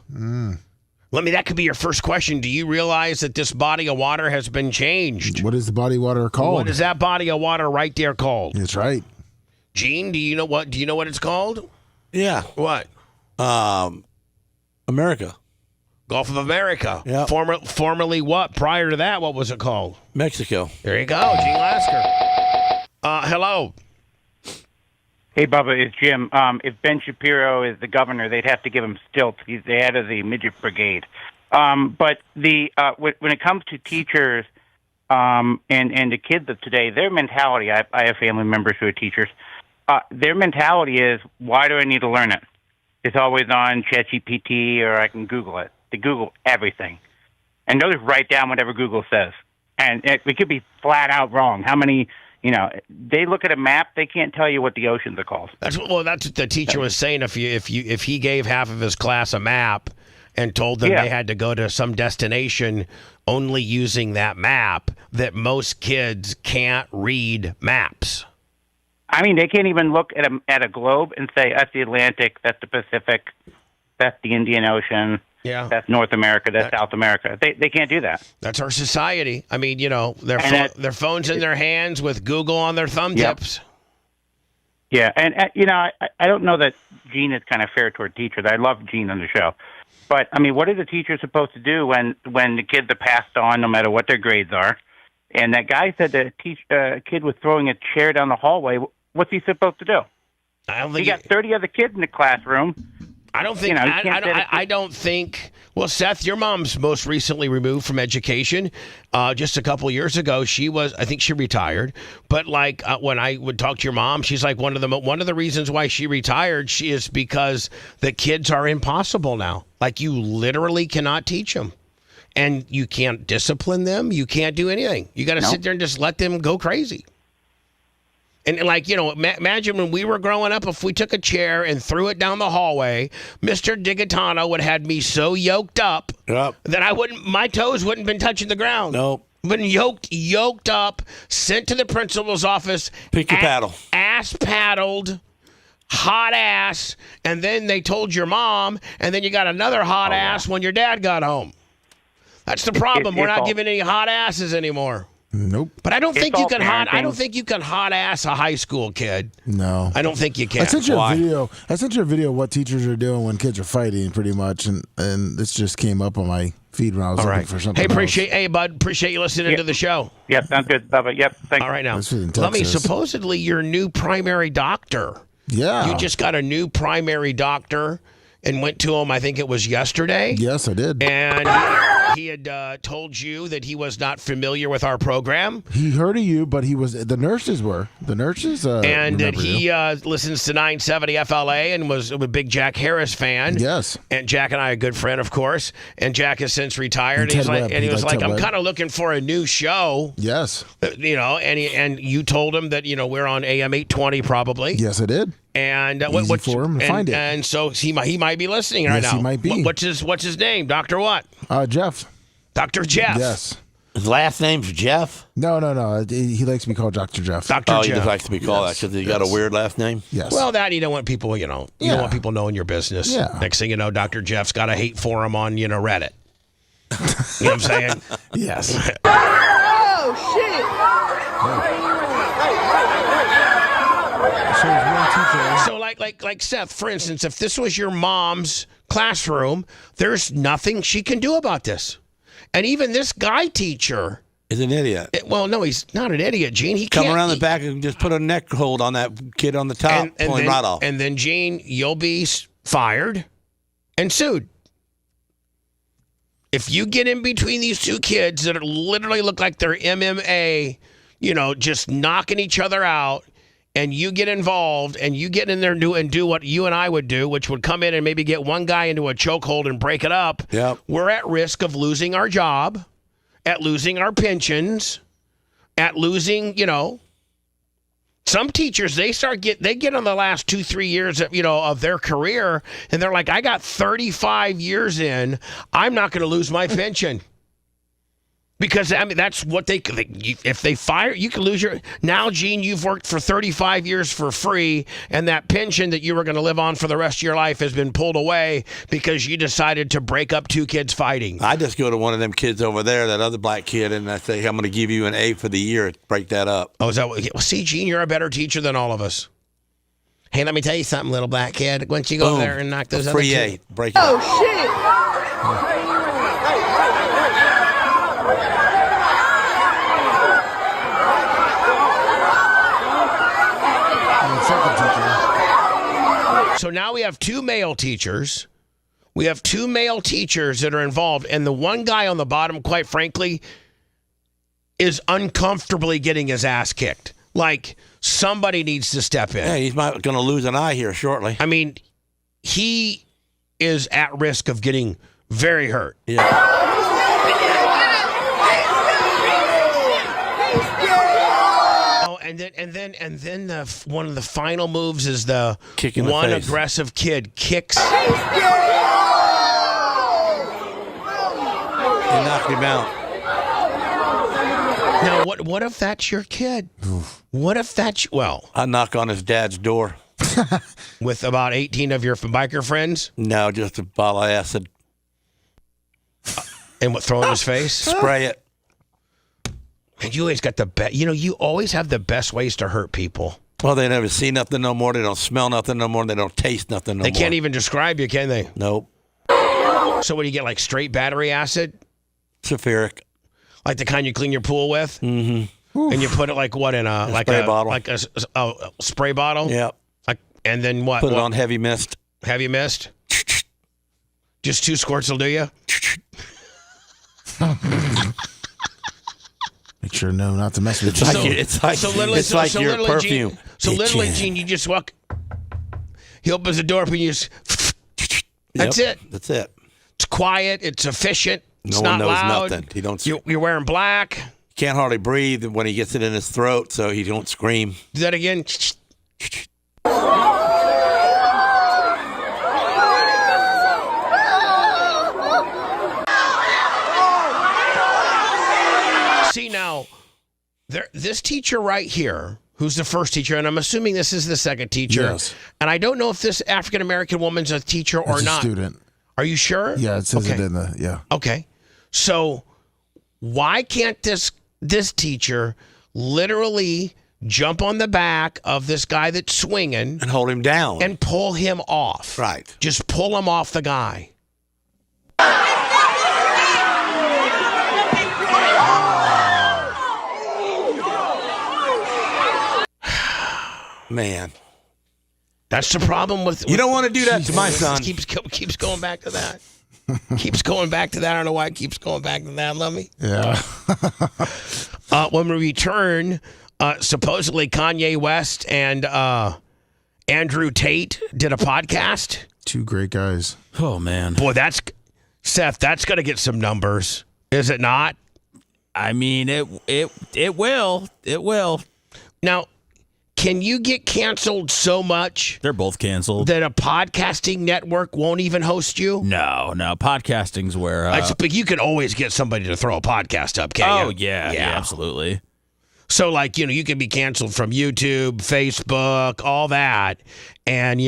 Let me. That could be your first question. Do you realize that this body of water has been changed? What is the body of water called? What is that body of water right there called? That's right. Gene, do you know what? Do you know what it's called? Yeah. What? America. Gulf of America. Yeah. Formerly what? Prior to that, what was it called? Mexico. There you go, Gene Lasker. Hello. Hey, Bubba, it's Jim. If Ben Shapiro is the governor, they'd have to give him stilts. He's the head of the midget brigade. But when it comes to teachers and the kids of today, their mentality, I have family members who are teachers, their mentality is, why do I need to learn it? It's always on ChatGPT or I can Google it. They Google everything. And they'll just write down whatever Google says. And it could be flat out wrong. How many... they look at a map. They can't tell you what the oceans are called. That's what the teacher was saying. If he gave half of his class a map and told them they had to go to some destination only using that map, that most kids can't read maps. I mean, they can't even look at a globe and say that's the Atlantic, that's the Pacific, that's the Indian Ocean. Yeah. That's North America, that's South America. They can't do that. That's our society. I mean, their phones in their hands with Google on their thumb tips. Yeah, and I don't know that Gene is kind of fair toward teachers. I love Gene on the show. But, I mean, what are the teachers supposed to do when the kids are passed on, no matter what their grades are? And that guy said the kid was throwing a chair down the hallway. What's he supposed to do? He got 30 other kids in the classroom. I don't think. I don't think. Well, Seth, your mom's most recently removed from education. Just a couple years ago, I think she retired. But when I would talk to your mom, she's like one of the reasons why she retired. She is because the kids are impossible now. Like you literally cannot teach them, and you can't discipline them. You can't do anything. You got to sit there and just let them go crazy. And imagine when we were growing up, if we took a chair and threw it down the hallway, Mr. Digatano would have had me so yoked up that my toes wouldn't have been touching the ground. Nope. Been yoked up, sent to the principal's office. Pick your paddle. Ass paddled, hot ass, and then they told your mom, and then you got another hot ass when your dad got home. That's the problem. We're not giving any hot asses anymore. Nope. But I don't think you can hot ass a high school kid. No. I don't think you can. I sent you a video of what teachers are doing when kids are fighting, pretty much, and this just came up on my feed when I was looking for something. Hey, bud, appreciate you listening to the show. Yep, sounds good, Bubba. Yep, thanks. All right, now, let me. Supposedly, your new primary doctor. Yeah. You just got a new primary doctor and went to him. I think it was yesterday. Yes, I did. And he had told you that he was not familiar with our program. He heard of you, but the nurses were. The nurses and that he listens to 970 FLA and was a big Jack Harris fan. Yes. And Jack and I are a good friend, of course. And Jack has since retired. And he was like, I'm kind of looking for a new show. Yes. And you told him that, we're on AM 820 probably. Yes, I did. And easy for him to find it. And so he might be listening right now. Yes, he might be. What's his name? Dr. what? Jeff. Dr. Jeff. Yes. His last name's Jeff? No. He likes to be called Dr. Jeff. Dr. Jeff. He just likes to be called that because he got a weird last name? Yes. Well, that you don't want people, you don't want people knowing your business. Yeah. Next thing you know, Dr. Jeff's got a hate forum on, Reddit. You know what I'm saying? Yes. Oh, shit! So like Seth, for instance, if this was your mom's classroom, there's nothing she can do about this. And even this guy teacher Is an idiot. Well, no, he's not an idiot, Gene. He Come can't around the back and just put a neck hold on that kid on the top, pull him right off. And then, Gene, you'll be fired and sued. If you get in between these two kids that literally look like they're MMA, just knocking each other out, and you get involved and you get in there and do what you and I would do, which would come in and maybe get one guy into a chokehold and break it up, we're at risk of losing our job, at losing our pensions, at losing, some teachers, they get on the last 2-3 years of their career, and they're like, I got 35 years in, I'm not going to lose my pension. Because, that's what if they fire, you can lose now, Gene, you've worked for 35 years for free, and that pension that you were going to live on for the rest of your life has been pulled away because you decided to break up two kids fighting. I just go to one of them kids over there, that other black kid, and I say, I'm going to give you an A for the year. Break that up. Oh, is that what? Well, see, Gene, you're a better teacher than all of us. Hey, let me tell you something, little black kid. Why don't you go over there and knock those other free kids? A. Break it up. Oh, shit! So now we have two male teachers. We have two male teachers that are involved, and the one guy on the bottom, quite frankly, is uncomfortably getting his ass kicked. Like, somebody needs to step in. Yeah, he's going to lose an eye here shortly. I mean, he is at risk of getting very hurt. Yeah. And then one of the final moves is the kick in the one face. Aggressive kid kicks. He knocked him out. Now, what if that's your kid? What if that's I knock on his dad's door. With about 18 of your biker friends? No, just a bottle of acid. And what? Throw in his face? Spray it. And you always got the best. You always have the best ways to hurt people. Well, they never see nothing no more. They don't smell nothing no more. They don't taste nothing no more. They can't even describe you, can they? Nope. So what do you get, like straight battery acid? Sulfuric. Like the kind you clean your pool with? Mm-hmm. And you put it like what in a spray bottle? Like a spray bottle? Yep. And then what? Put it on heavy mist. Heavy mist? Just 2 squirts will do you? Make sure not to mess with you. It's like your perfume. Gene, so literally, Gene, you just walk. He opens the door up and you just. That's it. That's it. It's quiet. It's efficient. It's no one not knows loud. nothing. He don't. You're wearing black. Can't hardly breathe when he gets it in his throat, so he don't scream. Do that again. See now, this teacher right here, who's the first teacher, and I'm assuming this is the second teacher. Yes. And I don't know if this African American woman's a teacher or It's a not. student. Are you sure? Yeah, it says it in the Okay. So why can't this teacher literally jump on the back of this guy that's swinging and hold him down and pull him off? Right. Just pull him off the guy. Man. That's the problem with you don't want to do that to my son. Keeps going back to that. Keeps going back to that. I don't know why it keeps going back to that. Love me. Yeah. When we return, supposedly Kanye West and Andrew Tate did a podcast. 2 great guys. Oh man, boy, Seth. That's gonna get some numbers, is it not? I mean, it will. It will. Now, can you get canceled so much? They're both canceled. That a podcasting network won't even host you? No. Podcasting's where. But you can always get somebody to throw a podcast up, can't you? Yeah, absolutely. So, like, you can be canceled from YouTube, Facebook, all that, and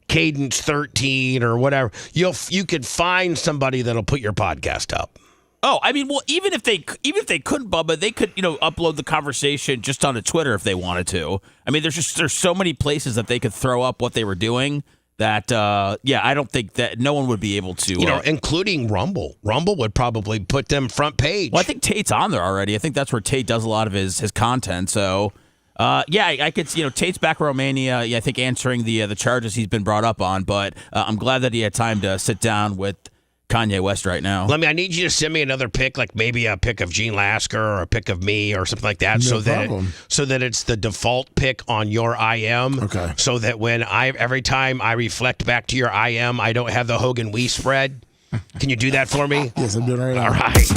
Cadence 13 or whatever. You could find somebody that'll put your podcast up. Oh, I mean, well, even if they couldn't, Bubba, they could, upload the conversation just onto Twitter if they wanted to. I mean, there's so many places that they could throw up what they were doing that I don't think that no one would be able to. Including Rumble. Rumble would probably put them front page. Well, I think Tate's on there already. I think that's where Tate does a lot of his content. So, I could. Tate's back in Romania. I think answering the charges he's been brought up on. But I'm glad that he had time to sit down with Kanye West right now. I need you to send me another pic, like maybe a pic of Gene Lasker or a pic of me or something like that, so that it's the default pic on your IM. Okay. So that when every time I reflect back to your IM, I don't have the Hogan Wee spread. Can you do that for me? Yes, I'm doing it right now. All right.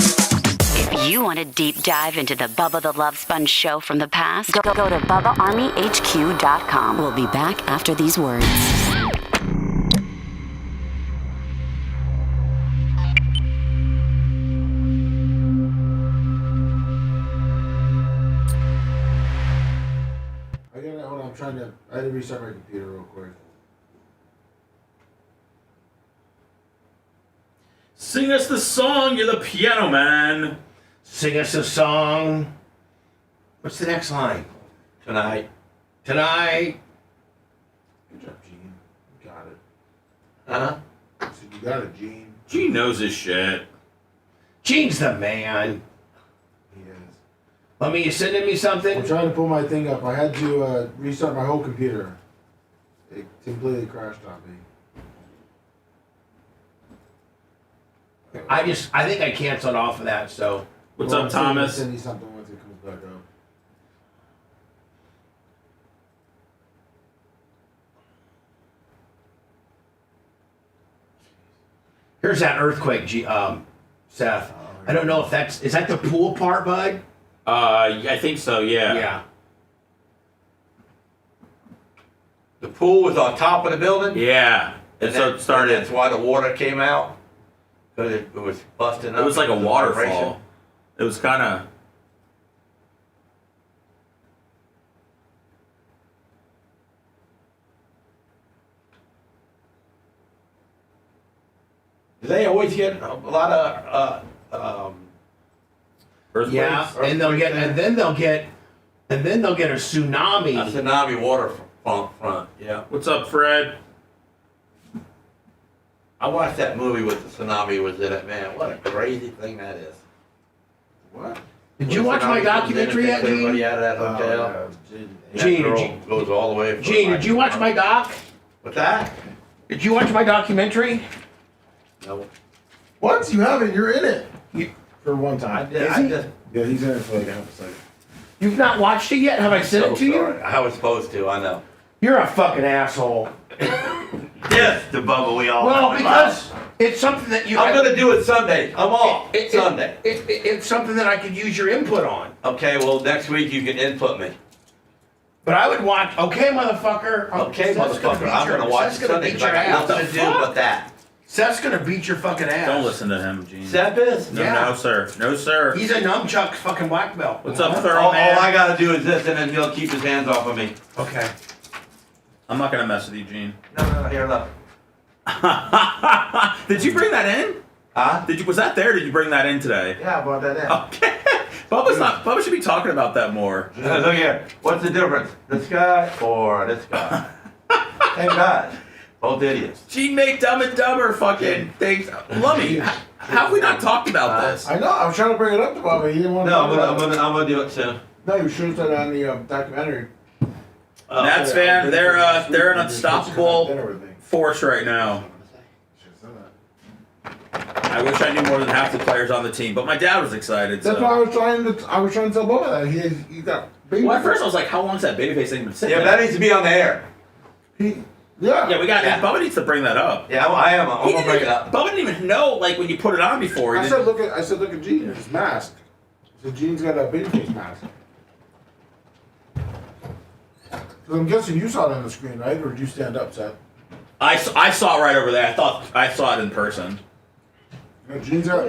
If you want a deep dive into the Bubba the Love Sponge show from the past, go to BubbaArmyHQ.com. We'll be back after these words. I had to restart my computer real quick. Sing us the song, you're the piano man. Sing us a song. What's the next line? Tonight. Good job, Gene. You got it. Huh? So you got it, Gene. Gene knows his shit. Gene's the man. He is. You sending me something? I'm trying to pull my thing up. I had to restart my whole computer. It completely crashed on me. I think I canceled off of that, so. What's up, Thomas? Send you something once it comes back up. Here's that earthquake, Seth. I don't know if is that the pool part, bud? I think so, yeah. Yeah. The pool was on top of the building? Yeah. And so it started. That's why the water came out? Because it was busting up. It was like a waterfall. Vibration. It was kind of... Do they always get a lot of earthquakes? Yeah, and then they'll get a tsunami. A tsunami water front. Yeah. What's up, Fred? I watched that movie with the tsunami was in it. Man, what a crazy thing that is. What? Did you watch my documentary yet, Gene? Everybody out of that hotel. Gene, goes all the way. Gene, did you watch my doc? What's that? Did you watch my documentary? No. What? You haven't? You're in it. For one time. I did. Yeah, he's in it for like half a second. You've not watched it yet? Have I sent it to you? I was supposed to. I know. You're a fucking asshole. Yes, the Bubba we all. Well, because it's something that you. I'm gonna do it Sunday. I'm off Sunday. It's something that I could use your input on. Okay, well next week you can input me. But I would watch. Okay, motherfucker. Okay, motherfucker. I'm gonna watch it Sunday because I got nothing to do but that. Seth's gonna beat your fucking ass. Don't listen to him, Gene. Seth is? No, Yeah. no, sir. No, sir. He's a nunchuck fucking black belt. What's up, Thurl, All man? I gotta do is this, and then he'll keep his hands off of me. Okay. I'm not going to mess with you, Gene. No, here, look. Did you bring that in? Huh? Was that there? Or did you bring that in today? Yeah, I brought that in. Okay. Bubba should be talking about that more. Look here. What's the difference? This guy or this guy? Same guy. Both idiots. Gene made Dumb and Dumber fucking things. Lummy, how have we not talked about this? I know. I was trying to bring it up to Bobby. He didn't want to. No, I'm gonna do it soon. No, you should have said it on the documentary. Nats fan, they're an unstoppable force right now. I wish I knew more than half the players on the team, but my dad was excited. That's so. why I was trying to tell Bubba that he got baby. Well, at first I was like, how long's that babyface thing been sitting? Yeah, that needs to be on the air. Yeah, we got. Yeah. Bubba needs to bring that up. Yeah, I am. I'm gonna bring it up. Bubba didn't even know, like, when you put it on before. I said, look at Gene, his mask. So Gene's got a babyface mask. Because I'm guessing you saw it on the screen, right? Or did you stand up, Seth? I saw it right over there. I thought I saw it in person. No, Gene's got. I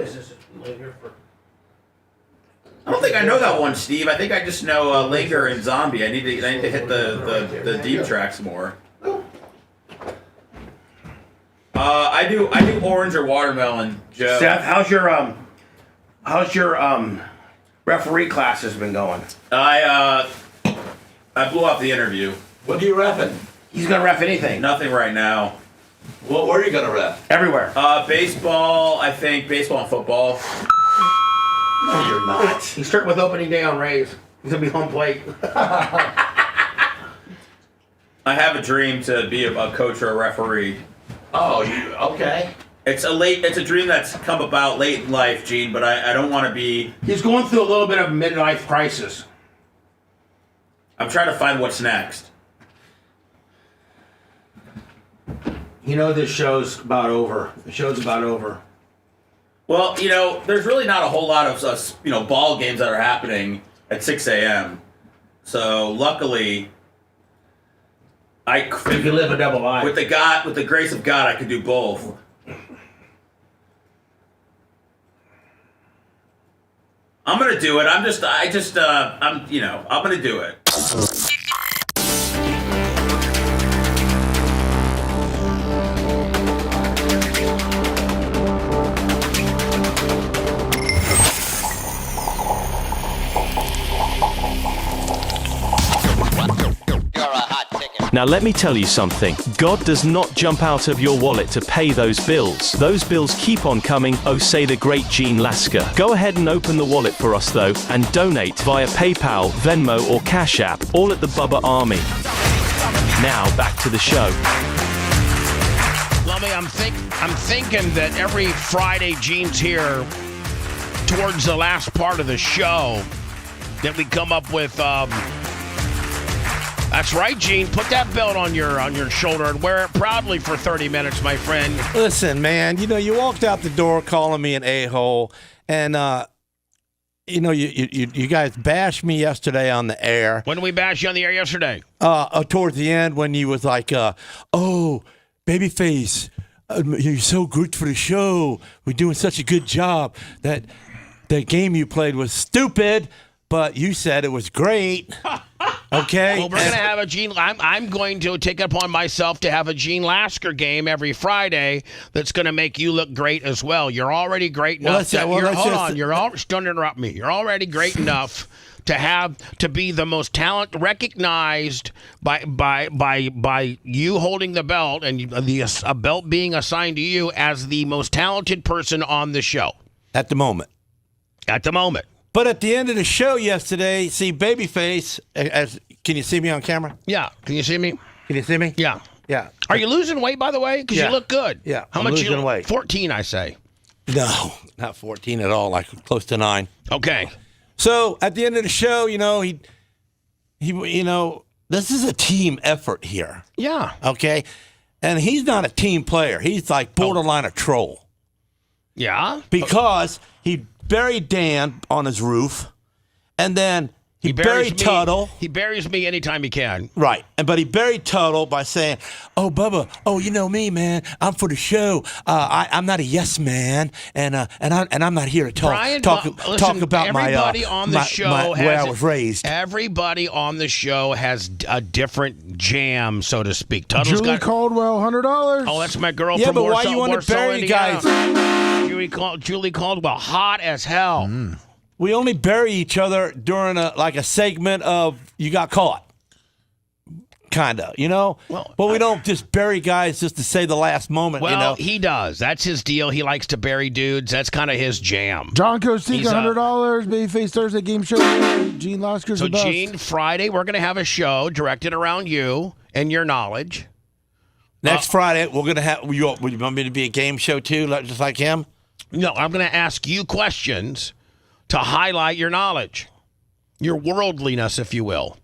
don't think I know that one, Steve. I think I just know Linger and Zombie. I need to hit the deep tracks more. I do orange or watermelon, Joe. Seth, how's your referee classes been going? I blew off the interview. What are you reffing? He's gonna ref anything. Nothing right now. Well, where are you gonna ref? Everywhere. Baseball, I think. Baseball and football. No, you're not. He's starting with opening day on Rays. He's going to be home plate. I have a dream to be a coach or a referee. Oh, okay. It's a dream that's come about late in life, Gene, but I don't want to be... He's going through a little bit of a midlife crisis. I'm trying to find what's next. You know this show's about over. The show's about over. Well, there's really not a whole lot of, ball games that are happening at 6 a.m. So, luckily, you can live a double life. With the grace of God, I could do both. I'm gonna do it. I'm gonna do it. Now let me tell you something. God does not jump out of your wallet to pay those bills. Those bills keep on coming, oh say the great Gene Lasker. Go ahead and open the wallet for us though, and donate via PayPal, Venmo or Cash App, all at the Bubba Army. Now back to the show. Lummy, I'm thinking that every Friday Gene's here towards the last part of the show that we come up with that's right, Gene. Put that belt on your shoulder and wear it proudly for 30 minutes, my friend. Listen, man, you walked out the door calling me an a-hole, and you guys bashed me yesterday on the air. When did we bash you on the air yesterday? Towards the end when you was like, oh, babyface, you're so good for the show. We're doing such a good job. That game you played was stupid, but you said it was great. Okay. Well, we're going to have a Gene. I'm going to take it upon myself to have a Gene Lasker game every Friday that's going to make you look great as well. You're already great enough. Don't interrupt me. You're already great enough to be the most recognized by you holding the belt and a belt being assigned to you as the most talented person on the show. At the moment. But at the end of the show yesterday, see, Babyface, can you see me on camera? Yeah. Can you see me? Yeah. Yeah. Are you losing weight, by the way? Because you look good. Yeah. How much losing weight? 14, I say. No, not 14 at all, like close to 9. Okay. So at the end of the show, he this is a team effort here. Yeah. Okay. And he's not a team player. He's like borderline a troll. Yeah. Because he buried Dan on his roof, and then he buried Tuttle. He buries me anytime he can. Right, but he buried Tuttle by saying, "Oh, Bubba, you know me, man. I'm for the show. I'm not a yes man, and I'm not here to talk about everybody on the show where I was raised. Everybody on the show has a different jam, so to speak. Julie Caldwell, $100. Oh, that's my girl. Yeah, from but Warsaw, why you want to bury Indiana. guys? Julie Caldwell, hot as hell. We only bury each other during a segment of You Got Caught. Kinda, Well, but we don't just bury guys just to say the last moment, Well, he does. That's his deal. He likes to bury dudes. That's kind of his jam. John Costica, $100. Babyface Thursday game show. Gene Lasker's the best. So, Gene, Friday, we're going to have a show directed around you and your knowledge. Next Friday, we're going to have... You want me to be a game show, too, just like him? No, I'm going to ask you questions to highlight your knowledge, your worldliness, if you will.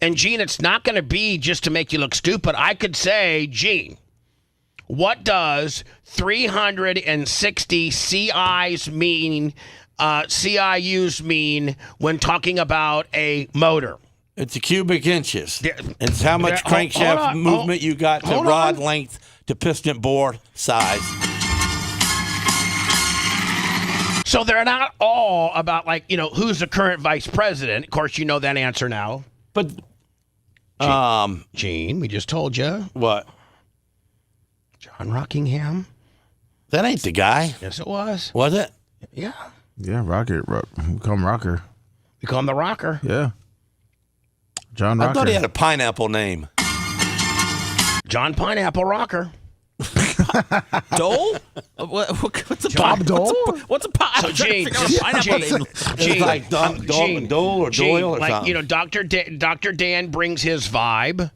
And, Gene, it's not going to be just to make you look stupid. I could say, Gene, what does 360 CIs mean, CIUs mean when talking about a motor? It's a cubic inches. It's how much crankshaft movement you got to rod length to piston bore size. So they're not all about, who's the current vice president. Of course, you know that answer now. But, Gene, we just told you. What? John Rockingham. That ain't the guy. Yes, it was. Was it? Yeah. Yeah, Rocket. We call him Rocker. We call him the Rocker. Yeah. John Rocker. I thought he had a pineapple name. John Pineapple Rocker. Dole? What's a Bob Dole? What's a pie? So Gene, It's like Dole or Doyle or like something. you know, Dr. Dan brings his vibe.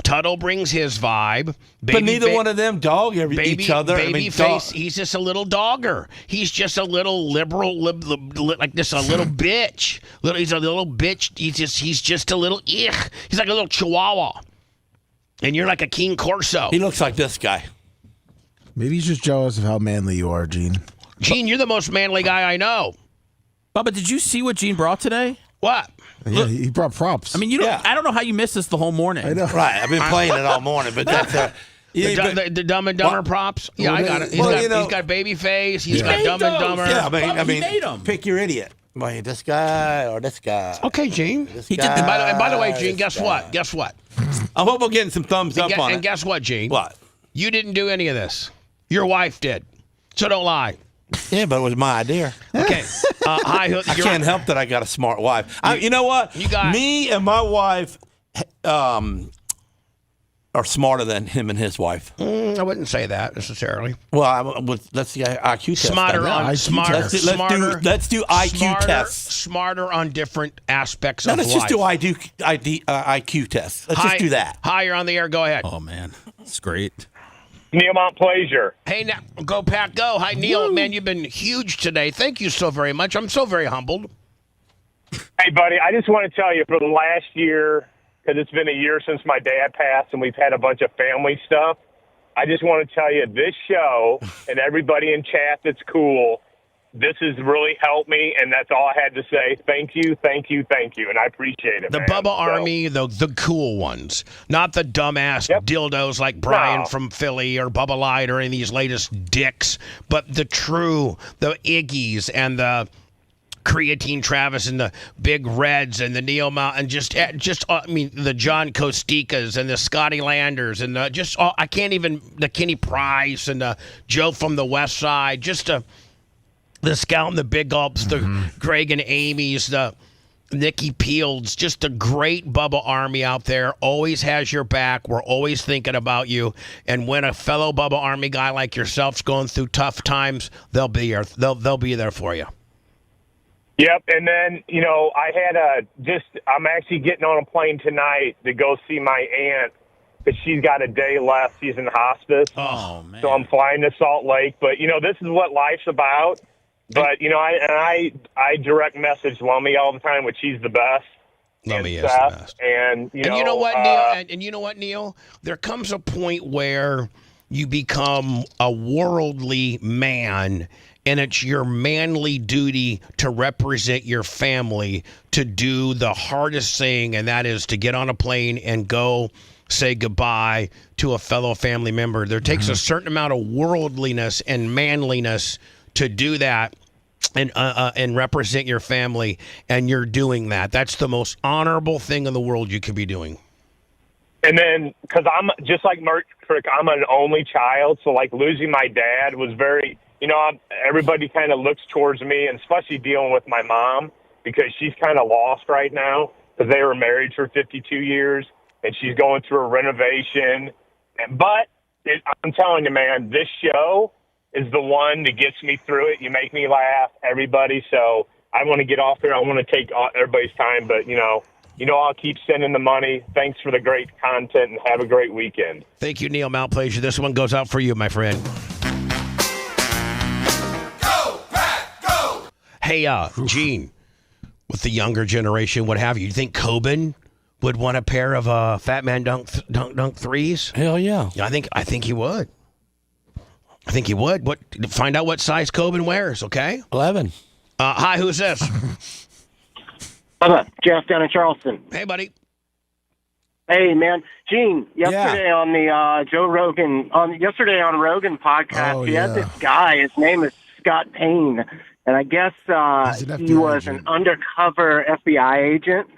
Tuttle brings his vibe. But neither one of them dog each other. Babyface, he's just a little dogger. He's just a little liberal, like this, a little bitch. He's a little bitch. He's just a little. He's like a little chihuahua. And you're like a King Corso. He looks like this guy. Maybe he's just jealous of how manly you are, Gene. Gene, you're the most manly guy I know. Bubba, did you see what Gene brought today? What? Yeah, he brought props. I mean, I don't know how you missed this the whole morning. I know. Right, I've been playing it all morning, but that's the Dumb and Dumber props. Yeah, I got it. He's got baby face. He's got Dumb and Dumber. Yeah, I mean, he made them. Pick your idiot. Wait, this guy or this guy. Okay, Gene. He did. And by the way, Gene, guess what? I hope we're getting some thumbs up on it. And guess what, Gene? What? You didn't do any of this. Your wife did. So don't lie. Yeah, but it was my idea. Okay. Hi. I can't help that I got a smart wife. You know what? Me and my wife are smarter than him and his wife. I wouldn't say that necessarily. Well, let's see IQ test. Let's do IQ tests. Smarter on different aspects of life. Let's just do IQ tests. Let's just do that. Hi, you're on the air. Go ahead. Oh, man. It's great. Neil Mount Plaisir. Hey, now, go Pack, go. Hi, Neil. Man, you've been huge today. Thank you so very much. I'm so very humbled. Hey, buddy, I just want to tell you, for the last year, because it's been a year since my dad passed and we've had a bunch of family stuff, I just want to tell you, this show and everybody in chat that's cool, this has really helped me, and that's all I had to say. Thank you, thank you, thank you, and I appreciate it, The man. Bubba Army, the cool ones, not the dumbass dildos like Brian from Philly or Bubba Light or any of these latest dicks, but the Iggies and the Creatine Travis and the Big Reds and the Neil Mount and the John Costikas and the Scotty Landers and the Kenny Price and the Joe from the West Side, the Scout and the Big Gulps, the Greg and Amy's, the Nikki Peels, just a great Bubba Army out there. Always has your back. We're always thinking about you. And when a fellow Bubba Army guy like yourself's going through tough times, they'll be here. They'll be there for you. Yep, and then, I'm actually getting on a plane tonight to go see my aunt because she's got a day left. She's in hospice. Oh, man. So I'm flying to Salt Lake. But, this is what life's about. But, I direct message Lummy all the time, which she's the best. Lummy is the best. And you know what, Neil? And you know what, Neil? There comes a point where you become a worldly man, and it's your manly duty to represent your family, to do the hardest thing, and that is to get on a plane and go say goodbye to a fellow family member. There takes a certain amount of worldliness and manliness to do that and represent your family, and you're doing that. That's the most honorable thing in the world you could be doing. And then, because I'm just like Merch Crick, I'm an only child, so like losing my dad was very, everybody kind of looks towards me, and especially dealing with my mom, because she's kind of lost right now, because they were married for 52 years, and she's going through a renovation. But I'm telling you, man, this show is the one that gets me through it. You make me laugh, everybody. So I want to get off there. I want to take everybody's time, but I'll keep sending the money. Thanks for the great content, and have a great weekend. Thank you, Neil Mount Plaisir. This one goes out for you, my friend. Go, Pack, go! Hey, Gene, with the younger generation, what have you? You think Coben would want a pair of Fat Man Dunk threes? Hell yeah. I think he would. I think he would. Find out what size Coben wears, okay? 11. Hi, who's this? Jeff down in Charleston. Hey, buddy. Hey, man. Gene, yesterday on the Joe Rogan, on Rogan podcast, he had this guy. His name is Scott Payne. And I guess he was an undercover FBI agent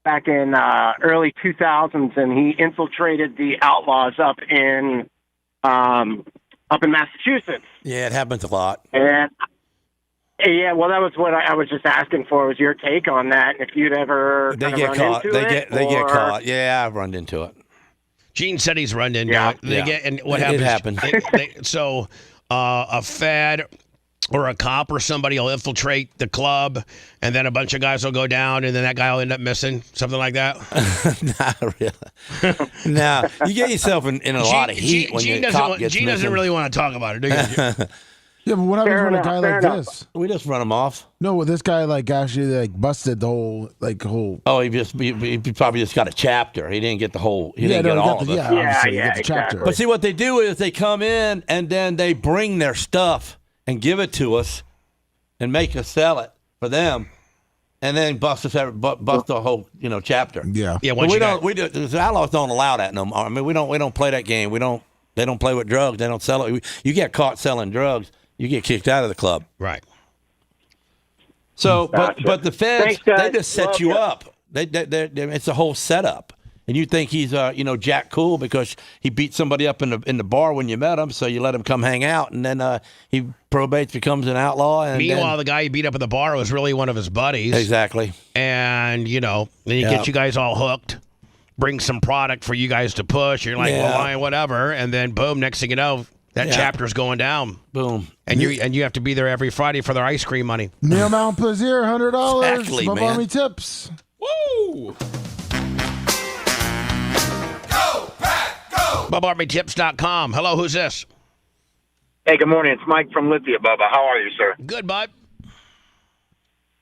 back in early 2000s, and he infiltrated the Outlaws up in Massachusetts. Yeah, it happens a lot. And yeah, well, that was what I was just asking for, was your take on that, and if you'd ever They get caught. They get caught. Yeah, I've run into it. Gene said he's run into Yeah. it. They Yeah. get, and what It happens? happens. So a Fed or a cop or somebody will infiltrate the club, and then a bunch of guys will go down, and then that guy will end up missing, something like that. Not really. No, you get yourself in a lot of heat when your cop gets Gene doesn't missing. really want to talk about it, do you? Yeah, but what happens Fair when enough, a guy fair like enough. this? We just run him off. No, well, this guy actually busted the whole. Oh, he probably just got a chapter. He didn't get the whole. He didn't get all of it. Yeah, obviously, he got the chapter. But see, what they do is they come in and then they bring their stuff and give it to us, and make us sell it for them, and then bust the whole chapter. Yeah, yeah. But the outlaws don't allow that no more. I mean, we don't play that game. They don't play with drugs. They don't sell it. You get caught selling drugs, you get kicked out of the club. Right. So, but the feds, Thanks, guys. they just set Love you ya. up. It's a whole setup, and you think he's Jack Cool because he beat somebody up in the bar when you met him. So you let him come hang out, and then he probates, becomes an outlaw. And Meanwhile, the guy he beat up at the bar was really one of his buddies. Exactly. And then he gets you guys all hooked. Bring some product for you guys to push. You're like, well, fine, whatever. And then boom, next thing you know, that chapter's going down. Boom. And you have to be there every Friday for their ice cream money. Neil Mount Plaisir, $100. Exactly, Bubba man. Army tips. Woo! BubbaArmyTips.com. Hello, who's this? Hey, good morning. It's Mike from Lithia, Bubba. How are you, sir? Good, bud.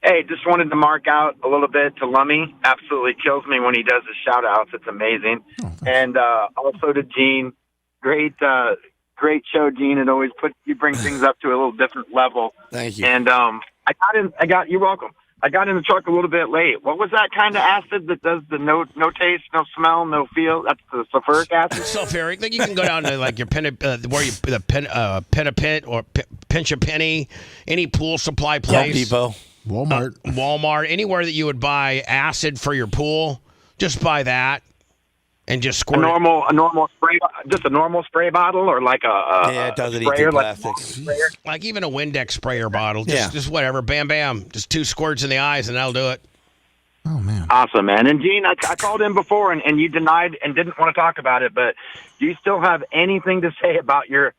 Hey, just wanted to mark out a little bit to Lummy. Absolutely kills me when he does his shout-outs. It's amazing. And also to Gene. Great show, Gene. It always you bring things up to a little different level. Thank you. And you're welcome. I got in the truck a little bit late. What was that kind of acid that does the no taste, no smell, no feel? That's the sulfuric acid. Sulfuric. Then you can go down to like your Penapit or Pinch a Penny, any pool supply place. Depot. Walmart. Anywhere that you would buy acid for your pool, just buy that and just squirt a normal spray, just a normal spray bottle, or like it doesn't eat sprayer, the plastics. like even a Windex sprayer bottle. Just whatever. Bam, bam. Just 2 squirts in the eyes and that'll do it. Oh, man. Awesome, man. And Gene, I called in before and you denied and didn't want to talk about it, but do you still have anything to say about your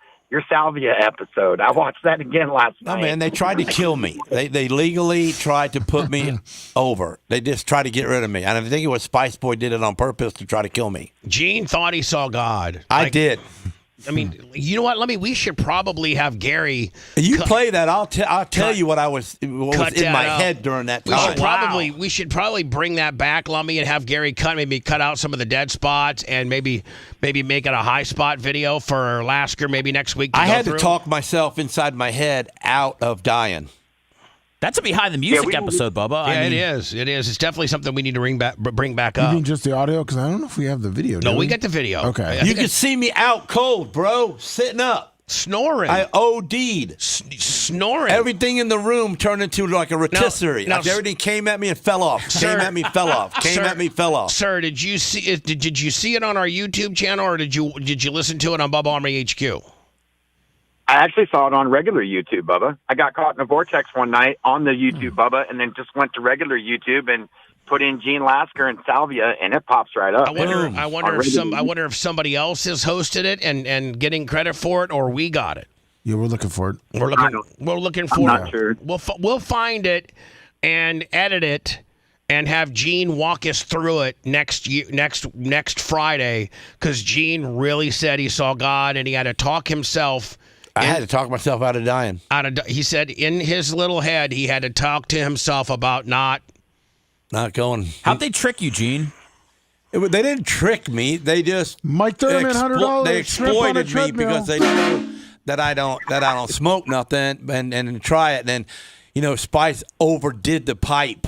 Salvia episode? I watched that again last night. No, man, they tried to kill me. They legally tried to put me over. They just tried to get rid of me. And I think it was Spice Boy did it on purpose to try to kill me. Gene thought he saw God. I did. I mean, you know what? We should probably have Gary. You play that. I'll tell you what was in my head during that time. We should probably bring that back, Lummy, and have Gary cut out some of the dead spots and maybe make it a high spot video for Lasker maybe next week. I had to talk myself inside my head out of dying. That's a behind the music episode, Bubba. Yeah, it is. It is. It's definitely something we need to bring back up. You mean just the audio? Because I don't know if we have the video. No, we got the video. Okay. You can see me out cold, bro, sitting up. Snoring. I OD'd. Snoring. Everything in the room turned into like a rotisserie. Now, everything came at me and fell off. Came at me, fell off. Came at me, fell off. Sir, did you see it? Did you see it on our YouTube channel, or did you listen to it on Bubba Army HQ? I actually saw it on regular YouTube, Bubba. I got caught in a vortex one night on the YouTube, Bubba, and then just went to regular YouTube and put in Gene Lasker and Salvia, and it pops right up. I wonder if somebody else has hosted it and getting credit for it, or we got it. Yeah, we're looking for it. We're looking for it. I'm not sure. We'll find it and edit it and have Gene walk us through it next Friday, because Gene really said he saw God and he had to talk himself. I had to talk myself out of dying. He said in his little head he had to talk to himself about not going. How'd they trick you, Gene? They didn't trick me. They just Mike Thurman, $100. They exploited me because they knew that I don't smoke nothing and try it. And then, Spice overdid the pipe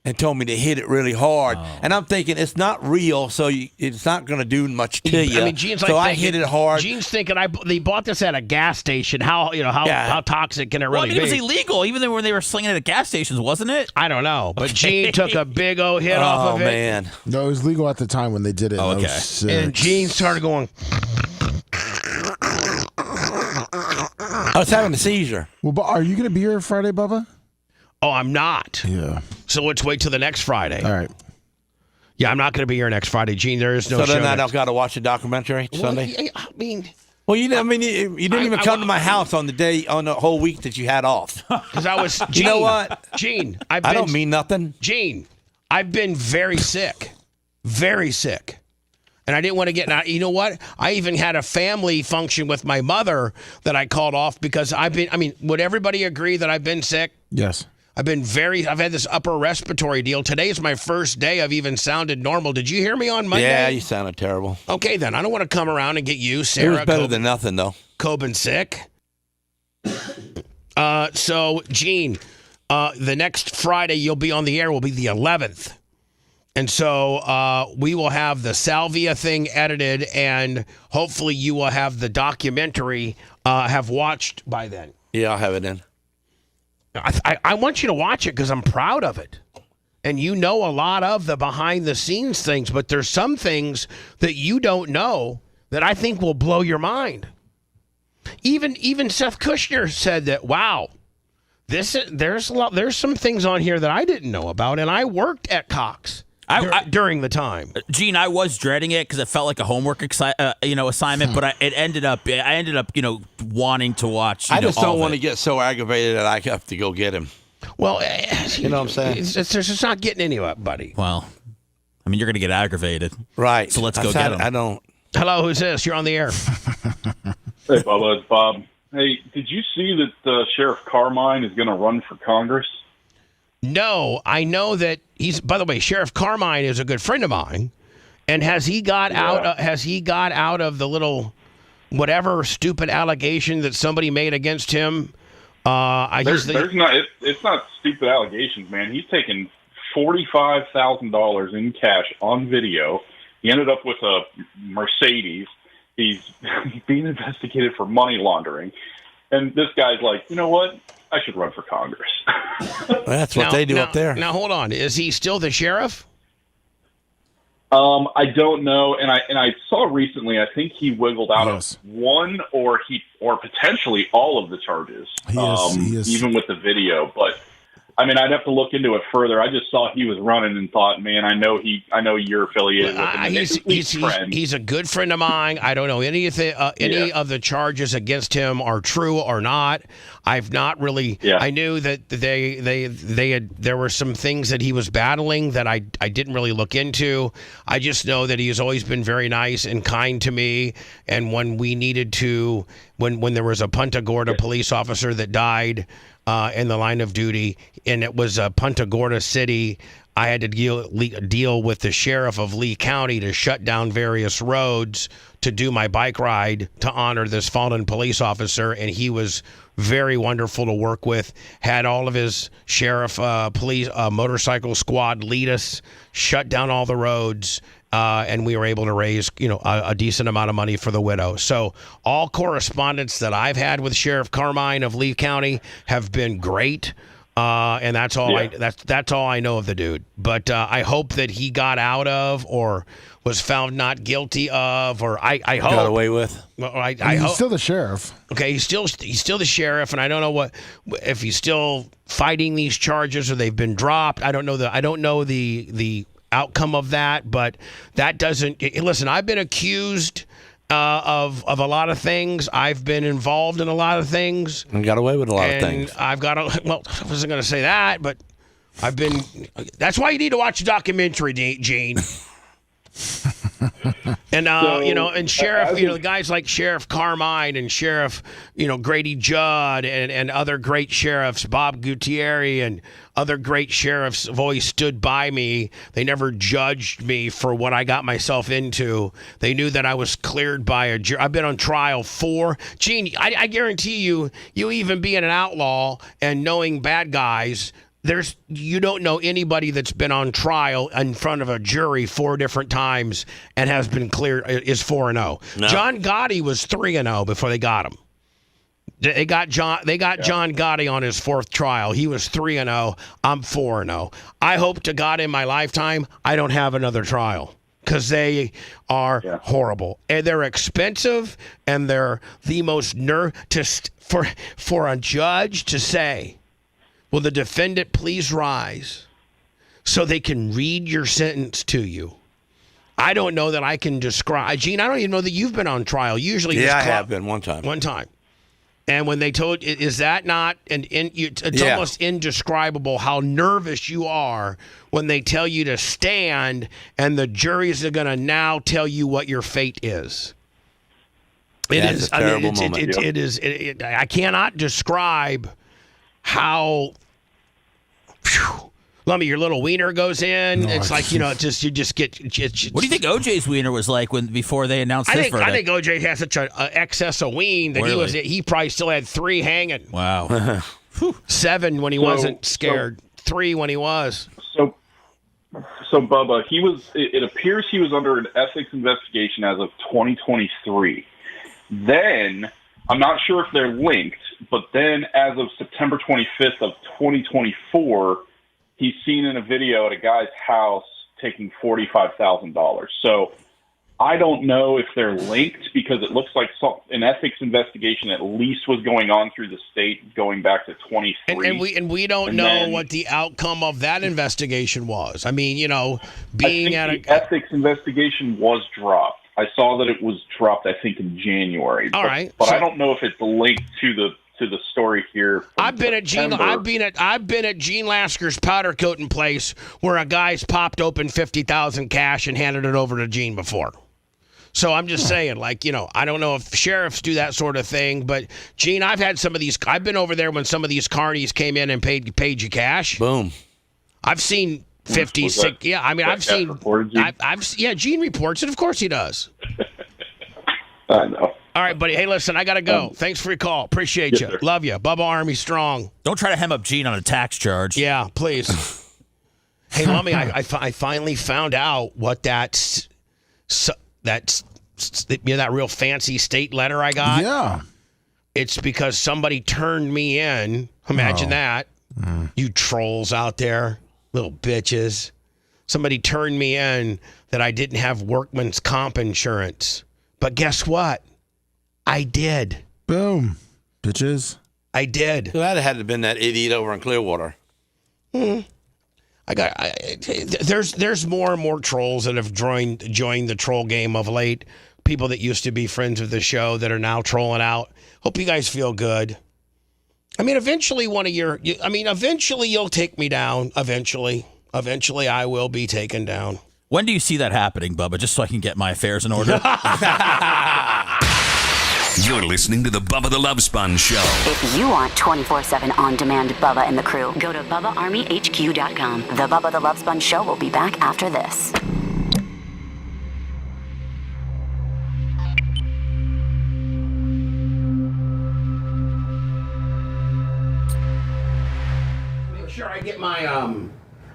and told me to hit it really hard. And I'm thinking it's not real, so it's not going to do much to you. I mean, Gene's I hit it hard. Gene's thinking they bought this at a gas station. How toxic can it really be? It was illegal, even when they were slinging it at gas stations, wasn't it? I don't know, but Gene took a big old hit off of it. Oh man, no, it was legal at the time when they did it. Okay, and Gene started going. I was having a seizure. Well, but are you going to be here Friday, Bubba? Oh, I'm not. Yeah. So let's wait till the next Friday. All right. Yeah, I'm not going to be here next Friday, Gene. There is no so show. So then I've got to watch a documentary Sunday? I mean... Well, you didn't even come to my house on the whole week that you had off. Because I was... Gene, you know what? Gene, I don't mean nothing. Gene, I've been very sick. Very sick. And I didn't want to get... You know what? I even had a family function with my mother that I called off because I've been... I mean, would everybody agree that I've been sick? Yes. I've had this upper respiratory deal. Today's my first day I've even sounded normal. Did you hear me on Monday? Yeah, you sounded terrible. Okay, then. I don't want to come around and get you, Sarah. It was better than nothing, though. Coben sick. So, Gene, the next Friday you'll be on the air will be the 11th. And so we will have the Salvia thing edited, and hopefully you will have the documentary have watched by then. Yeah, I'll have it in. I want you to watch it because I'm proud of it. And you know a lot of the behind-the-scenes things, but there's some things that you don't know that I think will blow your mind. Even Seth Kushner said that, wow, there's some things on here that I didn't know about, and I worked at Cox. During the time, Gene, I was dreading it because it felt like a homework assignment, but I ended up wanting to watch. I just don't want to get so aggravated that I have to go get him. Well, you know what I'm saying? It's just not getting anybody. Well, I mean, you're going to get aggravated, right? So let's go get him. I don't. Hello, who's this? You're on the air. Hey, Bubba, it's Bob. Hey, did you see that Sheriff Carmine is going to run for Congress? No, I know that he's. By the way, Sheriff Carmine is a good friend of mine, and has he got out? Has he got out of the little whatever stupid allegation that somebody made against him? It's not stupid allegations, man. He's taken $45,000 in cash on video. He ended up with a Mercedes. He's being investigated for money laundering, and this guy's like, you know what? I should run for Congress. That's what they do up there. Now, hold on. Is he still the sheriff? I don't know, and I saw recently. I think he wiggled out of one or potentially all of the charges. He is. Even with the video, but I mean, I'd have to look into it further. I just saw he was running and thought, man, I know you're affiliated with him. He's a good friend of mine. I don't know any of the charges against him are true or not. I've not really. Yeah. I knew that there were some things that he was battling that I didn't really look into. I just know that he has always been very nice and kind to me. And when we needed to, when there was a Punta Gorda police officer that died in the line of duty, and it was Punta Gorda City, I had to deal with the sheriff of Lee County to shut down various roads to do my bike ride to honor this fallen police officer, and he was very wonderful to work with. Had all of his sheriff police motorcycle squad lead us, shut down all the roads, and we were able to raise a decent amount of money for the widow. So all correspondence that I've had with Sheriff Carmine of Lee County have been great. And that's all. That's all I know of the dude. But I hope that he got out of, or was found not guilty of, or I hope got away with. Well, I mean, he's still the sheriff. Okay, he's still the sheriff, and I don't know if he's still fighting these charges or they've been dropped. I don't know the outcome of that, but that doesn't. Listen, I've been accused of a lot of things. I've been involved in a lot of things. And got away with a lot of things. I've got well, I wasn't going to say that, but I've been. That's why you need to watch a documentary, Gene. And and Sheriff, the guys like Sheriff Carmine and Sheriff, Grady Judd and other great sheriffs, Bob Gutierrez and other great sheriffs have always stood by me. They never judged me for what I got myself into. They knew that I was cleared by a jury. I've been on trial Gene, I guarantee you even being an outlaw and knowing bad guys, you don't know anybody that's been on trial in front of a jury 4 different times and has been cleared is 4-0. No. John Gotti was 3-0 before they got him. They got John Gotti on his 4th trial. He was 3-0. I'm 4-0. I hope to God in my lifetime I don't have another trial, because they are horrible and they're expensive, and they're the most for a judge to say, will the defendant please rise? so they can read your sentence to you. I don't know that I can describe. Gene, I don't even know that you've been on trial. Usually, I have been one time. One time. And when they told, is that not it's almost indescribable how nervous you are when they tell you to stand and the juries are going to now tell you what your fate is. It's a terrible moment. It is. I cannot describe how. Lummy, your little wiener goes in. No, it's like, you just get. What do you think OJ's wiener was like before they announced his verdict? I think OJ has such an excess of ween that he probably still had 3 hanging. Wow. 7 when he wasn't scared. 3 when he was. So Bubba, it appears he was under an ethics investigation as of 2023. Then, I'm not sure if they're linked, but then as of September 25th of 2024, he's seen in a video at a guy's house taking $45,000. So I don't know if they're linked because it looks like an ethics investigation at least was going on through the state going back to 23. And we don't know what the outcome of that investigation was. I mean, the ethics investigation was dropped. I saw that it was dropped, I think, in January. All right. But I don't know if it's linked to the story here. I've been at Gene Lasker's powder coating place where a guy's popped open $50,000 cash and handed it over to Gene before. So I'm just saying, I don't know if sheriffs do that sort of thing, but Gene, I've been over there when some of these carnies came in and paid you cash. Boom. I've seen 56. Yeah, I mean, I've seen. Gene reports it. Of course he does. I know. All right, buddy. Hey, listen, I got to go. Thanks for your call. Appreciate you. Sir. Love you. Bubba Army strong. Don't try to hem up Gene on a tax charge. Yeah, please. Hey, Lummy, I finally found out what that real fancy state letter I got. Yeah. It's because somebody turned me in. Imagine that. You trolls out there. Little bitches. Somebody turned me in that I didn't have workman's comp insurance. But guess what? I did. Boom. Bitches. I did. So that had to have been that idiot over in Clearwater. There's more and more trolls that have joined the troll game of late. People that used to be friends of the show that are now trolling out. Hope you guys feel good. I mean, eventually you'll take me down. Eventually I will be taken down. When do you see that happening, Bubba? Just so I can get my affairs in order. You're listening to the Bubba the Love Sponge Show. If you want 24/7 on-demand Bubba and the crew, go to BubbaArmyHQ.com. The Bubba the Love Sponge Show will be back after this. Sure, I get my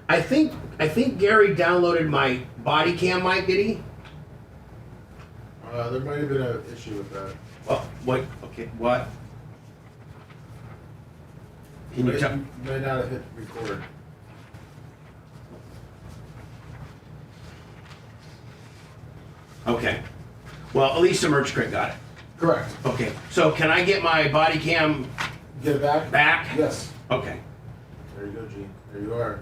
I think Gary downloaded my body cam mic, did he? There might have been an issue with that. Oh, what? Okay, what? Can you tell? You might not have hit record. Okay. Well, at least the merch crate got it. Correct. Okay. So can I get my body cam? Get it back? Back? Yes. Okay. There you go, Gene. There you are.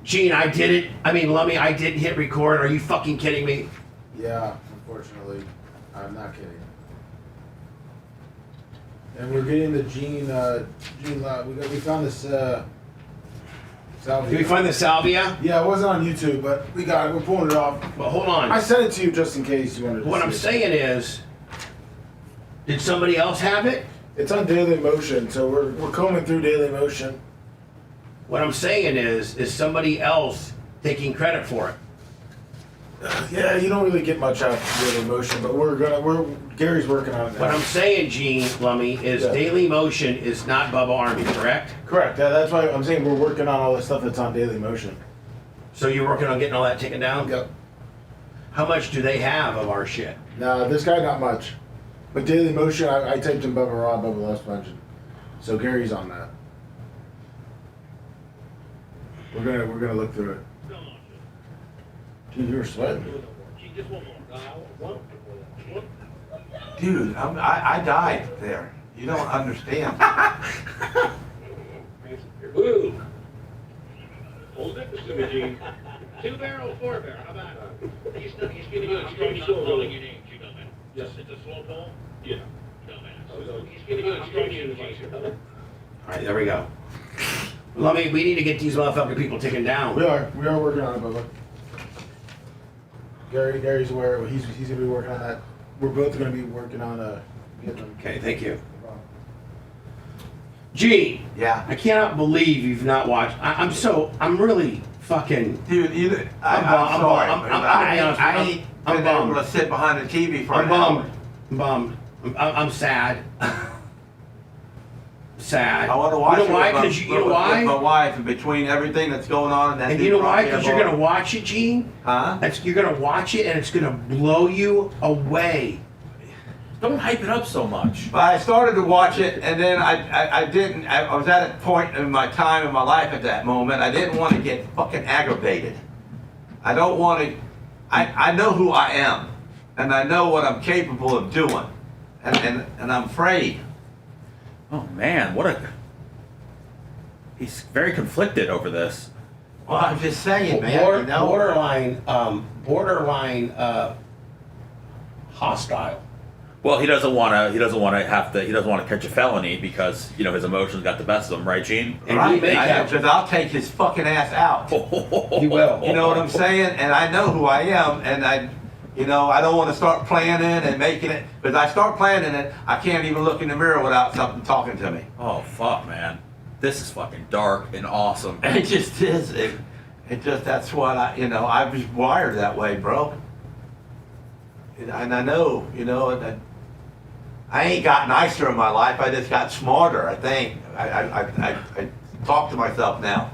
Gene, I did it. I mean, Lummy, I didn't hit record. Are you fucking kidding me? Yeah, unfortunately. I'm not kidding. And we're getting the Gene we found this salvia. Did we find the salvia? Yeah, it wasn't on YouTube, but we got it. We're pulling it off. Well, hold on. I sent it to you just in case you wanted to What I'm saying is, did somebody else have it? It's on Daily Motion, so we're combing through Daily Motion. What I'm saying is somebody else taking credit for it? Yeah, you don't really get much out of Daily Motion, but Gary's working on it now. What I'm saying, Gene, Lummy, is Daily Motion is not Bubba Army, correct? Correct. That's why I'm saying we're working on all the stuff that's on Daily Motion. So you're working on getting all that taken down? Yep. How much do they have of our shit? Nah, this guy not much. But Daily Motion, I typed in Bubba Raw, Bubba Love Sponge. So Gary's on that. We're gonna look through it. Dude, you were sweating. Dude, I died there. You don't understand. Woo! Hold it. 2 barrel, 4 barrel. How about it? He's going to do it strong enough calling your name, you dumbass. Yes. It's a slow pull? Yeah. Dumbass. He's going to do it strong enough. All right, there we go. We need to get these motherfucking people taken down. We are working on it, Bubba. Gary's aware. He's going to be working on that. We're both going to be working on getting them. Okay, thank you. Gene. Yeah. I cannot believe you've not watched. I'm really fucking. Dude, I'm sorry. I ain't been able to sit behind the TV for an hour. I'm bummed. I'm sad. Sad. I want to watch it. You know why? With my wife, and between everything that's going on, and you know why? Because you're gonna watch it, Gene. Huh? You're gonna watch it, and it's gonna blow you away. Don't hype it up so much. But I started to watch it, and then I didn't. I was at a point in my time in my life at that moment. I didn't want to get fucking aggravated. I don't want to. I know who I am, and I know what I'm capable of doing, and I'm afraid. Oh man, he's very conflicted over this. Well, I'm just saying, man. Borderline hostile. Well, he doesn't want to catch a felony because his emotions got the best of him, right, Gene? And because I'll take his fucking ass out. He will. You know what I'm saying? And I know who I am, and I don't want to start planning and making it. Because I start planning it, I can't even look in the mirror without something talking to me. Oh fuck, man, this is fucking dark and awesome. It just is. It just that's what I was wired that way, bro. And I know, that I ain't got nicer in my life. I just got smarter. I think I talk to myself now.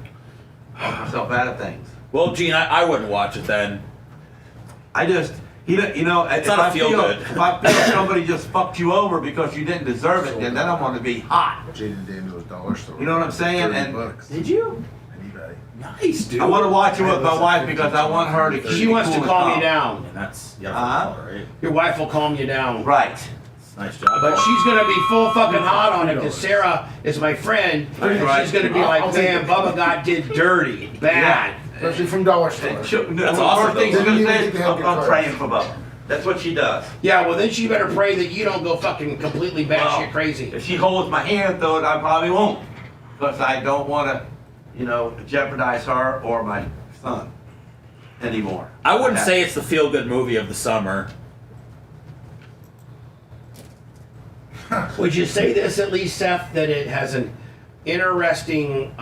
Talk myself out of things. Well, Gene, I wouldn't watch it then. It's not a feel good. If I feel somebody just fucked you over because you didn't deserve it, then I'm going to be hot. Jaden Daniel was dollar store. You know what I'm saying? Did you? Nice, dude. I want to watch it with my wife because I want her to. She wants to calm you down. And that's right? Your wife will calm you down. Right. Nice job. But she's going to be full fucking hot on it because Sarah is my friend. And she's going to be like, man, Bubba did dirty. Bad. Especially from dollar store. That's awesome. First thing she's going to say, I'm praying for Bubba. That's what she does. Yeah, well, then she better pray that you don't go fucking completely batshit crazy. If she holds my hand, though, I probably won't. Because I don't want to, jeopardize her or my son anymore. I wouldn't say it's the feel-good movie of the summer. Would you say this at least, Seth, that it has an interesting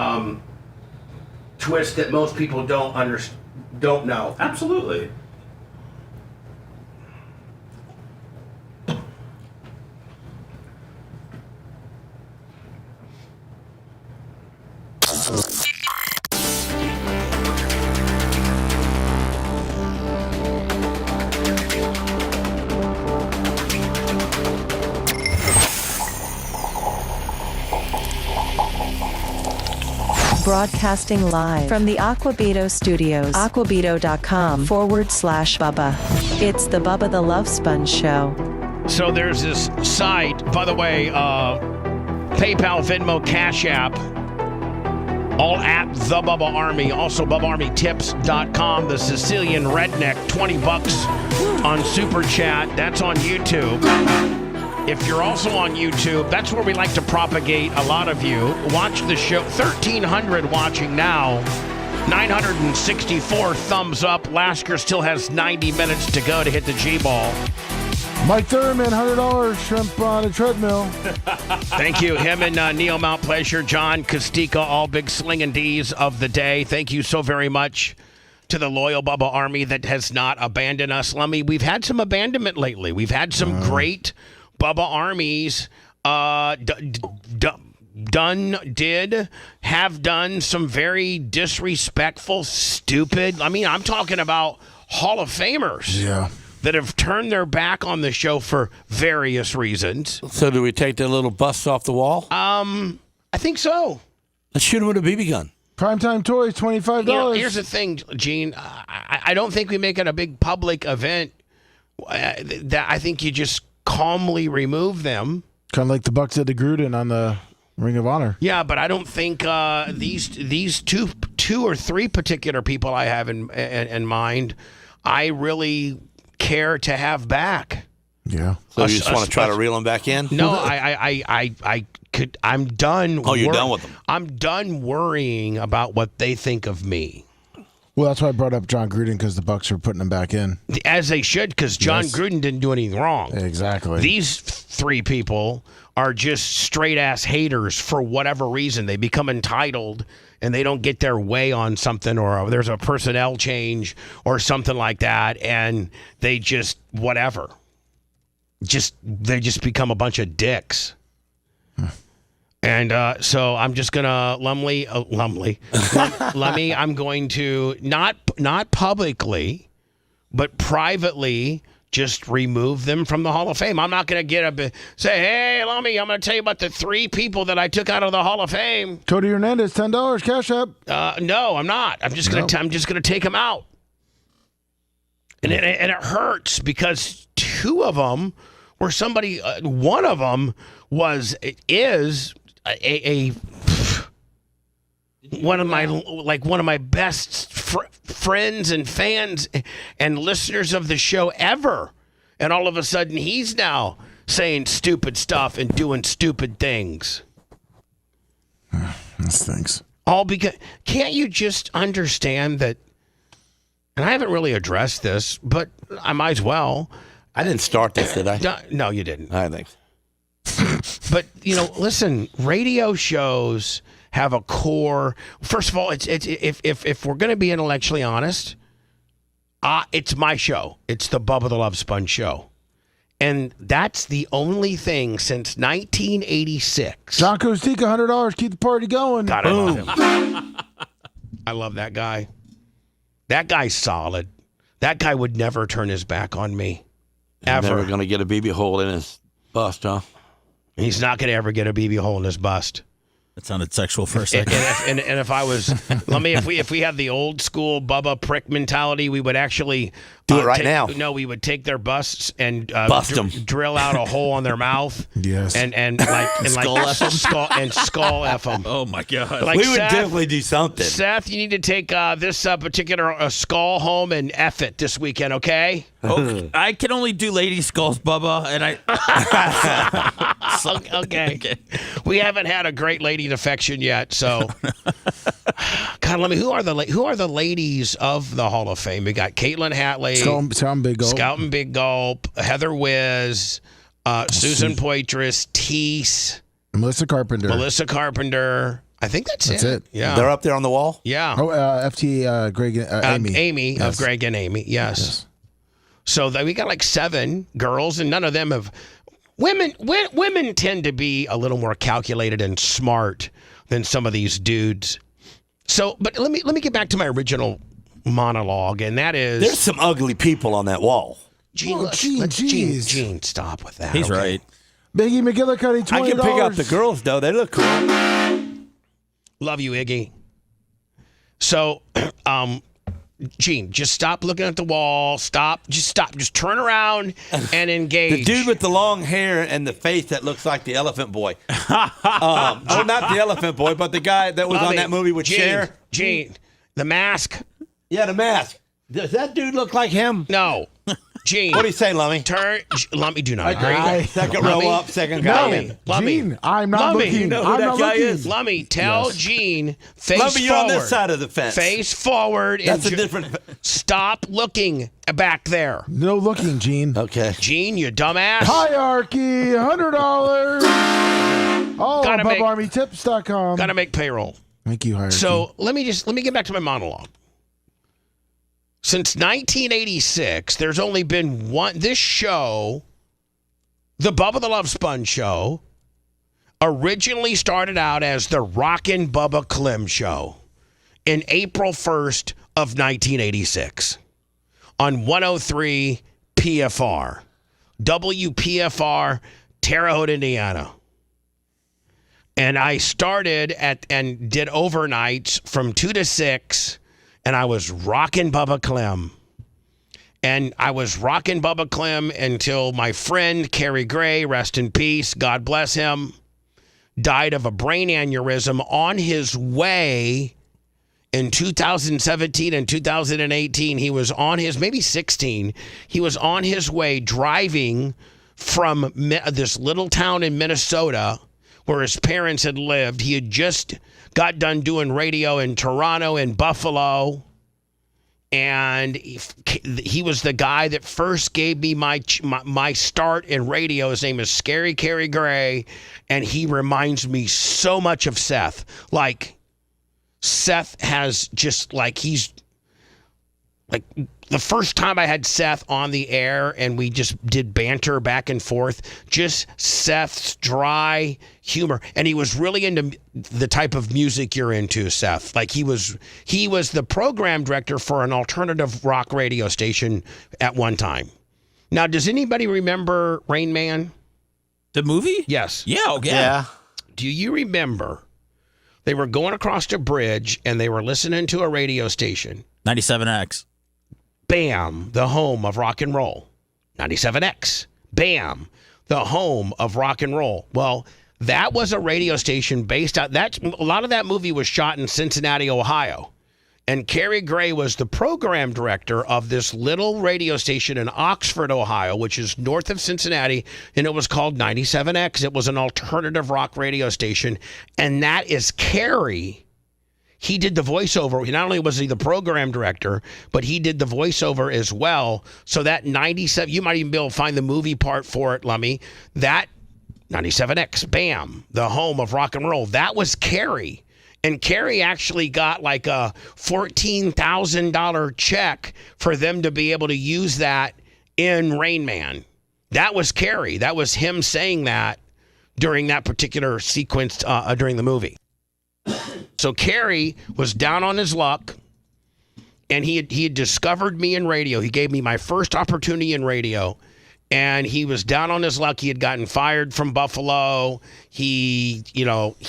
twist that most people don't know? Absolutely. Broadcasting live from the Aquabito Studios. Aquabito.com/Bubba. It's the Bubba the Love Sponge Show. So there's this site, by the way, PayPal, Venmo, Cash App, all at the Bubba Army. Also, BubbaArmyTips.com. The Sicilian Redneck, $20 on Super Chat. That's on YouTube. If you're also on YouTube, that's where we like to propagate a lot of you. Watch the show. 1,300 watching now. 964 thumbs up. Lasker still has 90 minutes to go to hit the G-ball. Mike Thurman, $100 shrimp on a treadmill. Thank you. Him and Neil Mount Pleasure, John Costica, all big slinging D's of the day. Thank you so very much to the loyal Bubba Army that has not abandoned us. Lummy, we've had some abandonment lately. We've had some great Bubba Armies have done some very disrespectful, stupid. I mean, I'm talking about Hall of Famers. Yeah. That have turned their back on the show for various reasons. So do we take their little busts off the wall? I think so. Let's shoot them with a BB gun. Primetime Toys, $25. Here's the thing, Gene. I don't think we make it a big public event. That I think you just calmly remove them. Kind of like the Bucks at the Gruden on the Ring of Honor. Yeah, but I don't think these two or three particular people I have in mind, I really care to have back. Yeah. So you just want to try to reel them back in? No, I could. I'm done. Oh, you're done with them. I'm done worrying about what they think of me. Well, that's why I brought up John Gruden, because the Bucks are putting him back in. As they should, because John Gruden didn't do anything wrong. Exactly. These three people are just straight-ass haters for whatever reason. They become entitled, and they don't get their way on something, or there's a personnel change or something like that, and they just, whatever. They just become a bunch of dicks. And so I'm just gonna Lumley, I'm going to not publicly, but privately just remove them from the Hall of Fame. I'm not gonna say, hey, Lummy, I'm gonna tell you about the three people that I took out of the Hall of Fame. Cody Hernandez, $10, Cash App. No, I'm not. I'm just gonna take them out. And it hurts because two of them were somebody. One of them is one of my best friends and fans and listeners of the show ever, and all of a sudden he's now saying stupid stuff and doing stupid things. That stinks. All because can't you just understand that? And I haven't really addressed this, but I might as well. I didn't start this, did I? No, you didn't. I think. But listen, radio shows have a core. First of all, if we're going to be intellectually honest, it's my show. It's the Bubba the Love Sponge show, and that's the only thing since 1986. John Kostika, $100, keep the party going. God, I love him. I love that guy. That guy's solid. That guy would never turn his back on me. Ever. Never going to get a BB hole in his bust, huh? He's not going to ever get a BB hole in his bust. That sounded sexual for a second. And if I was, if we had the old school Bubba prick mentality, we would actually do it right now. No, we would take their busts and bust them, drill out a hole on their mouth. Yes, and skull F them. Oh my God! Like we would definitely do something. Seth, you need to take this particular skull home and F it this weekend, okay? Okay. I can only do lady skulls, Bubba, and okay. We haven't had a great lady defection yet, so. God, who are the ladies of the Hall of Fame? We got Caitlin Hatley, Scout and Big Gulp, Heather Wiz, Susan Poitras, Teese, Melissa Carpenter. I think that's it. Yeah, they're up there on the wall. Yeah. Oh, FT Greg, Amy. Amy yes. Of Greg and Amy. Yes. So we got like 7 girls, and none of them have. Women tend to be a little more calculated and smart than some of these dudes. So, but let me get back to my original monologue, and that is there's some ugly people on that wall. Gene, Gene, stop with that. He's right. Biggie McGillicuddy, $20. I can pick out the girls though; they look cool. Love you, Iggy. So, Gene, just stop looking at the wall. Stop. Just turn around and engage. The dude with the long hair and the face that looks like the Elephant Boy. Not the Elephant Boy, but the guy that was on that movie with Cher. Gene, the mask. Yeah, the mask. Does that dude look like him? No. Gene. What do you say, Lummy? Lummy, do not agree. Second row up, second guy in. Lummy, Gene, I'm not Lummy, looking. You know who that guy is? Lummy, tell Gene, face Lummy, you're forward. on this side of the fence. Face forward. That's a different. Stop looking back there. No looking, Gene. Okay. Gene, you dumbass. Hierarchy, $100. Oh, BubbaArmyTips.com. Gotta make payroll. Thank you, Hierarchy. So let me get back to my monologue. Since 1986, there's only been one. This show, the Bubba the Love Sponge show, originally started out as the Rockin' Bubba Clem show in April 1st of 1986 on 103 PFR, WPFR, Terre Haute, Indiana. And I started and did overnights from 2 to 6. And I was rocking Bubba Clem. And I was rocking Bubba Clem until my friend Kerry Gray, rest in peace, God bless him, died of a brain aneurysm on his way in 2017 and 2018. He was on his, maybe 16, he was on his way driving from this little town in Minnesota where his parents had lived. He had just got done doing radio in Toronto and Buffalo. And he was the guy that first gave me my start in radio. His name is Scary Carrie Gray, and he reminds me so much of Seth. Like, Seth has just, like, he's, like, the first time I had Seth on the air and we just did banter back and forth, just Seth's dry humor. And he was really into the type of music you're into, Seth. Like, he was the program director for an alternative rock radio station at one time. Now, does anybody remember Rain Man? The movie? Yes. Yeah, okay. Yeah. Do you remember they were going across a bridge and they were listening to a radio station? 97X. Bam, the home of rock and roll. 97X. Bam, the home of rock and roll. Well, that was a radio station based out. A lot of that movie was shot in Cincinnati, Ohio. And Carrie Gray was the program director of this little radio station in Oxford, Ohio, which is north of Cincinnati, and it was called 97X. It was an alternative rock radio station, and that is Carrie. He did the voiceover. Not only was he the program director, but he did the voiceover as well. So that 97, you might even be able to find the movie part for it, Lummy. That 97X, bam, the home of rock and roll. That was Carrie. And Carrie actually got like a $14,000 check for them to be able to use that in Rain Man. That was Carrie. That was him saying that during that particular sequence during the movie. So Carrie was down on his luck, and he had discovered me in radio. He gave me my first opportunity in radio, and he was down on his luck. He had gotten fired from Buffalo. He,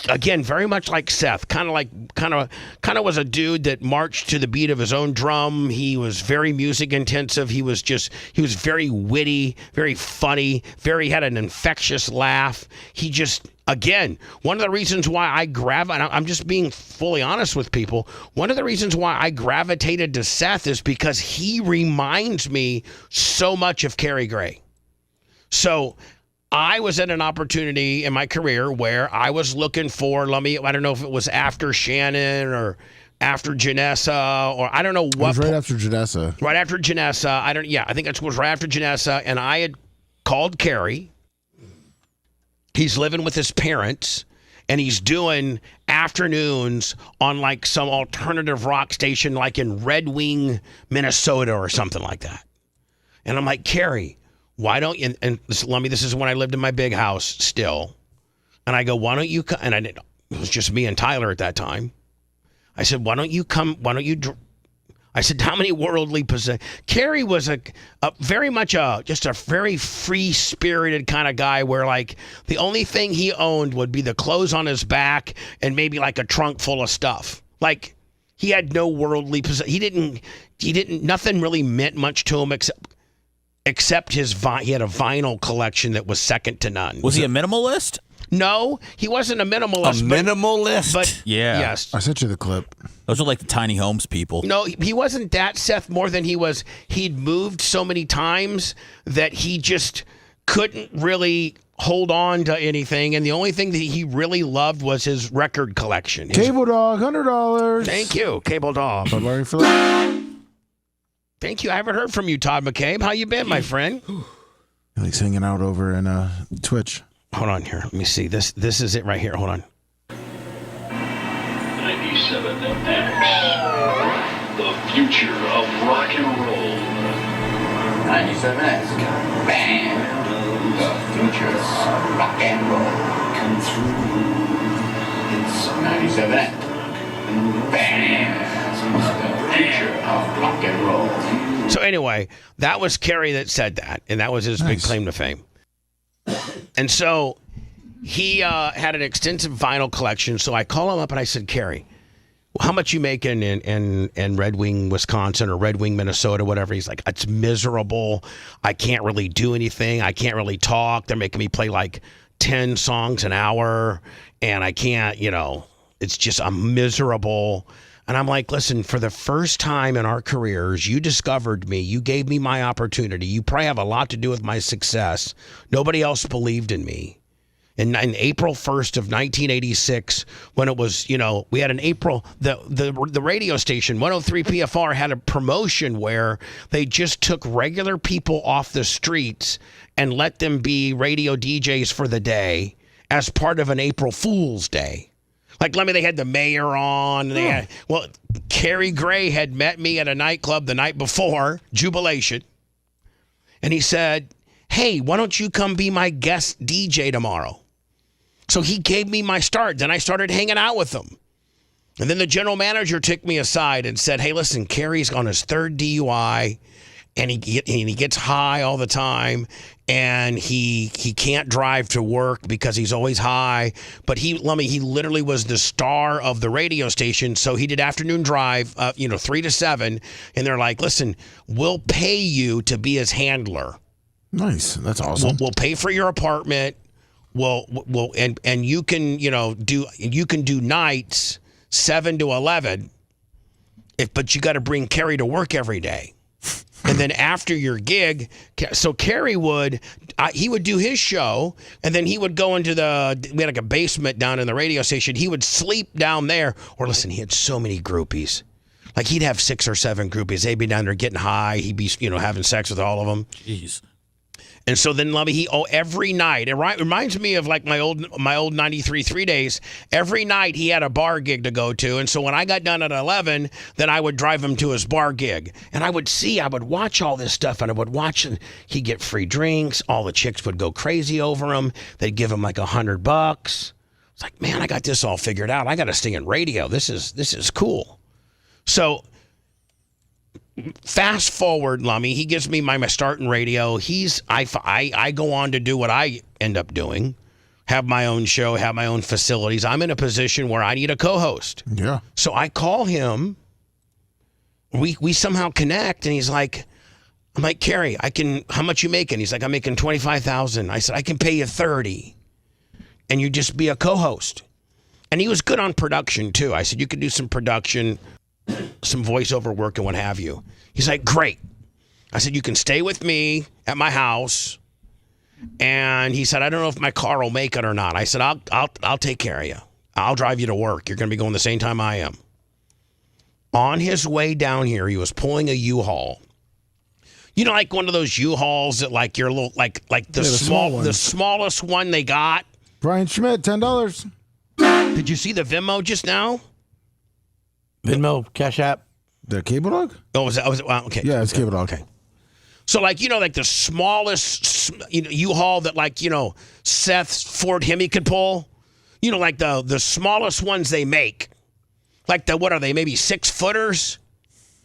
again, very much like Seth, kind of was a dude that marched to the beat of his own drum. He was very music intensive. He was very witty, very funny, had an infectious laugh. He just, again, one of the reasons why I'm just being fully honest with people. One of the reasons why I gravitated to Seth is because he reminds me so much of Carrie Gray. So I was at an opportunity in my career where I was looking for, I don't know if it was after Shannon or after Janessa, or I don't know what. It was right after Janessa. Right after Janessa. I think it was right after Janessa, and I had called Carrie. He's living with his parents, and he's doing afternoons on like some alternative rock station like in Red Wing, Minnesota or something like that. And I'm like, Carrie, why don't you, and this is when I lived in my big house still. And I go, why don't you come, and it was just me and Tyler at that time. I said, I said, how many worldly possessions? Carrie was a very much just a very free-spirited kind of guy where, like, the only thing he owned would be the clothes on his back and maybe, like, a trunk full of stuff. Like, he had no worldly possessions. Nothing really meant much to him except he had a vinyl collection that was second to none. Was he a minimalist? No, he wasn't a minimalist. Minimalist? But yeah. Yes. I sent you the clip. Those are like the tiny homes people. No, he wasn't that, Seth, more than he'd moved so many times that he just couldn't really hold on to anything. And the only thing that he really loved was his record collection. Cable Dog, $100. Thank you, Cable Dog. Thank you. I haven't heard from you, Todd McCabe. How you been, my friend? He's hanging out over in Twitch. Hold on here. Let me see. This is it right here. Hold on. 97X, the future of rock and roll. 97X, bam, the future of rock and roll. Come through. It's 97X, bam, the future of rock and roll. So anyway, that was Carrie that said that, and that was his big claim to fame. And so he had an extensive vinyl collection. So I call him up and I said, Carrie, how much you making in Red Wing, Wisconsin, or Red Wing, Minnesota, whatever? He's like, it's miserable. I can't really do anything. I can't really talk. They're making me play like 10 songs an hour, and I can't, it's just, I'm miserable. And I'm like, listen, for the first time in our careers, you discovered me. You gave me my opportunity. You probably have a lot to do with my success. Nobody else believed in me. In April 1st of 1986, when it was, we had an April, the radio station, 103 PFR, had a promotion where they just took regular people off the streets and let them be radio DJs for the day as part of an April Fool's Day. Like, they had the mayor on. Kerry Gray had met me at a nightclub the night before, Jubilation. And he said, hey, why don't you come be my guest DJ tomorrow? So he gave me my start. Then I started hanging out with him. And then the general manager took me aside and said, hey, listen, Kerry's on his third DUI, and he gets high all the time, and he can't drive to work because he's always high. But he literally was the star of the radio station, so he did afternoon drive, 3 to 7, and they're like, listen, we'll pay you to be his handler. Nice, that's awesome. We'll pay for your apartment. And you can do nights 7 to 11, but you got to bring Kerry to work every day. And then after your gig, so Kerry would do his show, and then he would go into we had like a basement down in the radio station. He would sleep down there. Or listen, he had so many groupies. Like, he'd have 6 or 7 groupies. They'd be down there getting high. He'd be, having sex with all of them. Jeez. And so then, every night, it reminds me of like my old 93.3 days. Every night he had a bar gig to go to. And so when I got done at 11, then I would drive him to his bar gig. And I would watch all this stuff, and I would watch, and he'd get free drinks. All the chicks would go crazy over him. They'd give him like $100. It's like, man, I got this all figured out. I got to stay in radio. This is cool. So fast forward, Lummy, he gives me my start in radio. I go on to do what I end up doing, have my own show, have my own facilities. I'm in a position where I need a co-host. Yeah. So I call him. We somehow connect, and he's like, I'm like, Kerry, how much you making? He's like, I'm making $25,000. I said, I can pay you $30,000, and you just be a co-host. And he was good on production too. I said, you could do some production, some voiceover work, and what have you. He's like, great. I said, you can stay with me at my house. And he said, I don't know if my car will make it or not. I said, I'll take care of you. I'll drive you to work. You're going to be going the same time I am. On his way down here, he was pulling a U-Haul. Like one of those U-Hauls that like your little like the smallest one they got. Brian Schmidt, $10. Did you see the Venmo just now? Venmo, Cash App. The Cable Dog? Oh, was it? Well, okay. Yeah, it's Cable Dog. Okay. So, like the smallest U-Haul that Seth Ford Hemi could pull. Like the smallest ones they make. Like what are they? Maybe 6-footers?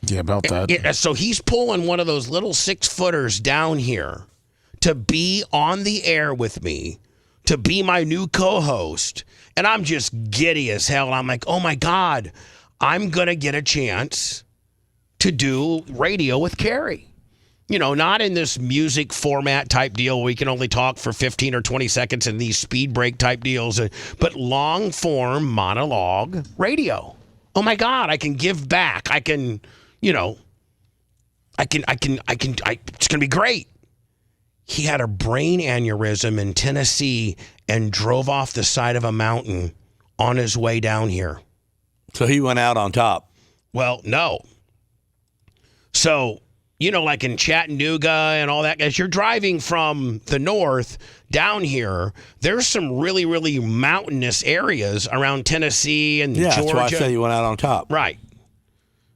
Yeah, about that. So he's pulling one of those little 6-footers down here to be on the air with me, to be my new co-host. And I'm just giddy as hell. I'm like, oh my God, I'm going to get a chance to do radio with Kerry. Not in this music format type deal where we can only talk for 15 or 20 seconds in these speed break type deals, but long form monologue radio. Oh my God, I can give back. I can, it's going to be great. He had a brain aneurysm in Tennessee and drove off the side of a mountain on his way down here. So he went out on top. Well, no. So, like in Chattanooga and all that, as you're driving from the north down here, there's some really, really mountainous areas around Tennessee and Georgia. That's why I said he went out on top. Right.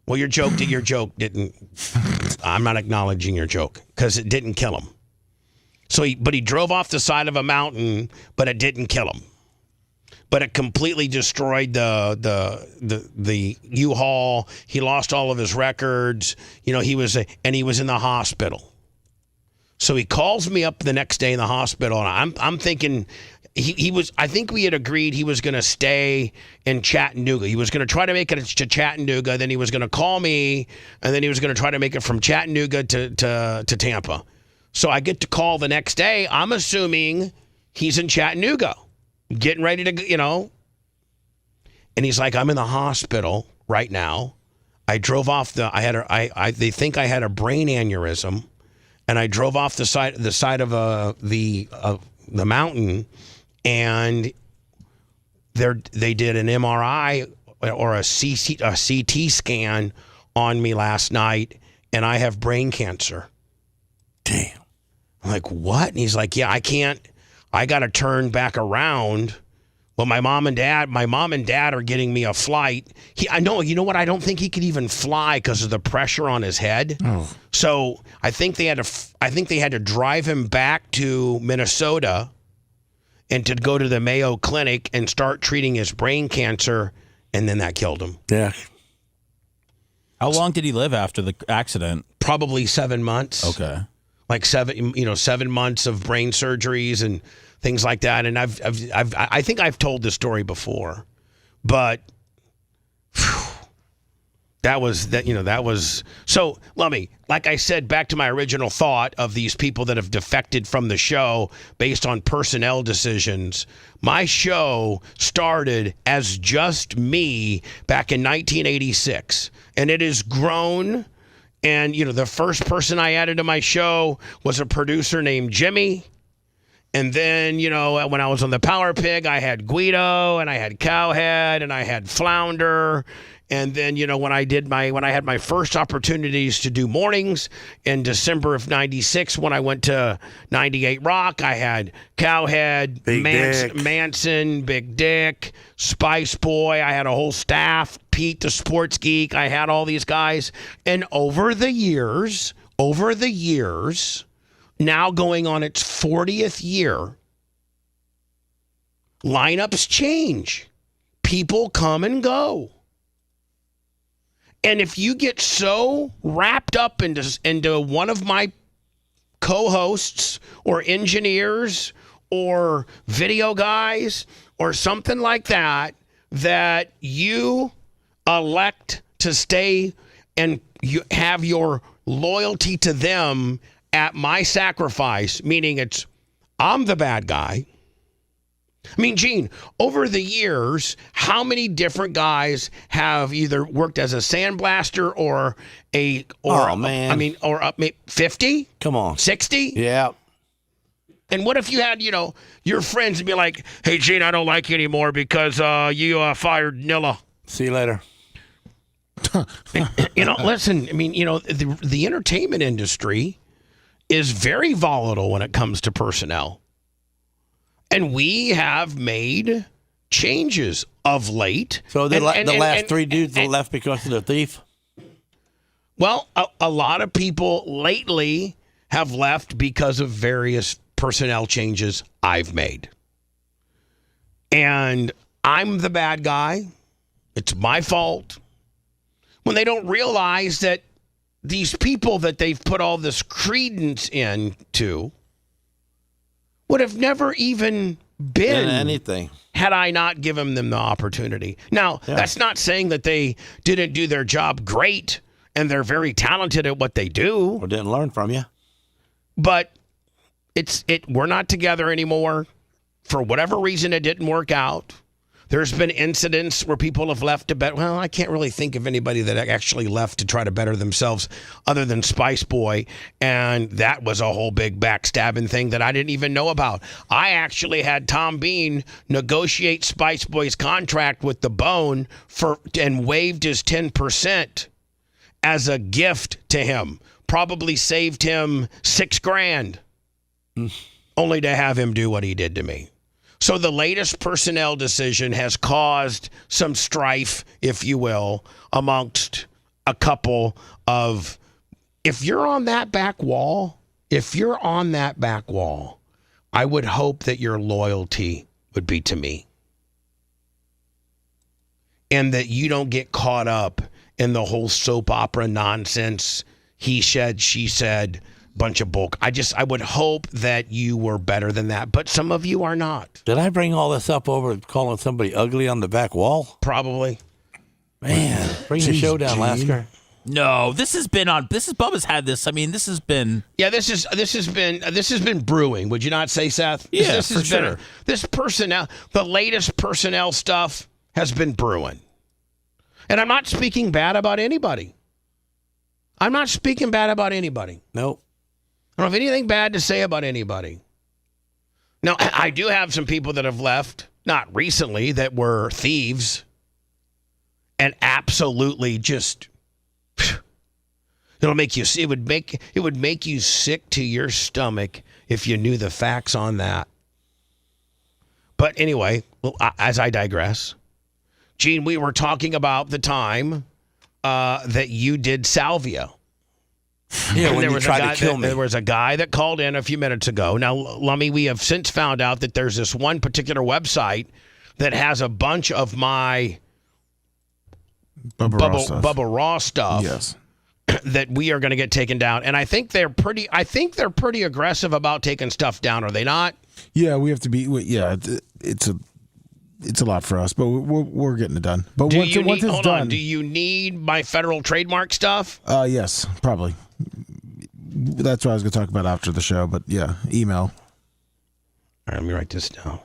Well, your joke didn't. I'm not acknowledging your joke because it didn't kill him. So he drove off the side of a mountain, but it didn't kill him. But it completely destroyed the U-Haul. He lost all of his records. He was in the hospital. So he calls me up the next day in the hospital, and I'm thinking he was. I think we had agreed he was going to stay in Chattanooga. He was going to try to make it to Chattanooga. Then he was going to call me, and then he was going to try to make it from Chattanooga to Tampa. So I get to call the next day. I'm assuming he's in Chattanooga, getting ready to, and he's like, I'm in the hospital right now. I drove off they think I had a brain aneurysm, and I drove off the side of the mountain, and they did an MRI or a CT scan on me last night, and I have brain cancer. Damn. I'm like, what? And he's like, yeah, I got to turn back around. Well, my mom and dad are getting me a flight. You know what? I don't think he could even fly because of the pressure on his head. Oh. So I think they had to drive him back to Minnesota and to go to the Mayo Clinic and start treating his brain cancer, and then that killed him. Yeah. How long did he live after the accident? Probably 7 months. Okay. Like 7 months of brain surgeries and things like that. And I think I've told this story before, but that was so. Let me, like I said, back to my original thought of these people that have defected from the show based on personnel decisions. My show started as just me back in 1986, and it has grown. And, the first person I added to my show was a producer named Jimmy. And then, when I was on the Power Pig, I had Guido, and I had Cowhead, and I had Flounder. And then, when I had my first opportunities to do mornings in December of 96, when I went to 98 Rock, I had Cowhead, Manson, Big Dick, Spice Boy. I had a whole staff, Pete the Sports Geek. I had all these guys. And over the years, now going on its 40th year, lineups change. People come and go. And if you get so wrapped up into one of my co-hosts or engineers or video guys or something like that, that you elect to stay and you have your loyalty to them at my sacrifice, meaning I'm the bad guy. I mean, Gene, over the years, how many different guys have either worked as a sandblaster or 50? Come on. 60? Yeah. And what if you had, your friends and be like, hey, Gene, I don't like you anymore because you fired Nilla. See you later. Listen, I mean, the entertainment industry is very volatile when it comes to personnel. And we have made changes of late. So the last three dudes that left because of the thief? Well, a lot of people lately have left because of various personnel changes I've made. And I'm the bad guy. It's my fault. When they don't realize that these people that they've put all this credence into would have never even been anything had I not given them the opportunity. Now, That's not saying that they didn't do their job great and they're very talented at what they do. Or didn't learn from you. But we're not together anymore. For whatever reason, it didn't work out. There's been incidents where people have left to bet. Well, I can't really think of anybody that actually left to try to better themselves other than Spice Boy. And that was a whole big backstabbing thing that I didn't even know about. I actually had Tom Bean negotiate Spice Boy's contract with the Bone and waived his 10% as a gift to him. Probably saved him $6,000 only to have him do what he did to me. So the latest personnel decision has caused some strife, if you will, amongst a couple of, if you're on that back wall, I would hope that your loyalty would be to me. And that you don't get caught up in the whole soap opera nonsense, he said, she said, bunch of bulk. I would hope that you were better than that, but some of you are not. Did I bring all this up over calling somebody ugly on the back wall? Probably. Man, bring the show down, Lasker. No, this has been on. Bubba's had this. I mean, this has been. Yeah, this has been brewing. Would you not say, Seth? Yeah, this for has sure. been this personnel. The latest personnel stuff has been brewing, and I'm not speaking bad about anybody. I'm not speaking bad about anybody. Nope. I don't have anything bad to say about anybody. Now, I do have some people that have left, not recently, that were thieves, and absolutely just. It'll make you. It would make you sick to your stomach if you knew the facts on that. But anyway, as I digress, Gene, we were talking about the time that you did salvia. Yeah, when you tried to kill me. There was a guy that called in a few minutes ago. Now, Lummy, we have since found out that there's this one particular website that has a bunch of my Bubba Raw stuff. Yes. That we are going to get taken down, and I think they're pretty aggressive about taking stuff down. Are they not? Yeah, we have to be. Yeah, it's a lot for us, but we're getting it done. But once it's done, do you need my federal trademark stuff? Yes, probably. That's what I was going to talk about after the show. But yeah, email. All right, let me write this down.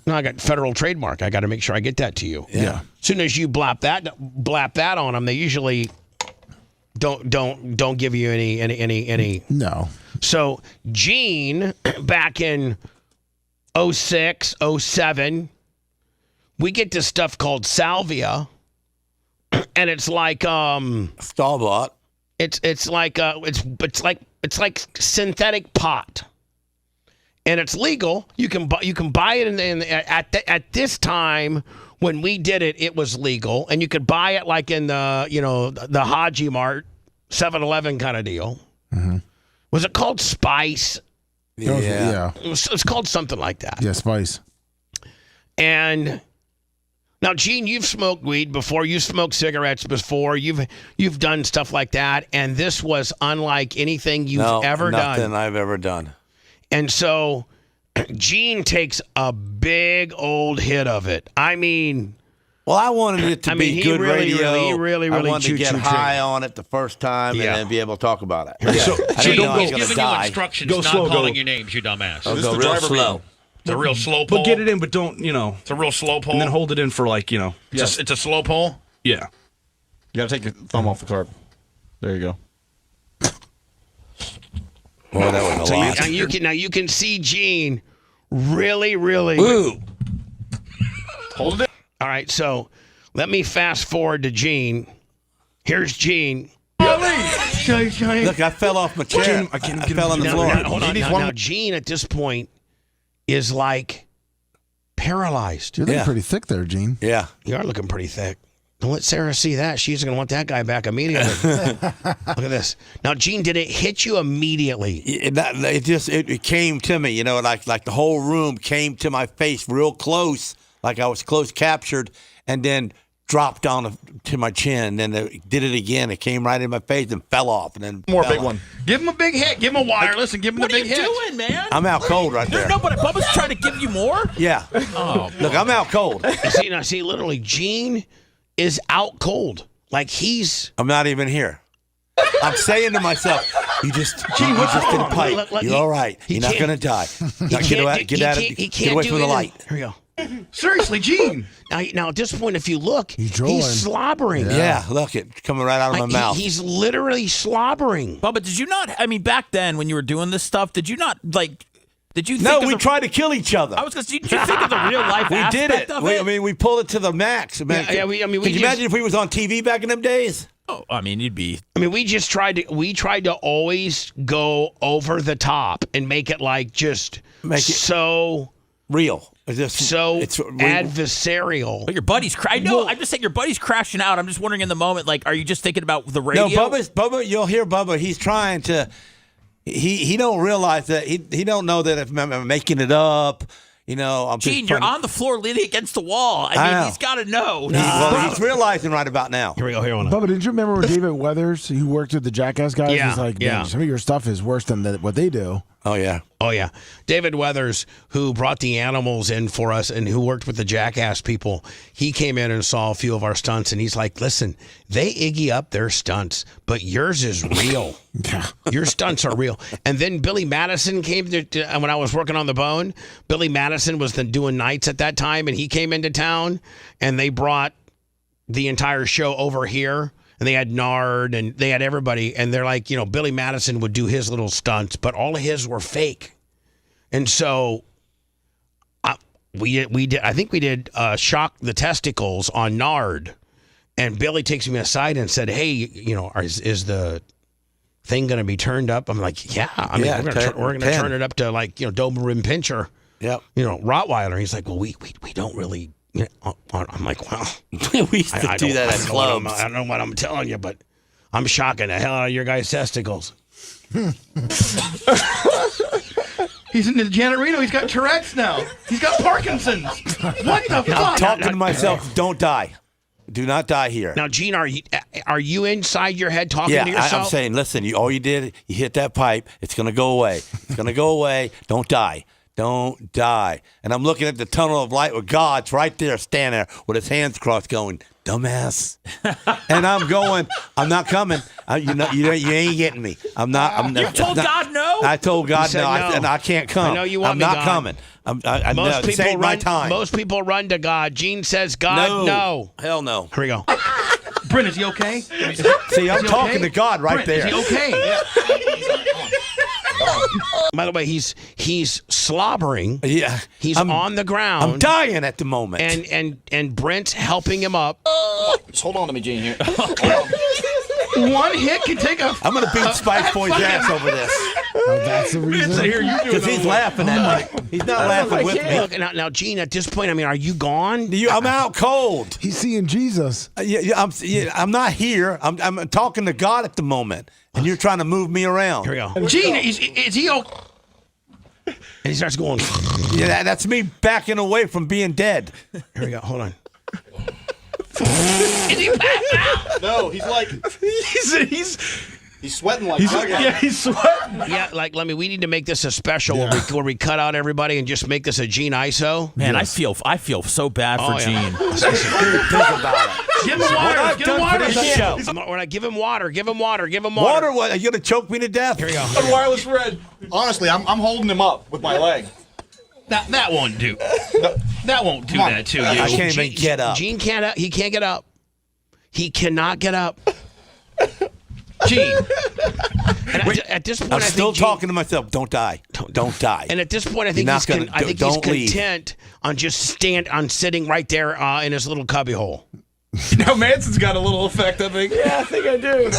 No, I got federal trademark. I got to make sure I get that to you. Yeah. As soon as you blap that on them, they usually don't give you any. No. So Gene, back in 06, 07, we get this stuff called salvia, and it's like Stall-bought. It's like synthetic pot. And it's legal. You can buy it at this time when we did it. It was legal, and you could buy it like in the Haji Mart, 7-Eleven kind of deal. Mm-hmm. Was it called Spice? Yeah. It's called something like that. Yeah, Spice. And now, Gene, you've smoked weed before. You smoked cigarettes before. You've done stuff like that, and this was unlike anything you've ever done. Nothing I've ever done. And so Gene takes a big old hit of it. I mean... Well, I wanted it to be good radio. He really I wanted to get high on it the first time and then be able to talk about it. Yeah. So, I didn't know I was giving going to die. you instructions, Go not slow, calling your names, you dumbass. I'll go real slow. It's a real slow pull. But get it in, but don't, It's a real slow pull. And then hold it in for It's a slow pull? Yeah. You got to take your thumb off the carb. There you go. Boy, that was a lot. Now you can see Gene really. Ooh. Hold it. All right, so let me fast forward to Gene. Here's Gene. Look, I fell off my chair. I fell on the floor. Now, Gene at this point is like paralyzed. You're looking pretty thick there, Gene. Yeah. You are looking pretty thick. Don't let Sarah see that. She's going to want that guy back immediately. Look at this. Now, Gene, did it hit you immediately? It came to me, like the whole room came to my face real close, like I was close captured, and then dropped down to my chin. Then it did it again. It came right in my face and fell off. And then More big one. Give him a big hit. Give him a wireless and give him a big hit. What are you doing, man? I'm out cold right there. No, but Bubba's trying to give you more? Yeah. Oh, look, I'm out cold. See, literally, Gene is out cold. Like I'm not even here. I'm saying to myself, you just did a pipe. You're all right. You're not going to die. Get away from the light. Here we go. Seriously, Gene. Now, at this point, if you look, he's slobbering. Yeah, look, it's coming right out of my mouth. He's literally slobbering. Bubba, did you not, back then when you were doing this stuff, did you not, did you think No, we tried to kill each other. I was going to say, did you think of the real life aspect did it. of it? We pulled it to the max. Could you imagine if we was on TV back in them days? Oh, you'd be. We just tried to always go over the top and make it so real. It's adversarial. But your buddy's I'm just saying your buddy's crashing out. I'm just wondering in the moment, are you just thinking about the radio? No, Bubba, you'll hear Bubba. He's trying to. He don't realize that he don't know that if I'm making it up. I'm Gene, you're on the floor leaning against the wall. He's got to know. He's realizing right about now. Here we go. Bubba, did you remember when David Weathers, who worked with the Jackass guys, was like, man, some of your stuff is worse than what they do. Oh, yeah. Oh, yeah. David Weathers, who brought the animals in for us and who worked with the Jackass people, he came in and saw a few of our stunts, and he's like, listen, they Iggy up their stunts, but yours is real. Your stunts are real. And then Billy Madison came to when I was working on The Bone. Billy Madison was doing nights at that time, and he came into town, and they brought the entire show over here. And they had Nard and they had everybody. And they're like, Billy Madison would do his little stunts, but all of his were fake. And so we did. I think we did Shock the Testicles on Nard. And Billy takes me aside and said, hey, is the thing going to be turned up? I'm like, yeah. We're going to turn it up to like, Doberman Pinscher. Yep. Rottweiler. He's like, well, we don't really. I'm like, well, we used to do that at clubs. I don't know what I'm telling you, but I'm shocking the hell out of your guys' testicles. He's in the Janet Reno. He's got Tourette's now. He's got Parkinson's. What the fuck? I'm talking to myself. Don't die. Do not die here. Now, Gene, are you inside your head talking to yourself? I'm saying, listen, all you did, you hit that pipe. It's going to go away. It's going to go away. Don't die. Don't die. And I'm looking at the tunnel of light with God's right there, standing there with his hands crossed going, dumbass. And I'm going, I'm not coming. You ain't getting me. I'm not. You told God no? I told God no. I can't come. I know you want I'm me, not God. coming. Most people run to God. Gene says, God, no. Hell no. Here we go. Brent, is he okay? See, I'm talking to God right there. Is he okay? By the way, he's slobbering. Yeah, he's on the ground. I'm dying at the moment. And Brent's helping him up. Just hold on to me, Gene. Here. One hit can take a. I'm gonna beat Spice Boy's ass over this. Oh, that's the reason. Because he's laughing at me. He's not laughing with me. Look, now, Gene, at this point, are you gone? I'm out cold. He's seeing Jesus. I'm not here. I'm talking to God at the moment, and you're trying to move me around. Here we go. Gene, is he okay? And he starts going. Yeah, that's me backing away from being dead. Here we go. Hold on. Is he back now? No, he's like he's sweating like he's sweating. Yeah, we need to make this a special where we cut out everybody and just make this a Gene ISO. Man, I feel so bad for Gene. Think about it. Give him water. Give him water. We're not give him water. Give him water. Give him Water? water. What? Are you gonna choke me to death? Here we go. on wireless red. Honestly, I'm holding him up with my leg. That won't do. That won't do that to you. I can't even get up. Gene can't. He can't get up. He cannot get up. Gene. And at this point, I'm still talking to myself. Don't die. Don't die. And at this point, I think he's content on just sitting right there in his little cubby hole. Now Manson's got a little effect, I think. Yeah, I think I do.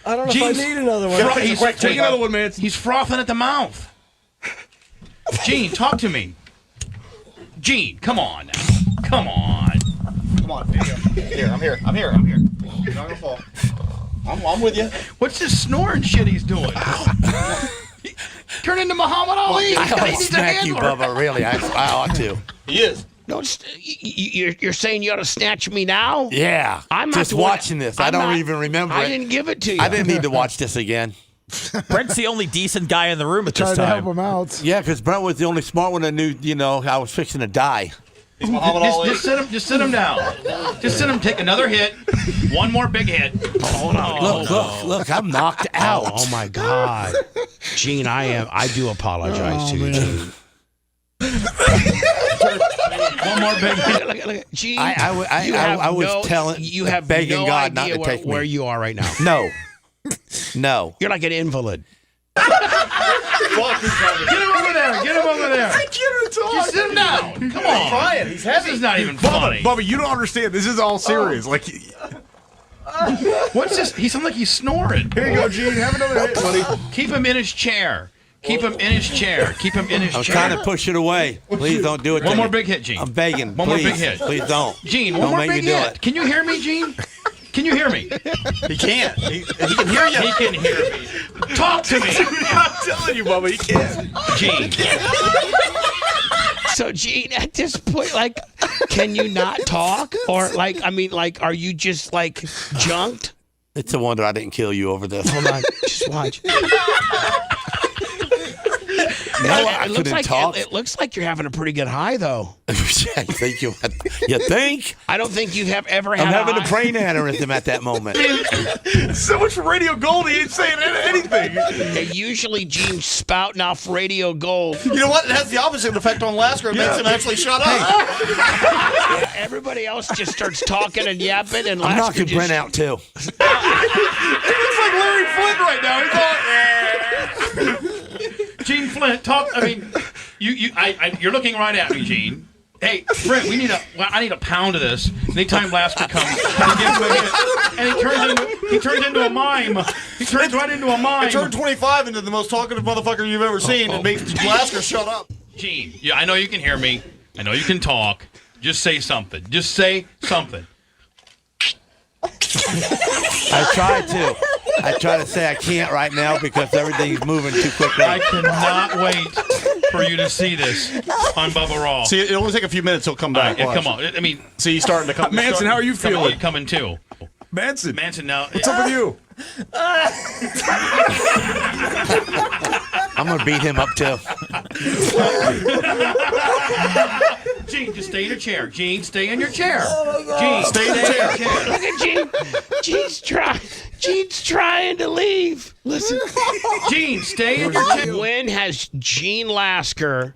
I don't know if I need another one. Take another one, Manson. He's frothing at the mouth. Gene, talk to me. Gene, come on now. Come on. Come on, here. I'm here. You're not gonna fall. I'm with you. What's this snoring shit he's doing? Turn into Muhammad Ali. I'll smack you, Bubba. Really, I ought to. He is. No, you're saying you ought to snatch me now? Yeah. I'm not just watching this. I don't even remember it. I didn't give it to you. I didn't need to watch this again. Brent's the only decent guy in the room at this Trying time. to help him out. Yeah, because Brent was the only smart one that knew, I was fixing to die. He's Muhammad Ali. Just sit him down. Just sit him. Take another hit. One more big hit. Hold on. Look, I'm knocked out. Oh my God. Gene, I do apologize to you, Gene. One more big hit. Look, Gene, I was begging no God not idea to take me. where you are right now. No. You're like an invalid. Get him over there. Get him over there. I can't talk. Just sit him down. Come on. He's trying. He's heavy. This is not even funny. Bubba, you don't understand. This is all serious. What's this? He sounds like he's snoring. Here you go, Gene. Have another hit, buddy. Keep him in his chair. Keep him in his chair. Keep him in his chair. I'm trying to push it away. Please don't do it. One more big hit, Gene. I'm begging. One more big hit. Please don't. Gene, one more big hit. Can you hear me, Gene? Can you hear me? He can't. He can hear you. He can hear me. Talk to me. I'm telling you, Bubba, he can't. Gene. So, Gene, at this point, can you not talk? Or, are you just, junked? It's a wonder I didn't kill you over this. Hold on. Just watch. I couldn't talk. It looks like you're having a pretty good high, though. I think you think? I don't think you have ever had. I'm having a high. brain aneurysm at that moment. So much for Radio Gold, he ain't saying anything. Yeah, usually Gene's spouting off Radio Gold. You know what? It has the opposite effect on Lasker. It makes him actually shut up. Yeah, everybody else just starts talking and yapping, and I'm Lasker knocking Brent out, too. He looks like Larry Flint right now. He's all, Gene Flint, talk. I mean, you're looking right at me, Gene. Hey, Brent, I need a pound of this. Anytime Lasker comes, and he turns into a mime. He turns right into a mime. He turned 25 into the most talkative motherfucker you've ever seen, and makes Lasker shut up. Gene, I know you can hear me. I know you can talk. Just say something. Just say something. I try to say I can't right now because everything's moving too quickly. I cannot wait for you to see this on Bubba Raw. See, it'll only take a few minutes. He'll come back. Right, come on. I mean, see, he's starting to come. Manson, how are you feeling? You're coming too. Manson, now. What's up with you? I'm going to beat him up, too. Gene, just stay in your chair. Gene, stay in your chair. Gene, stay in your chair. Look at Gene. Gene's trying to leave. Listen. Gene, stay in your chair. When has Gene Lasker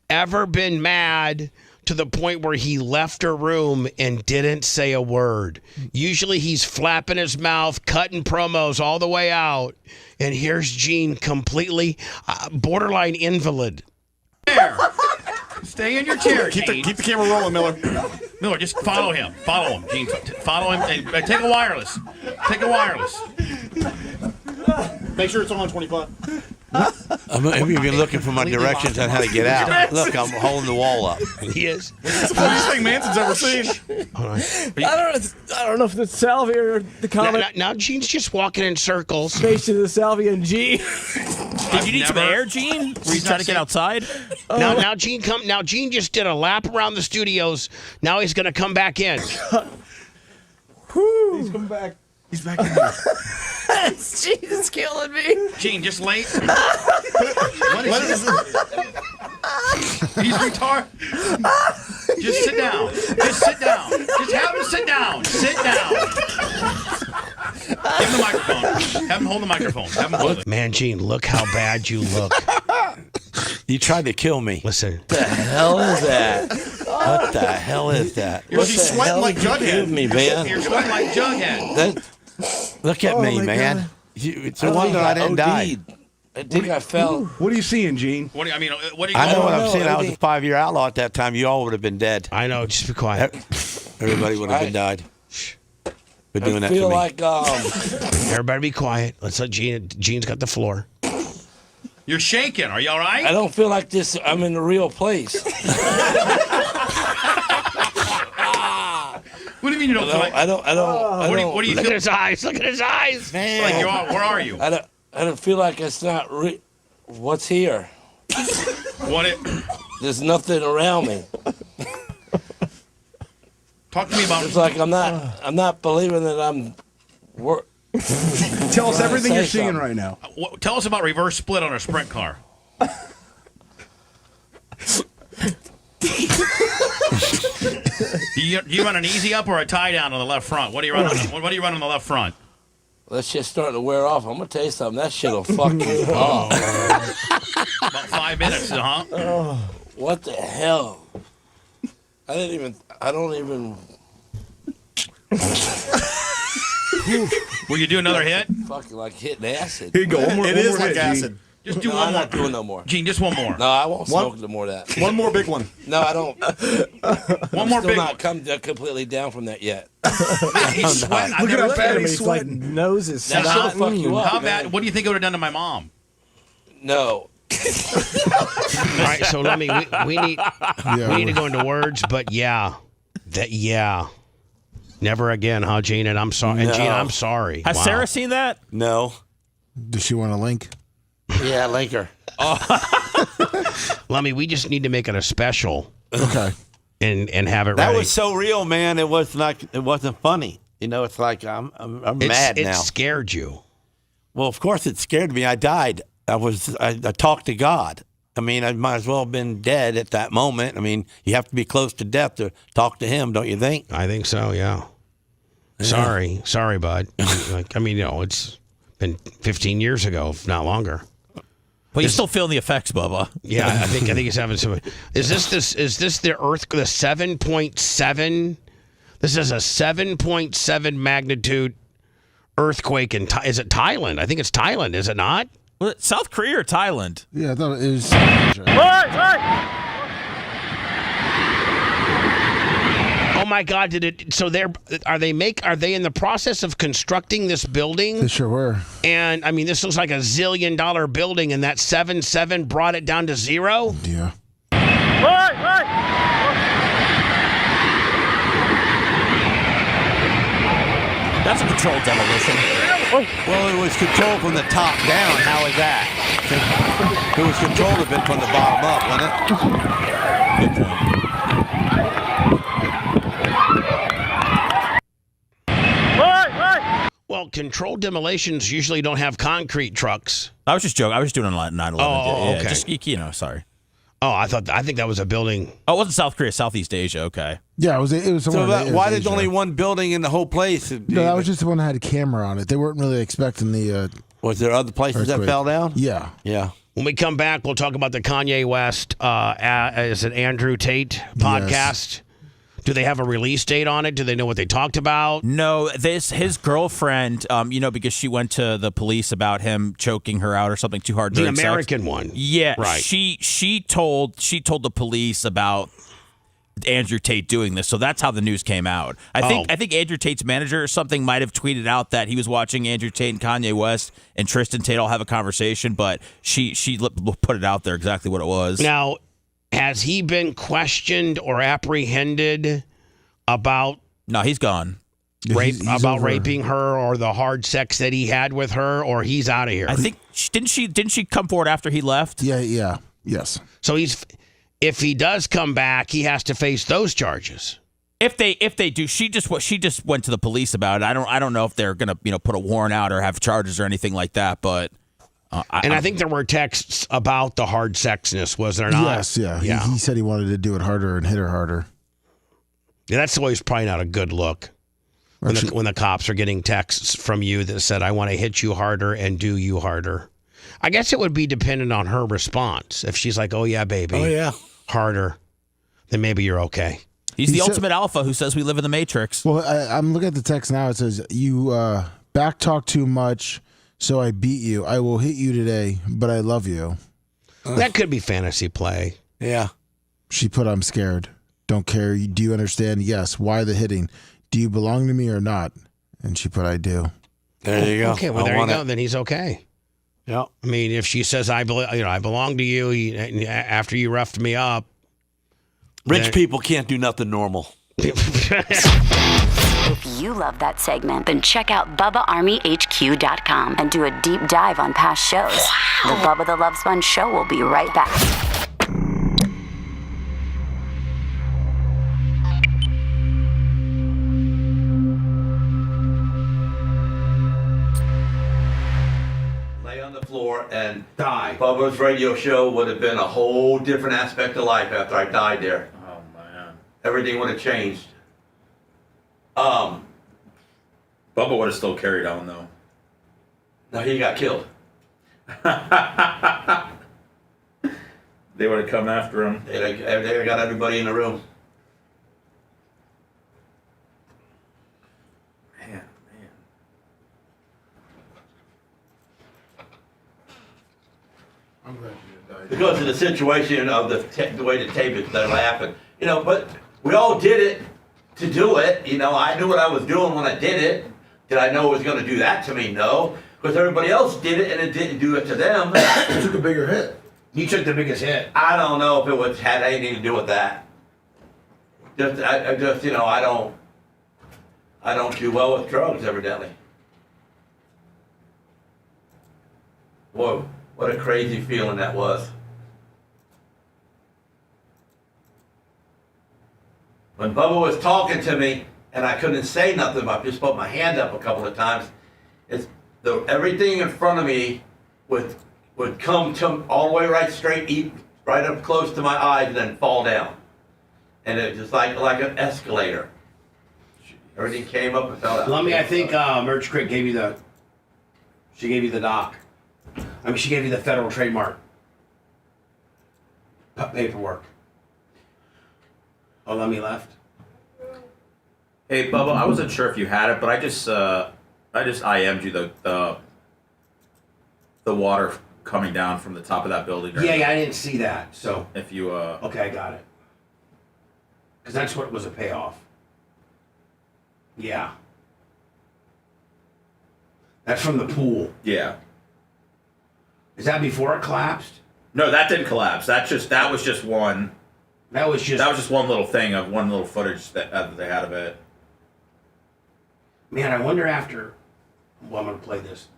ever been mad to the point where he left a room and didn't say a word? Usually he's flapping his mouth, cutting promos all the way out. And here's Gene completely borderline invalid. Stay in your chair. Keep the camera rolling, Miller. Miller, just follow him. Follow him, Gene. Follow him. And take a wireless. Take a wireless. Make sure it's on 25. I'm even looking for my directions on how to get out. Look, I'm holding the wall up. He is. It's the funniest thing Manson's ever seen. I don't know if the salvia or the comment. Now Gene's just walking in circles. Station of the salvia and G. Did you need some air, Gene? Were you trying to get outside? Now Gene Gene just did a lap around the studios. Now he's going to come back in. He's coming back. He's back in there. Jesus, killing me. Gene, just late. What is this? He's retarded. Just sit down. Just sit down. Just have him sit down. Sit down. Give him the microphone. Have him hold the microphone. Have him hold it. Man, Gene, look how bad you look. You tried to kill me. Listen. What the hell is that? What the hell is that? You're sweating like Jughead. Me, man. You're sweating like Jughead. Look at me, man. It's a wonder I didn't die. I think I fell. What are you seeing, Gene? What do you, I mean? What do you? I know what I'm saying. I was a 5-year outlaw at that time. You all would have been dead. I know. Just be quiet. Everybody would have been died. For doing that to me. I feel like Everybody be quiet. Let's let Gene's got the floor. You're shaking. Are you all right? I don't feel like this. I'm in the real place. What do you mean you don't feel like? I don't. What do you Look feel? at his eyes. Look at his eyes. Man, Like where are you? I don't feel like it's not what's here. There's nothing around me. Talk to me about. It's like I'm not believing that I'm. Tell us everything you're seeing right now. Tell us about reverse split on a sprint car. Do you run an easy up or a tie down on the left front? What do you run? What do you run on the left front? That shit's starting to wear off. I'm gonna tell you something. That shit'll fuck you up. About 5 minutes, huh? What the hell? I don't even. Will you do another hit? Fucking like hitting acid. Here you go. One more like hit, acid. Gene. Just do No, one I'm more. not doing no more. Gene, just one more. No, I won't smoke no more of that. One more big one. No, I don't. One more still big not one. come completely down from that yet. He's sweating. Look at how bad he's sweating. sweating. Nose is That shit'll fuck you up. How man. bad? What do you think it would have done to my mom? No. All right, so let me. We need to go into words, but yeah. Never again, huh, Gene? And I'm sorry. No. And Gene, I'm sorry. Has Wow. Sarah seen that? No. Does she want a link? Yeah, Laker. Lemmy, we just need to make it a special. Okay. And have it That ready. was so real, man. It wasn't funny. You know, it's like I'm mad now. It scared you. Well, of course it scared me. I died. I talked to God. I mean, I might as well have been dead at that moment. I mean, you have to be close to death to talk to him, don't you think? I think so, yeah. Sorry, bud. It's been 15 years ago, if not longer. But you're still feeling the effects, Bubba. Yeah, I think he's having some. Is this the 7.7? This is a 7.7 magnitude earthquake is it Thailand? I think it's Thailand, is it not? Was it South Korea or Thailand? Yeah, I thought it was. Oh my God! Are they in the process of constructing this building? They sure were. And I mean, this looks like $1 zillion building, and that 7.7 brought it down to 0. Yeah. That's a controlled demolition. Well, it was controlled from the top down. How is that? It was controlled a bit from the bottom up, wasn't it? Good point. Well, controlled demolitions usually don't have concrete trucks. I was just joking. I was just doing it on 9/11. Oh, okay. Just, sorry. Oh, I think that was a building. Oh, it wasn't South Korea, Southeast Asia. Okay. Yeah, it was somewhere. So why did only one building in the whole place? No, that was just the one that had a camera on it. They weren't really expecting the. Was there other places earthquake. that fell down? Yeah. Yeah. When we come back, we'll talk about the Kanye West, is it Andrew Tate podcast? Yes. Do they have a release date on it? Do they know what they talked about? No, his girlfriend, because she went to the police about him choking her out or something too hard. The American one. Yeah, right. She told the police about Andrew Tate doing this, so that's how the news came out. I think Andrew Tate's manager or something might have tweeted out that he was watching Andrew Tate and Kanye West and Tristan Tate all have a conversation, but she put it out there exactly what it was. Now, has he been questioned or apprehended about? No, he's gone. He's raping her or the hard sex that he had with her, or he's out of here. I think didn't she come forward after he left? Yeah. Yes. So if he does come back, he has to face those charges. If they do, she just went to the police about it. I don't know if they're gonna put a warrant out or have charges or anything like that, but. I think there were texts about the hard sexness, was there not? Yes, yeah. He said he wanted to do it harder and hit her harder. Yeah, that's always probably not a good look. When the cops are getting texts from you that said, I want to hit you harder and do you harder. I guess it would be dependent on her response. If she's like, oh, yeah, baby. Oh, yeah. Harder, then maybe you're okay. He's the ultimate alpha who says we live in the Matrix. Well, I'm looking at the text now. It says, you backtalk too much. So I beat you. I will hit you today, but I love you. That could be fantasy play. Yeah. She put, I'm scared. Don't care. Do you understand? Yes. Why the hitting? Do you belong to me or not? And she put, I do. There you go. Okay, well, there you go. Then he's okay. Yeah. I mean, if she says, I belong to you after you roughed me up. Rich people can't do nothing normal. If you love that segment, then check out BubbaArmyHQ.com and do a deep dive on past shows. The Bubba the Love Sponge Show will be right back. Lay on the floor and die. Bubba's radio show would have been a whole different aspect of life after I died there. Oh, man. Everything would have changed. Bubba would have still carried on, though. No, he got killed. They would have come after him. They got everybody in the room. Man. I'm glad you died. Because of the situation of the way the tape is, they're laughing. But we all did it to do it. I knew what I was doing when I did it. Did I know it was going to do that to me? No. Because everybody else did it and it didn't do it to them. You took a bigger hit. You took the biggest hit. I don't know if it had anything to do with that. I don't do well with drugs, evidently. Whoa, what a crazy feeling that was. When Bubba was talking to me and I couldn't say nothing, I just put my hand up a couple of times. Everything in front of me was would come to all the way right straight, eat right up close to my eyes, and then fall down. And it just like an escalator. Everything came up and fell out. Lummy, I think Merch Creek gave you the. She gave you the doc. I mean, she gave you the federal trademark paperwork. Oh, Lummy left. Hey, Bubba, I wasn't sure if you had it, but I just IM'd you the water coming down from the top of that building. Yeah, I didn't see that. So if you okay, I got it. Because that's what was a payoff. Yeah. That's from the pool. Yeah. Is that before it collapsed? No, that didn't collapse. That was just one. That was just one little thing of one little footage that they had of it. Man, I wonder after. Well, I'm gonna play this.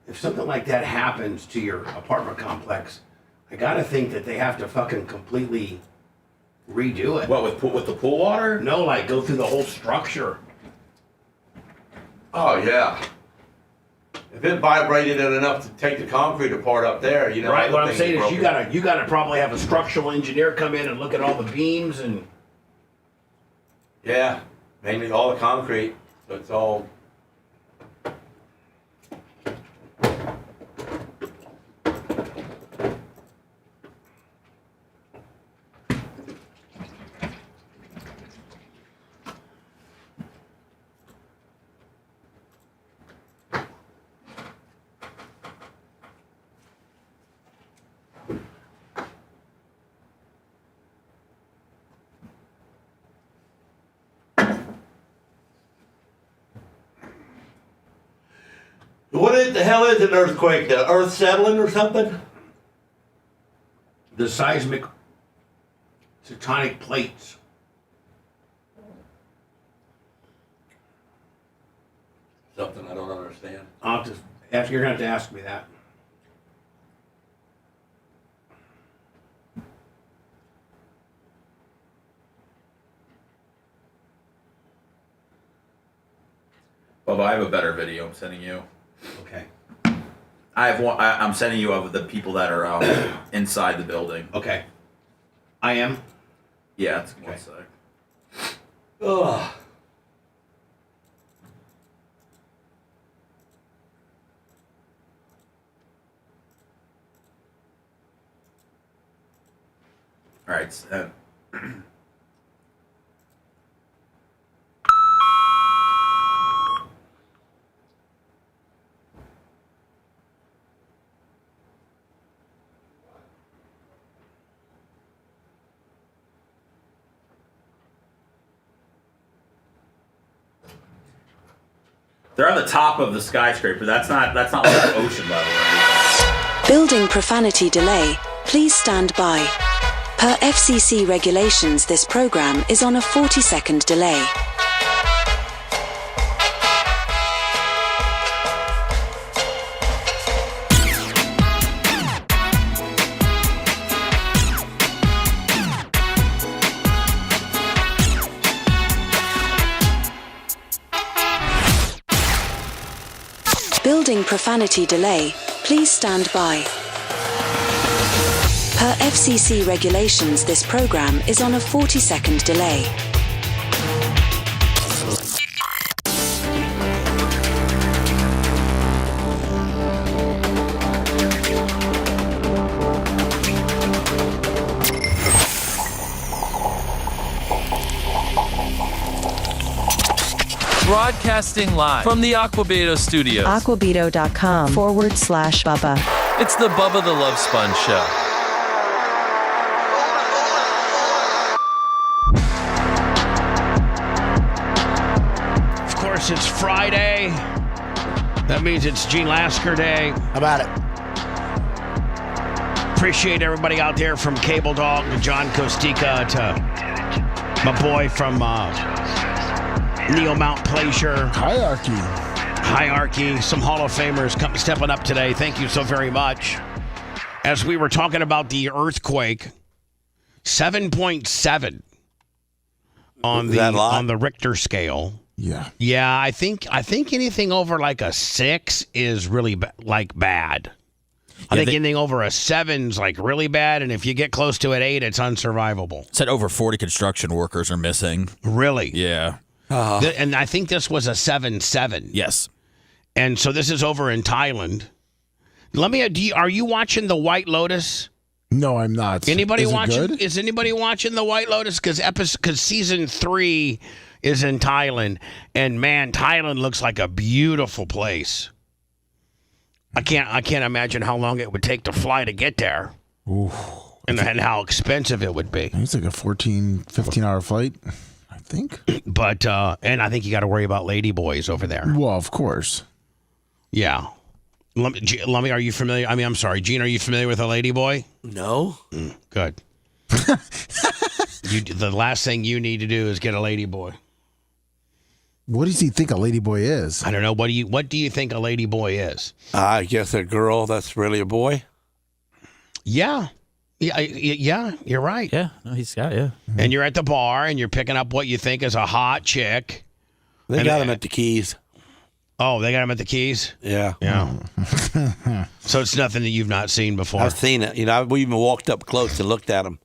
If something like that happens to your apartment complex, I gotta think that they have to fucking completely redo it. What, with the pool water? No, like go through the whole structure. Oh yeah. If it vibrated it enough to take the concrete apart up there, you know. Right. What I'm saying is, you gotta probably have a structural engineer come in and look at all the beams and. Yeah, mainly all the concrete. So it's all. What the hell is an earthquake? The earth settling or something? The seismic tectonic plates. Something I don't understand. You're gonna have to ask me that. Bubba, I have a better video I'm sending you. Okay. I have one. I'm sending you of the people that are inside the building. Okay. I am. Yeah, it's one sec. Ugh. All right. They're on the top of the skyscraper. That's not like ocean level or anything. Building profanity delay. Please stand by. Per FCC regulations, this program is on a 40-second delay. Building profanity delay. Please stand by. Per FCC regulations, this program is on a 40-second delay. Broadcasting live from the Aquabedo studios. Aquabedo.com/Bubba. It's the Bubba the Love Sponge Show. Of course, it's Friday. That means it's Gene Lasker Day. How about it? Appreciate everybody out there from Cable Dog to John Costica to my boy from Neo Mount Pleasure. Hierarchy. Some Hall of Famers stepping up today. Thank you so very much. As we were talking about the earthquake, 7.7 on the Richter scale. Yeah. I think anything over like a 6 is really bad. I think anything over a 7's like really bad, and if you get close to an 8, it's unsurvivable. Said over 40 construction workers are missing. Really? Yeah. And I think this was a 7.7. Yes. And so this is over in Thailand. Are you watching The White Lotus? No, I'm not. Anybody Is it watching? good? Is anybody watching The White Lotus? Because season 3 is in Thailand, and man, Thailand looks like a beautiful place. I can't imagine how long it would take to fly to get there. Ooh. And how expensive it would be. It's like a 15-hour flight, I think. But and I think you got to worry about ladyboys over there. Well, of course. Yeah. Lummy, are you familiar? I mean, I'm sorry, Gene, are you familiar with a ladyboy? No. Good. The last thing you need to do is get a ladyboy. What does he think a ladyboy is? I don't know. What do you think a ladyboy is? I guess a girl that's really a boy. Yeah. Yeah, you're right. Yeah, no, he's got, yeah. And you're at the bar, and you're picking up what you think is a hot chick. They got him at the Keys. Oh, they got him at the Keys? Yeah. Yeah. So it's nothing that you've not seen before. I've seen it. We even walked up close and looked at them.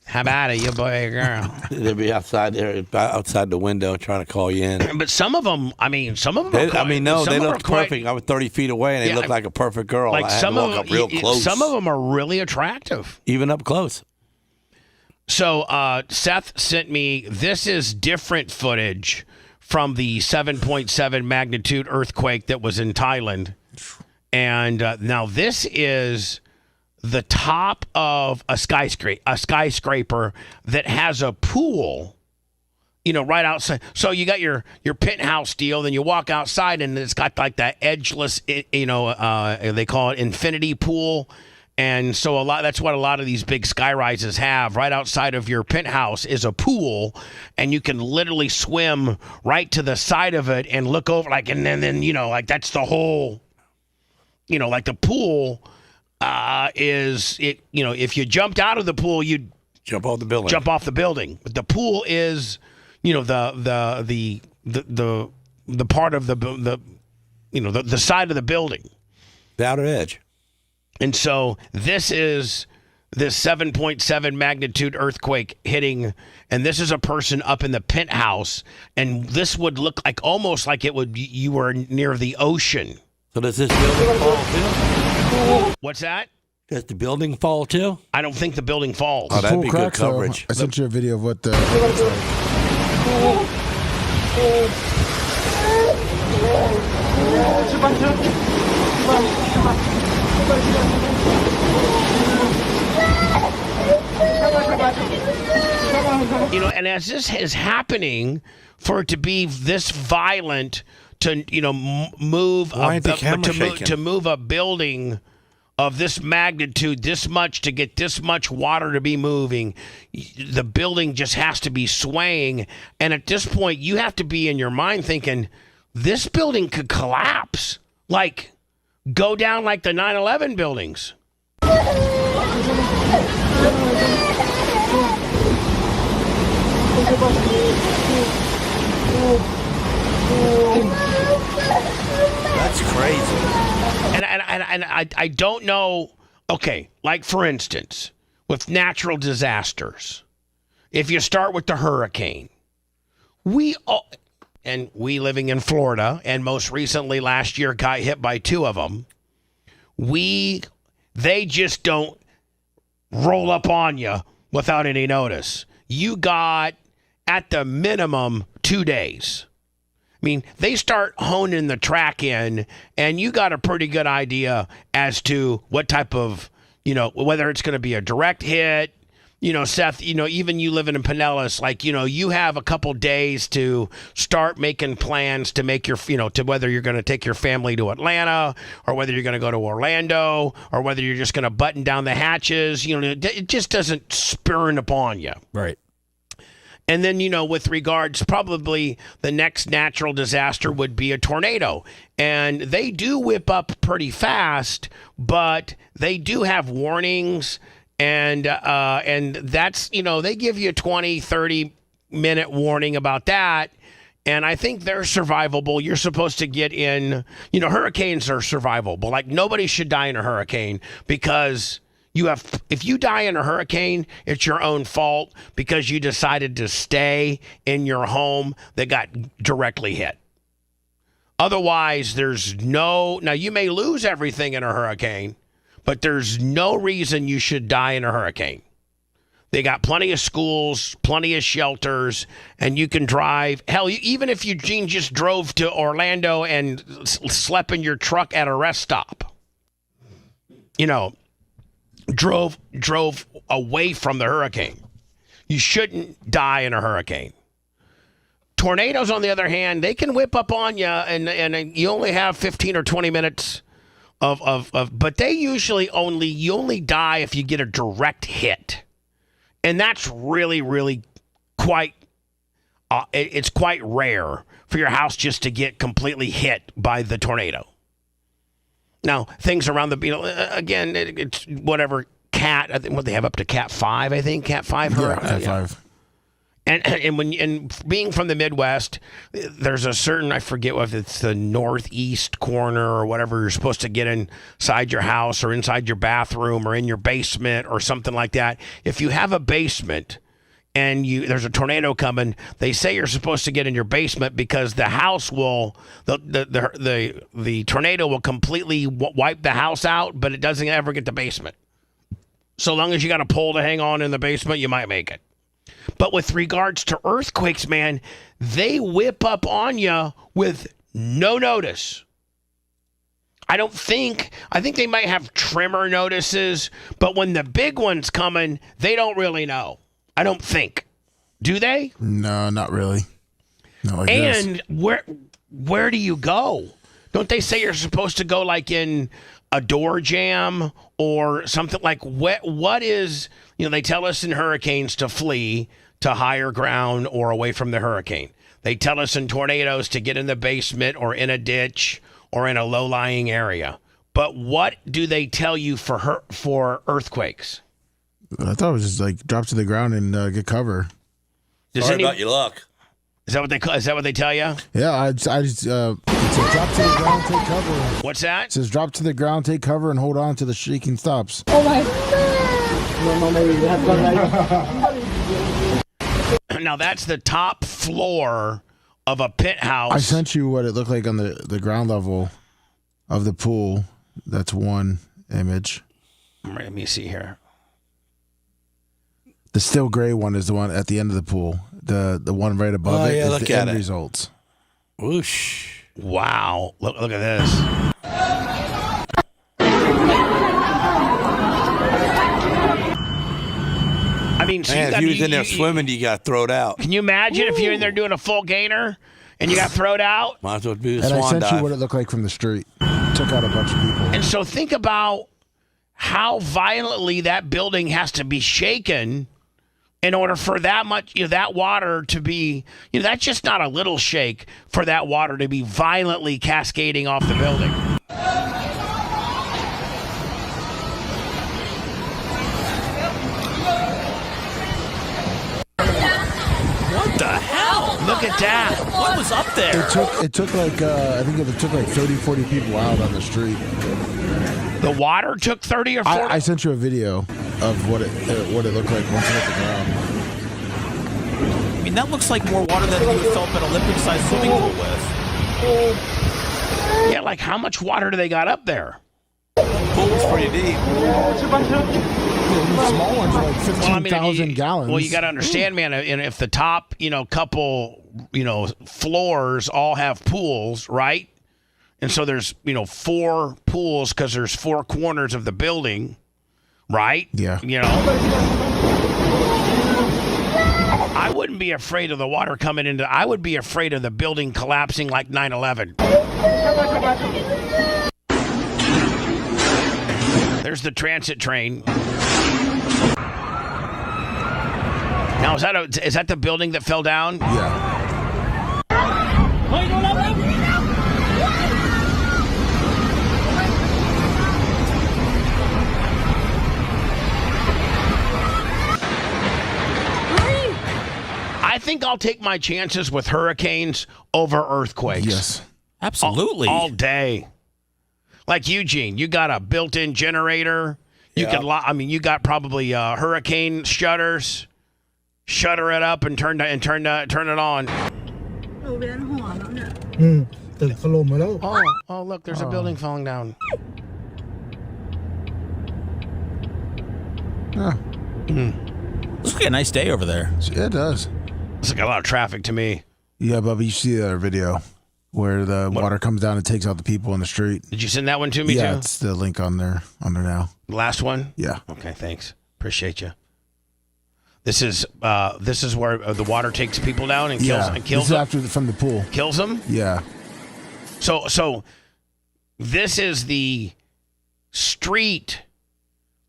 How about it, you boy or girl? They'd be outside there, outside the window, trying to call you in. But some of them, they looked perfect. I was 30 feet away, and they looked like a perfect girl. Like I had to walk up real close. Some of them are really attractive. Even up close. So Seth sent me, this is different footage from the 7.7 magnitude earthquake that was in Thailand. And now this is the top of a skyscraper that has a pool, right outside. So you got your penthouse deal, then you walk outside and it's got like that edgeless, they call it infinity pool. And so that's what a lot of these big sky rises have. Right outside of your penthouse is a pool, and you can literally swim right to the side of it and look over, and then that's the whole, like the pool is it. If you jumped out of the pool, you'd jump off the building. But the pool is, the part of the side of the building, the outer edge. And so this is this 7.7 magnitude earthquake hitting, and this is a person up in the penthouse, and this would look almost like you were near the ocean. So does this building fall too? What's that? Does the building fall too? I don't think the building falls. Oh, that'd be good coverage. I sent you a video of what the. And as this is happening, for it to be this violent, to move to move a building of this magnitude, this much, to get this much water to be moving, the building just has to be swaying. And at this point, you have to be in your mind thinking, this building could collapse, go down like the 9/11 buildings. That's crazy. And I don't know. Okay, for instance, with natural disasters, if you start with the hurricane, we living in Florida, and most recently last year got hit by 2 of them. They just don't roll up on you without any notice. You got, at the minimum, 2 days. I mean, they start honing the track in, and you got a pretty good idea as to what type of, whether it's going to be a direct hit. Seth, even you living in Pinellas, you have a couple days to start making plans to make your, to whether you're going to take your family to Atlanta, or whether you're going to go to Orlando, or whether you're just going to button down the hatches. It just doesn't spurn upon you. Right. And then, with regards, probably the next natural disaster would be a tornado. And they do whip up pretty fast, but they do have warnings. And that's, they give you a 20, 30-minute warning about that. And I think they're survivable. You're supposed to get in, hurricanes are survivable. Like nobody should die in a hurricane because if you die in a hurricane, it's your own fault because you decided to stay in your home that got directly hit. Otherwise, now you may lose everything in a hurricane, but there's no reason you should die in a hurricane. They got plenty of schools, plenty of shelters, and you can drive. Hell, even if Eugene just drove to Orlando and slept in your truck at a rest stop, drove away from the hurricane. You shouldn't die in a hurricane. Tornadoes, on the other hand, they can whip up on you, and you only have 15 or 20 minutes but they usually you only die if you get a direct hit. And that's really, really quite, it's quite rare for your house just to get completely hit by the tornado. Now, things around again, it's whatever cat, I think what they have up to Cat 5, I think, Cat 5. Yeah, Cat 5. And being from the Midwest, there's a certain, I forget if it's the northeast corner or whatever, you're supposed to get inside your house or inside your bathroom or in your basement or something like that. If you have a basement and there's a tornado coming, they say you're supposed to get in your basement because the house will, the tornado will completely wipe the house out, but it doesn't ever get the basement. So long as you got a pole to hang on in the basement, you might make it. But with regards to earthquakes, man, they whip up on you with no notice. I think they might have tremor notices, but when the big one's coming, they don't really know. I don't think. Do they? No, not really. Not like and this. Where do you go? Don't they say you're supposed to go like in a door jam or something like what is, they tell us in hurricanes to flee to higher ground or away from the hurricane. They tell us in tornadoes to get in the basement or in a ditch or in a low-lying area. But what do they tell you for earthquakes? I thought it was just like drop to the ground and get cover. Sorry about your luck. Is that what they tell you? Yeah, I just it says drop to the ground, take cover. What's that? It says drop to the ground, take cover, and hold on to the shaking stops. Oh my God. Now that's the top floor of a pit house. I sent you what it looked like on the ground level of the pool. That's one image. Let me see here. The still gray one is the one at the end of the pool. The one right above it is the end results. Whoosh. Wow. Look at this. I mean, so if you was in there swimming, you got thrown out. Can you imagine if you're in there doing a full gainer and you got thrown out? Might as well be a swan dive. And I sent you what it dive. looked like from the street. Took out a bunch of people. And so think about how violently that building has to be shaken in order for that much, that water to be, that's just not a little shake for that water to be violently cascading off the building. What the hell? Look at that. What was up there? It took like, I think it took like 30, 40 people out on the street. The water took 30 or 40? I sent you a video of what it looked like once it hit the ground. I mean, that looks like more water than you would fill up an Olympic-sized swimming pool with. Yeah, like how much water do they got up there? Pool's pretty deep. The small ones are like 15,000 gallons. Well, you got to understand, man, and if the top, couple, floors all have pools, right? And so there's, 4 pools because there's 4 corners of the building, right? Yeah. I wouldn't be afraid of the water coming into, I would be afraid of the building collapsing like 9/11. There's the transit train. Now, is that the building that fell down? Yeah. think I'll take my chances with hurricanes over earthquakes. Yes. Absolutely. All day. Like Eugene, you got a built-in generator. You could. You got probably hurricane shutters. Shutter it up and turn it on. Oh, look, there's a building falling down. Looks like a nice day over there. Yeah, it does. It's like a lot of traffic to me. Yeah, Bubba, you see that video where the water comes down and takes out the people in the street. Did you send that one to me, too? Yeah, it's the link on there now. Last one? Yeah. Okay, thanks. Appreciate you. This is where the water takes people down and kills them? After from the pool. Kills them? Yeah. So this is the street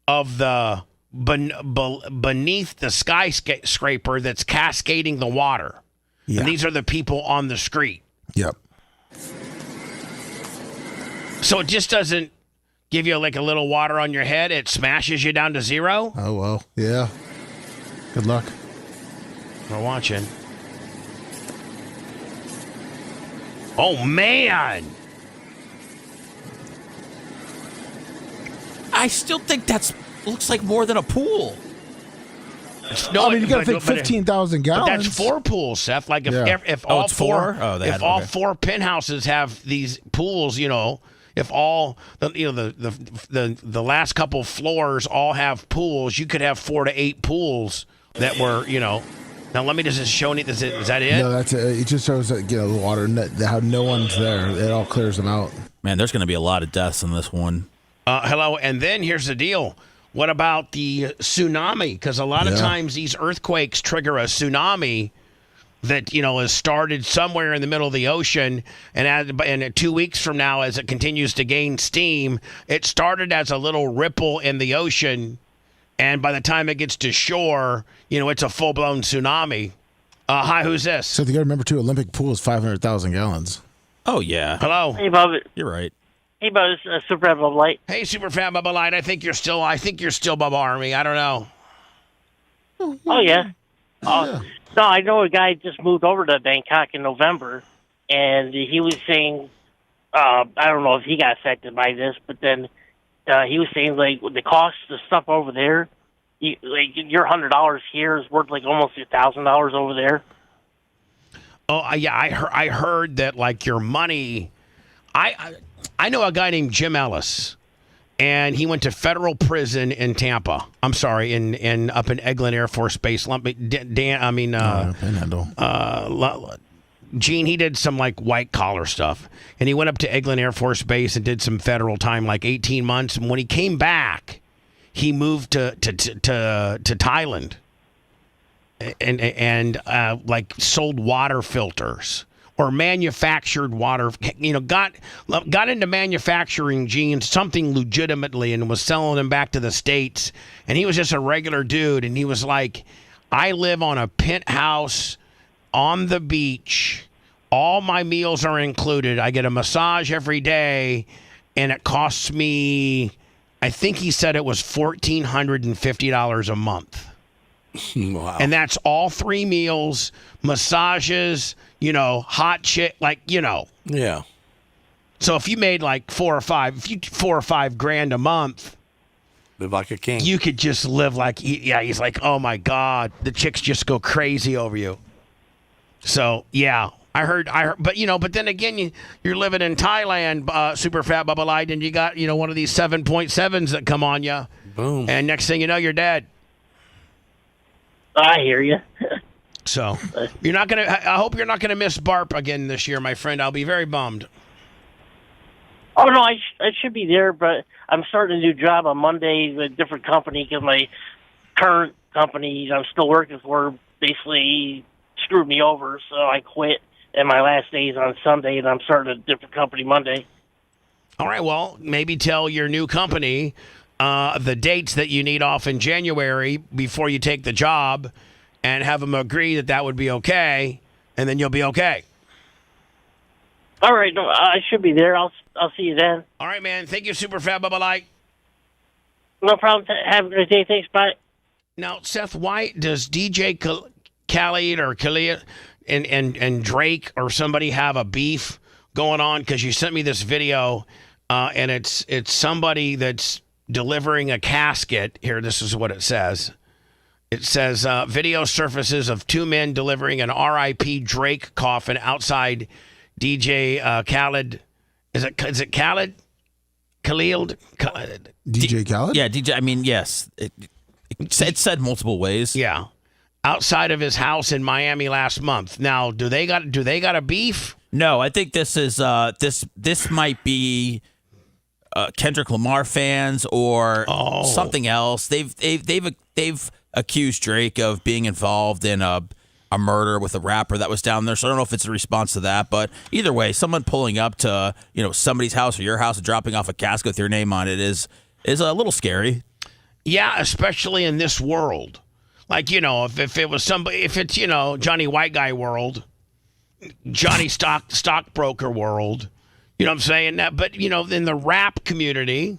of the beneath the skyscraper that's cascading the water. Yeah. And these are the people on the street. Yep. So it just doesn't give you like a little water on your head. It smashes you down to zero. Oh, well. Yeah. Good luck. We're watching. Oh, man. I still think looks like more than a pool. No, you got to think 15,000 gallons. But that's 4 pools, Seth. Like if all four, all 4 penthouses have these pools, if all the last couple floors all have pools, you could have 4 to 8 pools that were, Now let me just show you. Is that it? No, that's it. It just shows that the water, how no one's there. It all clears them out. Man, there's going to be a lot of deaths in this one. Hello, and then here's the deal. What about the tsunami? Because a lot of times these earthquakes trigger a tsunami that is started somewhere in the middle of the ocean, and 2 weeks from now, as it continues to gain steam, it started as a little ripple in the ocean, and by the time it gets to shore, it's a full-blown tsunami. Hi, who's this? So you got to remember too, Olympic pool is 500,000 gallons. Oh yeah. Hello. Hey, Bob. You're right. Hey, Buzz, Super Fat Bubba Light. Hey, Super Fat Bubba Light. I think you're still Bubba Army. I don't know. Oh, yeah. No, I know a guy just moved over to Bangkok in November, and he was saying, I don't know if he got affected by this, but then he was saying, like, the cost of stuff over there, your $100 here is worth, like, almost $1,000 over there. Oh, yeah, I heard that, like, your money... I know a guy named Jim Ellis, and he went to federal prison in Tampa. I'm sorry, in up in Eglin Air Force Base. Gene, he did some like white collar stuff, and he went up to Eglin Air Force Base and did some federal time, like 18 months. And when he came back, he moved to Thailand, and like sold water filters. Or manufactured water, got into manufacturing jeans, something legitimately, and was selling them back to the States. And he was just a regular dude. And he was like, I live on a penthouse on the beach. All my meals are included. I get a massage every day. And it costs me, I think he said it was $1,450 a month. Wow. And that's all 3 meals, massages, hot chick, Yeah. So if you made like 4 or 5 grand a month, live like a king. You could just live like, he's like, oh my God, the chicks just go crazy over you. So yeah, I heard, but then again, you're living in Thailand, Super Fat Bubba Light, and you got, one of these 7.7s that come on you. Boom. And next thing you know, you're dead. I hear you. So I hope you're not gonna miss BARP again this year, my friend. I'll be very bummed. Oh no, I should be there, but I'm starting a new job on Monday with a different company because my current company I'm still working for basically screwed me over, so I quit. And my last day is on Sunday, and I'm starting a different company Monday. All right, well, maybe tell your new company the dates that you need off in January before you take the job, and have them agree that would be okay, and then you'll be okay. All right, no, I should be there. I'll see you then. All right, man. Thank you, Super Fat Bubba Light. No problem. Have a good day. Thanks. Bye. Now, Seth, why does DJ Khaled or Khalid and Drake or somebody have a beef going on? Because you sent me this video, and it's somebody that's delivering a casket. Here, this is what it says. It says, video surfaces of two men delivering an R.I.P. Drake coffin outside DJ Khaled. Is it Khaled? Khalid? DJ Khaled? Yeah, DJ. I mean, yes. It said multiple ways. Yeah. Outside of his house in Miami last month. Now, do they got a beef? No, I think this is this might be Kendrick Lamar fans or something else. They've accused Drake of being involved in a murder with a rapper that was down there. So I don't know if it's a response to that, but either way, someone pulling up to somebody's house or your house and dropping off a casket with your name on it is a little scary. Yeah, especially in this world. Like, if it was somebody, if it's Johnny White Guy world, Johnny stockbroker world, you know what I'm saying? But in the rap community,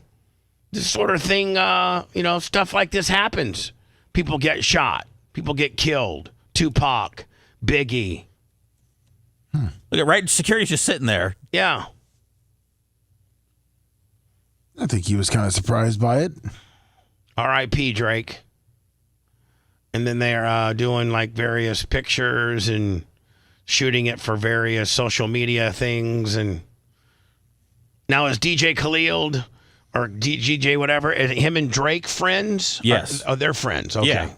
this sort of thing, stuff like this happens. People get shot. People get killed. Tupac, Biggie. Look at right, security's just sitting there. Yeah. I think he was kind of surprised by it. R.I.P. Drake. And then they're doing like various pictures and shooting it for various social media things. And now is DJ Khalid or DJ whatever, him and Drake friends? Yes. Oh, they're friends. Okay. Yeah.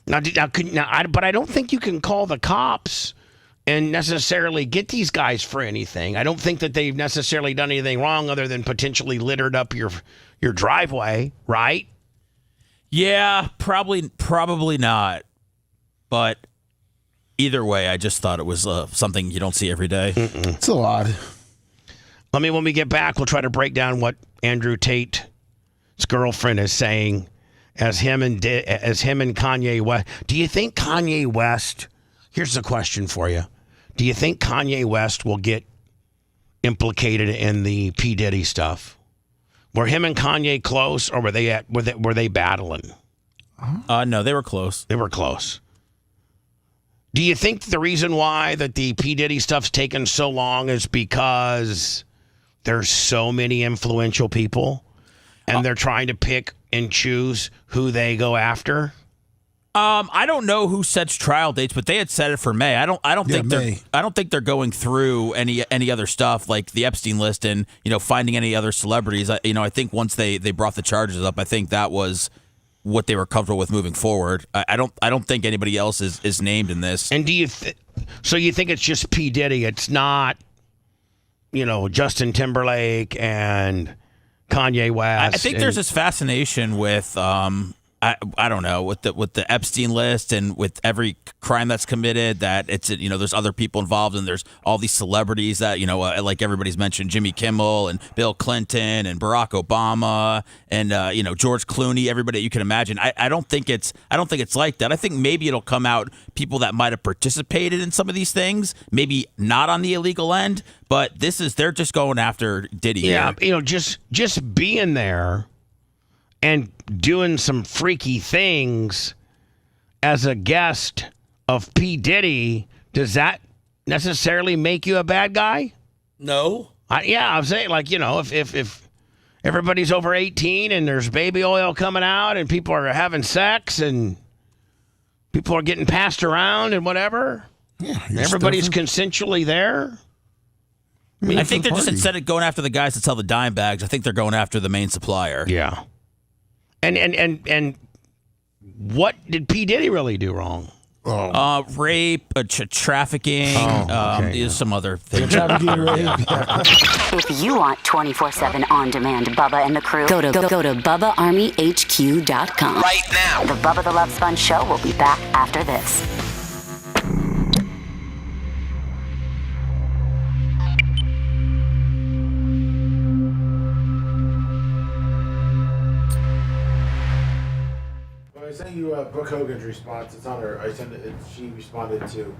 But I don't think you can call the cops and necessarily get these guys for anything. I don't think that they've necessarily done anything wrong other than potentially littered up your driveway, right? Yeah, probably not. But either way, I just thought it was something you don't see every day. It's a lot. When we get back, we'll try to break down what Andrew Tate's girlfriend is saying as him and Kanye West. Do you think Kanye West? Here's the question for you: do you think Kanye West will get implicated in the P. Diddy stuff? Were him and Kanye close, or were they battling? No, they were close. They were close. Do you think the reason why that the P. Diddy stuff's taken so long is because there's so many influential people, and they're trying to pick and choose who they go after? I don't know who sets trial dates, but they had set it for May. I don't think they're going through any other stuff like the Epstein list and finding any other celebrities. I think once they brought the charges up, I think that was what they were comfortable with moving forward. I don't think anybody else is named in this. And do you so you think it's just P. Diddy? It's not Justin Timberlake and Kanye West. I think there's this fascination with I don't know, with the Epstein list and with every crime that's committed, that it's there's other people involved, and there's all these celebrities that like everybody's mentioned, Jimmy Kimmel and Bill Clinton and Barack Obama and George Clooney, everybody you can imagine. I don't think it's like that. I think maybe it'll come out people that might have participated in some of these things, maybe not on the illegal end, but they're just going after Diddy. Yeah, here. just being there and doing some freaky things as a guest of P. Diddy, does that necessarily make you a bad guy? No. I'm saying, if everybody's over 18 and there's baby oil coming out and people are having sex and people are getting passed around and whatever, everybody's consensually there. I think they're just, instead of going after the guys that sell the dime bags, I think they're going after the main supplier. Yeah. And what did P. Diddy really do wrong? Rape, trafficking, some other things. If you want 24/7 on-demand Bubba and the crew, go to BubbaArmyHQ.com. Right now. The Bubba the Love Sponge Show will be back after this. I sent you Brooke Hogan's response. It's on her. I sent it. She responded to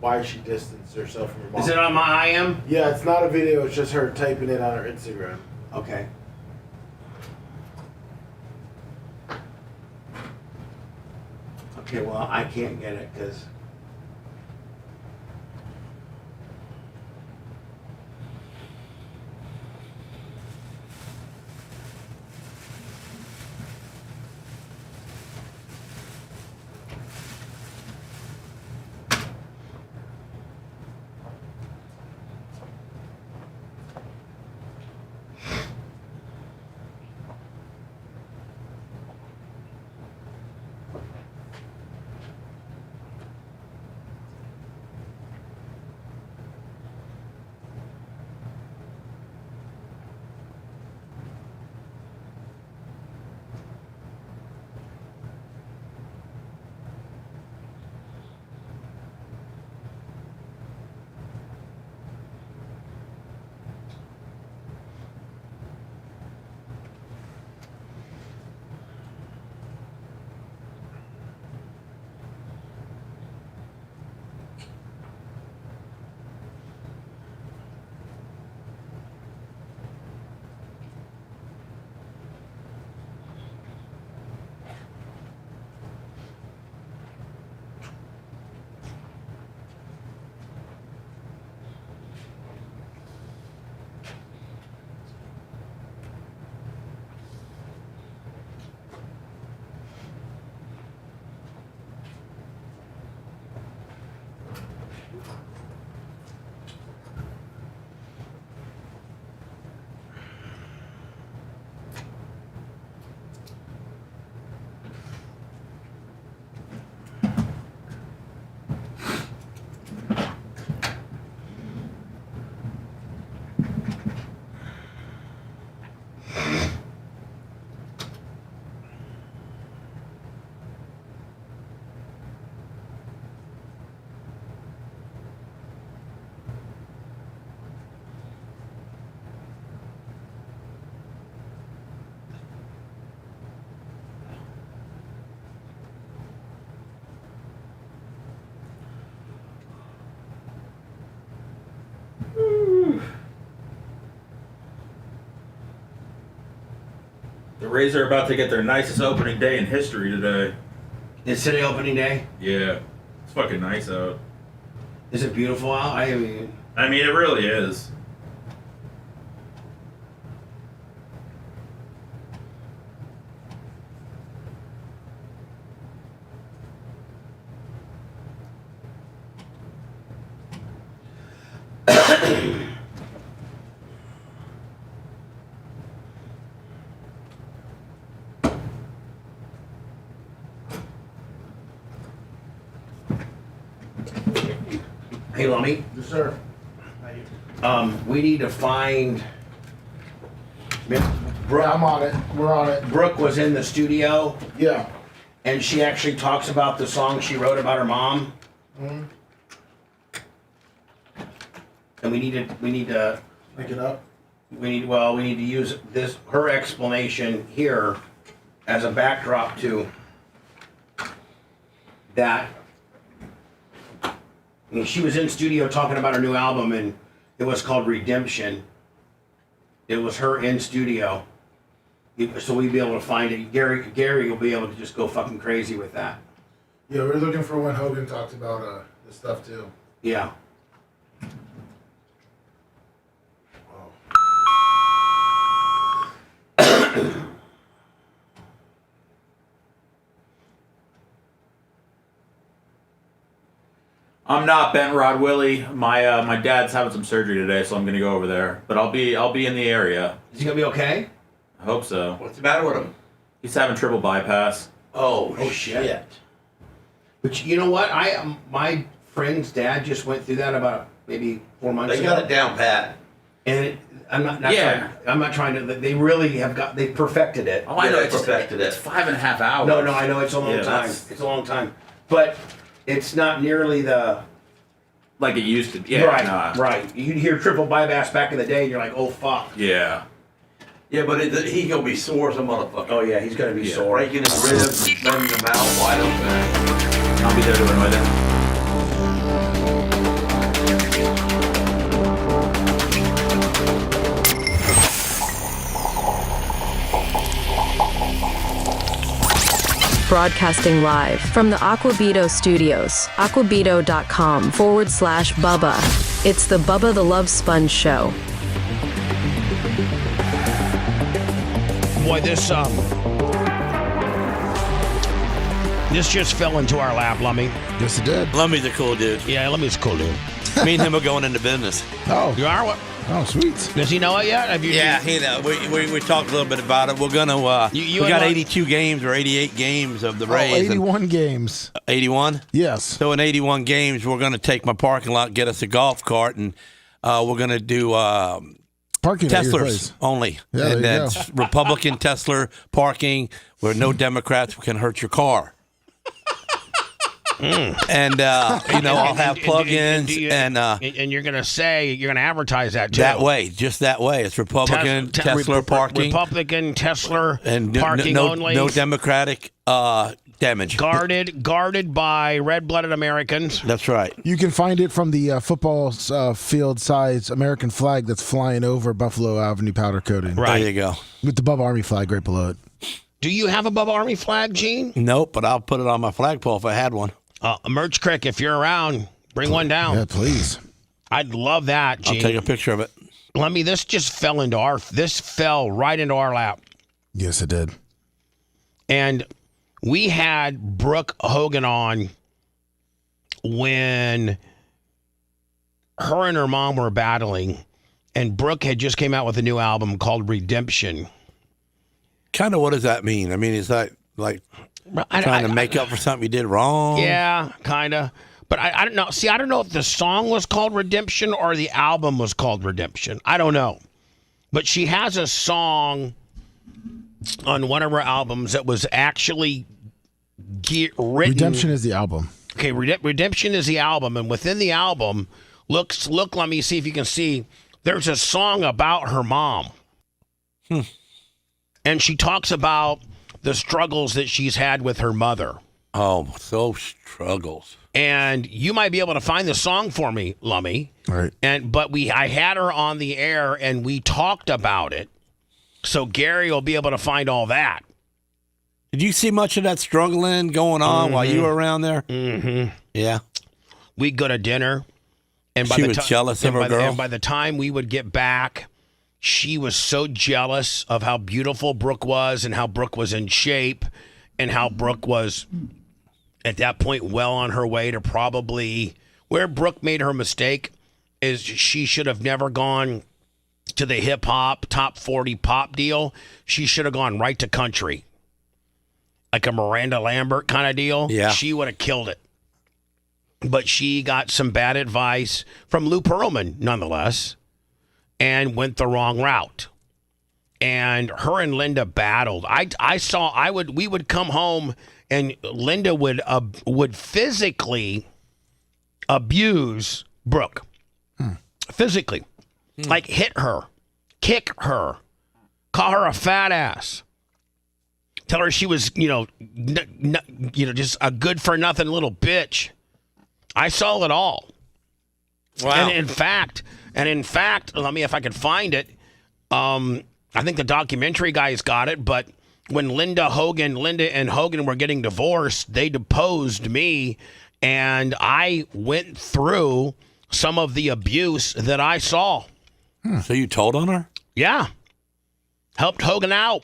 why she distanced herself from her mom. Is it on my IM? Yeah, it's not a video. It's just her typing it on her Instagram. Okay. Okay, well, I can't get it because. The Rays are about to get their nicest opening day in history today. Is today opening day? Yeah. It's fucking nice out. Is it beautiful out? I mean, it really is. Hey, Lummy. Yes, sir. We need to find. Brooke, I'm on it. We're on it. Brooke was in the studio. Yeah. And she actually talks about the song she wrote about her mom. Mm-hmm. And we need to Pick it up. We need to use her explanation here as a backdrop to that. I mean, she was in studio talking about her new album, and it was called Redemption. It was her in studio, so we'd be able to find it. Gary will be able to just go fucking crazy with that. Yeah, we're looking for when Hogan talked about this stuff too. Yeah. I'm not Bent Rod Willie. My dad's having some surgery today, so I'm gonna go over there. But I'll be in the area. Is he gonna be okay? I hope so. What's the matter with him? He's having triple bypass. Oh shit. But you know what? My friend's dad just went through that about maybe 4 months ago. They got it down pat. And I'm not Yeah. I'm not trying to. They really they perfected it. Oh, I know. They perfected it. It's 5.5 hours. No, I know it's a long Yeah, time. It's a long time, but it's not nearly like it used to be. Yeah, right, nah. right. You'd hear triple bypass back in the day, and you're like, oh fuck. Yeah. Yeah, but he gonna be sore as a motherfucker. Oh yeah, he's gonna be sore. Breaking his ribs, letting them out wide open. I'll be there to annoy them. broadcasting live from the Aquabito studios, aquabito.com/Bubba. It's the Bubba the Love Sponge Show. Boy, this just fell into our lap, Lummy. Yes, it did. Lummy's a cool dude. Yeah, Lummy's a cool dude. Me and him are going into business. Oh. You are? What? Oh, sweet. Does he know it yet? Have you? Yeah, he knows. We talked a little bit about it. We're going to, we got 82 games or 88 games of the Rays. 81 games. 81? Yes. So in 81 games, we're going to take my parking lot, get us a golf cart, and we're going to do parking Teslers only. Yeah, and there you that's Republican Tesla parking where no Democrats can hurt your car. And I'll have plug-ins and you're gonna advertise that too. That way, just that way. It's Republican Tesla parking, Republican Tesla and parking only. No Democratic damage. Guarded by red-blooded Americans. That's right. You can find it from the football field-size American flag that's flying over Buffalo Avenue powder coating. Right. There you go. With the Bubba Army flag right below it. Do you have a Bubba Army flag, Gene? Nope, but I'll put it on my flagpole if I had one. Merch Crick, if you're around, bring one down. Yeah, please. I'd love that, Gene. I'll take a picture of it. This just fell right into our lap. Yes, it did. And we had Brooke Hogan on when her and her mom were battling, and Brooke had just came out with a new album called Redemption. Kind of what does that mean? I mean, is that like trying to make up for something you did wrong? Yeah, kind of. But I don't know. See, I don't know if the song was called Redemption or the album was called Redemption. I don't know. But she has a song on one of her albums that was actually written. Redemption is the album. Okay, Redemption is the album. And within the album, look, let me see if you can see, there's a song about her mom. And she talks about the struggles that she's had with her mother. Oh, those struggles. And you might be able to find the song for me, Lummy. Right. But I had her on the air and we talked about it. So Gary will be able to find all that. Did you see much of that struggling going on while you were around there? Mm-hmm. Yeah. We'd go to dinner. And she was jealous of her girl. And by the time we would get back, she was so jealous of how beautiful Brooke was and how Brooke was in shape and how Brooke was, at that point, well on her way to probably where Brooke made her mistake is she should have never gone to the hip-hop top 40 pop deal. She should have gone right to country, like a Miranda Lambert kind of deal. Yeah. She would have killed it. But she got some bad advice from Lou Pearlman, nonetheless, and went the wrong route. And her and Linda battled. We would come home and Linda would physically abuse Brooke. Physically. Like hit her, kick her, call her a fat ass. Tell her she was, just a good for nothing little bitch. I saw it all. Wow. And in fact, let me, if I could find it. I think the documentary guys got it, but when Linda and Hogan were getting divorced, they deposed me, and I went through some of the abuse that I saw. So you told on her? Yeah. Helped Hogan out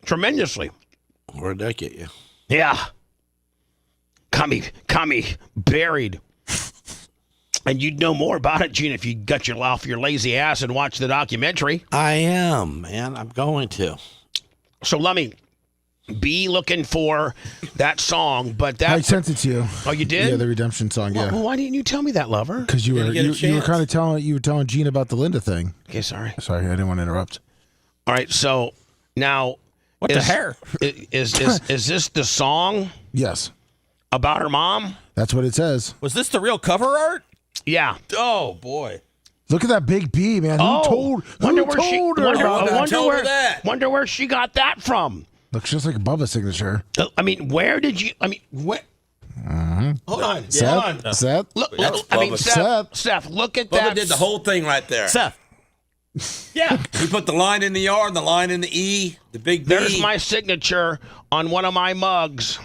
tremendously. Where'd that get you? Yeah. Got me buried. And you'd know more about it, Gene, if you got your off your lazy ass and watched the documentary. I am, man. I'm going to. So let me be looking for that song, but that I sent it to you. Oh, you did? Yeah, the Redemption song. Yeah. Well, why didn't you tell me that, lover? Because you were kind of telling Gene about the Linda thing. Okay, sorry. Sorry, I didn't want to interrupt. All right, so now the hair? Is this the song? Yes. About her mom? That's what it says. Was this the real cover art? Yeah. Oh boy. Look at that big B, man. Who told her that? Wonder where she got that from. Looks just like a Bubba signature. I mean, where? Hold on. Seth? Look, Seth, look at Bubba that. did the whole thing right there. Seth. Yeah. He put the line in the R and the line in the E, the big B. There's my signature on one of my mugs.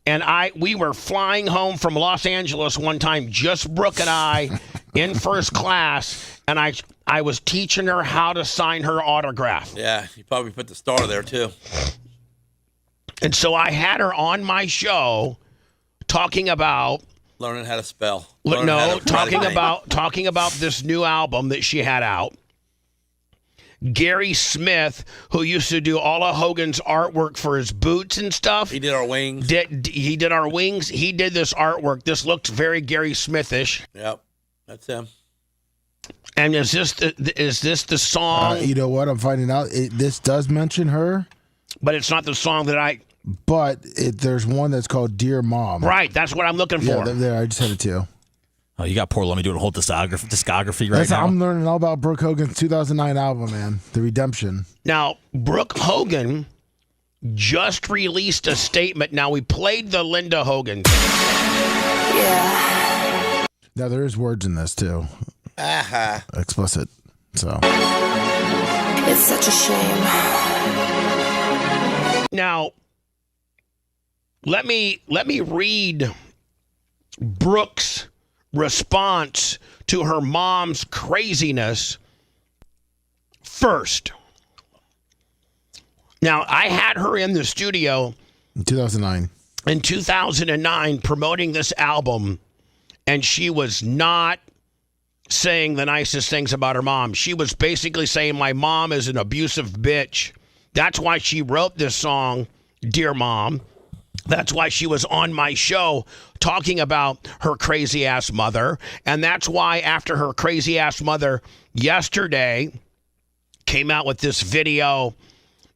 And we were flying home from Los Angeles one time, just Brooke and I, in first class, and I was teaching her how to sign her autograph. Yeah, you probably put the star there too. And so I had her on my show talking about learning how to spell. Talking about this new album that she had out. Gary Smith, who used to do all of Hogan's artwork for his boots and stuff. He did our wings. He did our wings. He did this artwork. This looked very Gary Smithish. Yep, that's him. And is this the song? You know what? I'm finding out. This does mention her. But it's not the song that I... But there's one that's called Dear Mom. Right, that's what I'm looking for. Yeah, there, I just had it too. Oh, you got poor Lummy doing a whole discography right now. I'm learning all about Brooke Hogan's 2009 album, man. The Redemption. Now, Brooke Hogan just released a statement. Now, we played the Linda Hogan. Yeah. Now, there is words in this, too. Explicit. So. It's such a shame. Now, let me read Brooke's response to her mom's craziness first. Now, I had her in the studio in 2009. In 2009, promoting this album, and she was not saying the nicest things about her mom. She was basically saying my mom is an abusive bitch. That's why she wrote this song, Dear Mom. That's why she was on my show talking about her crazy ass mother. And that's why after her crazy ass mother yesterday came out with this video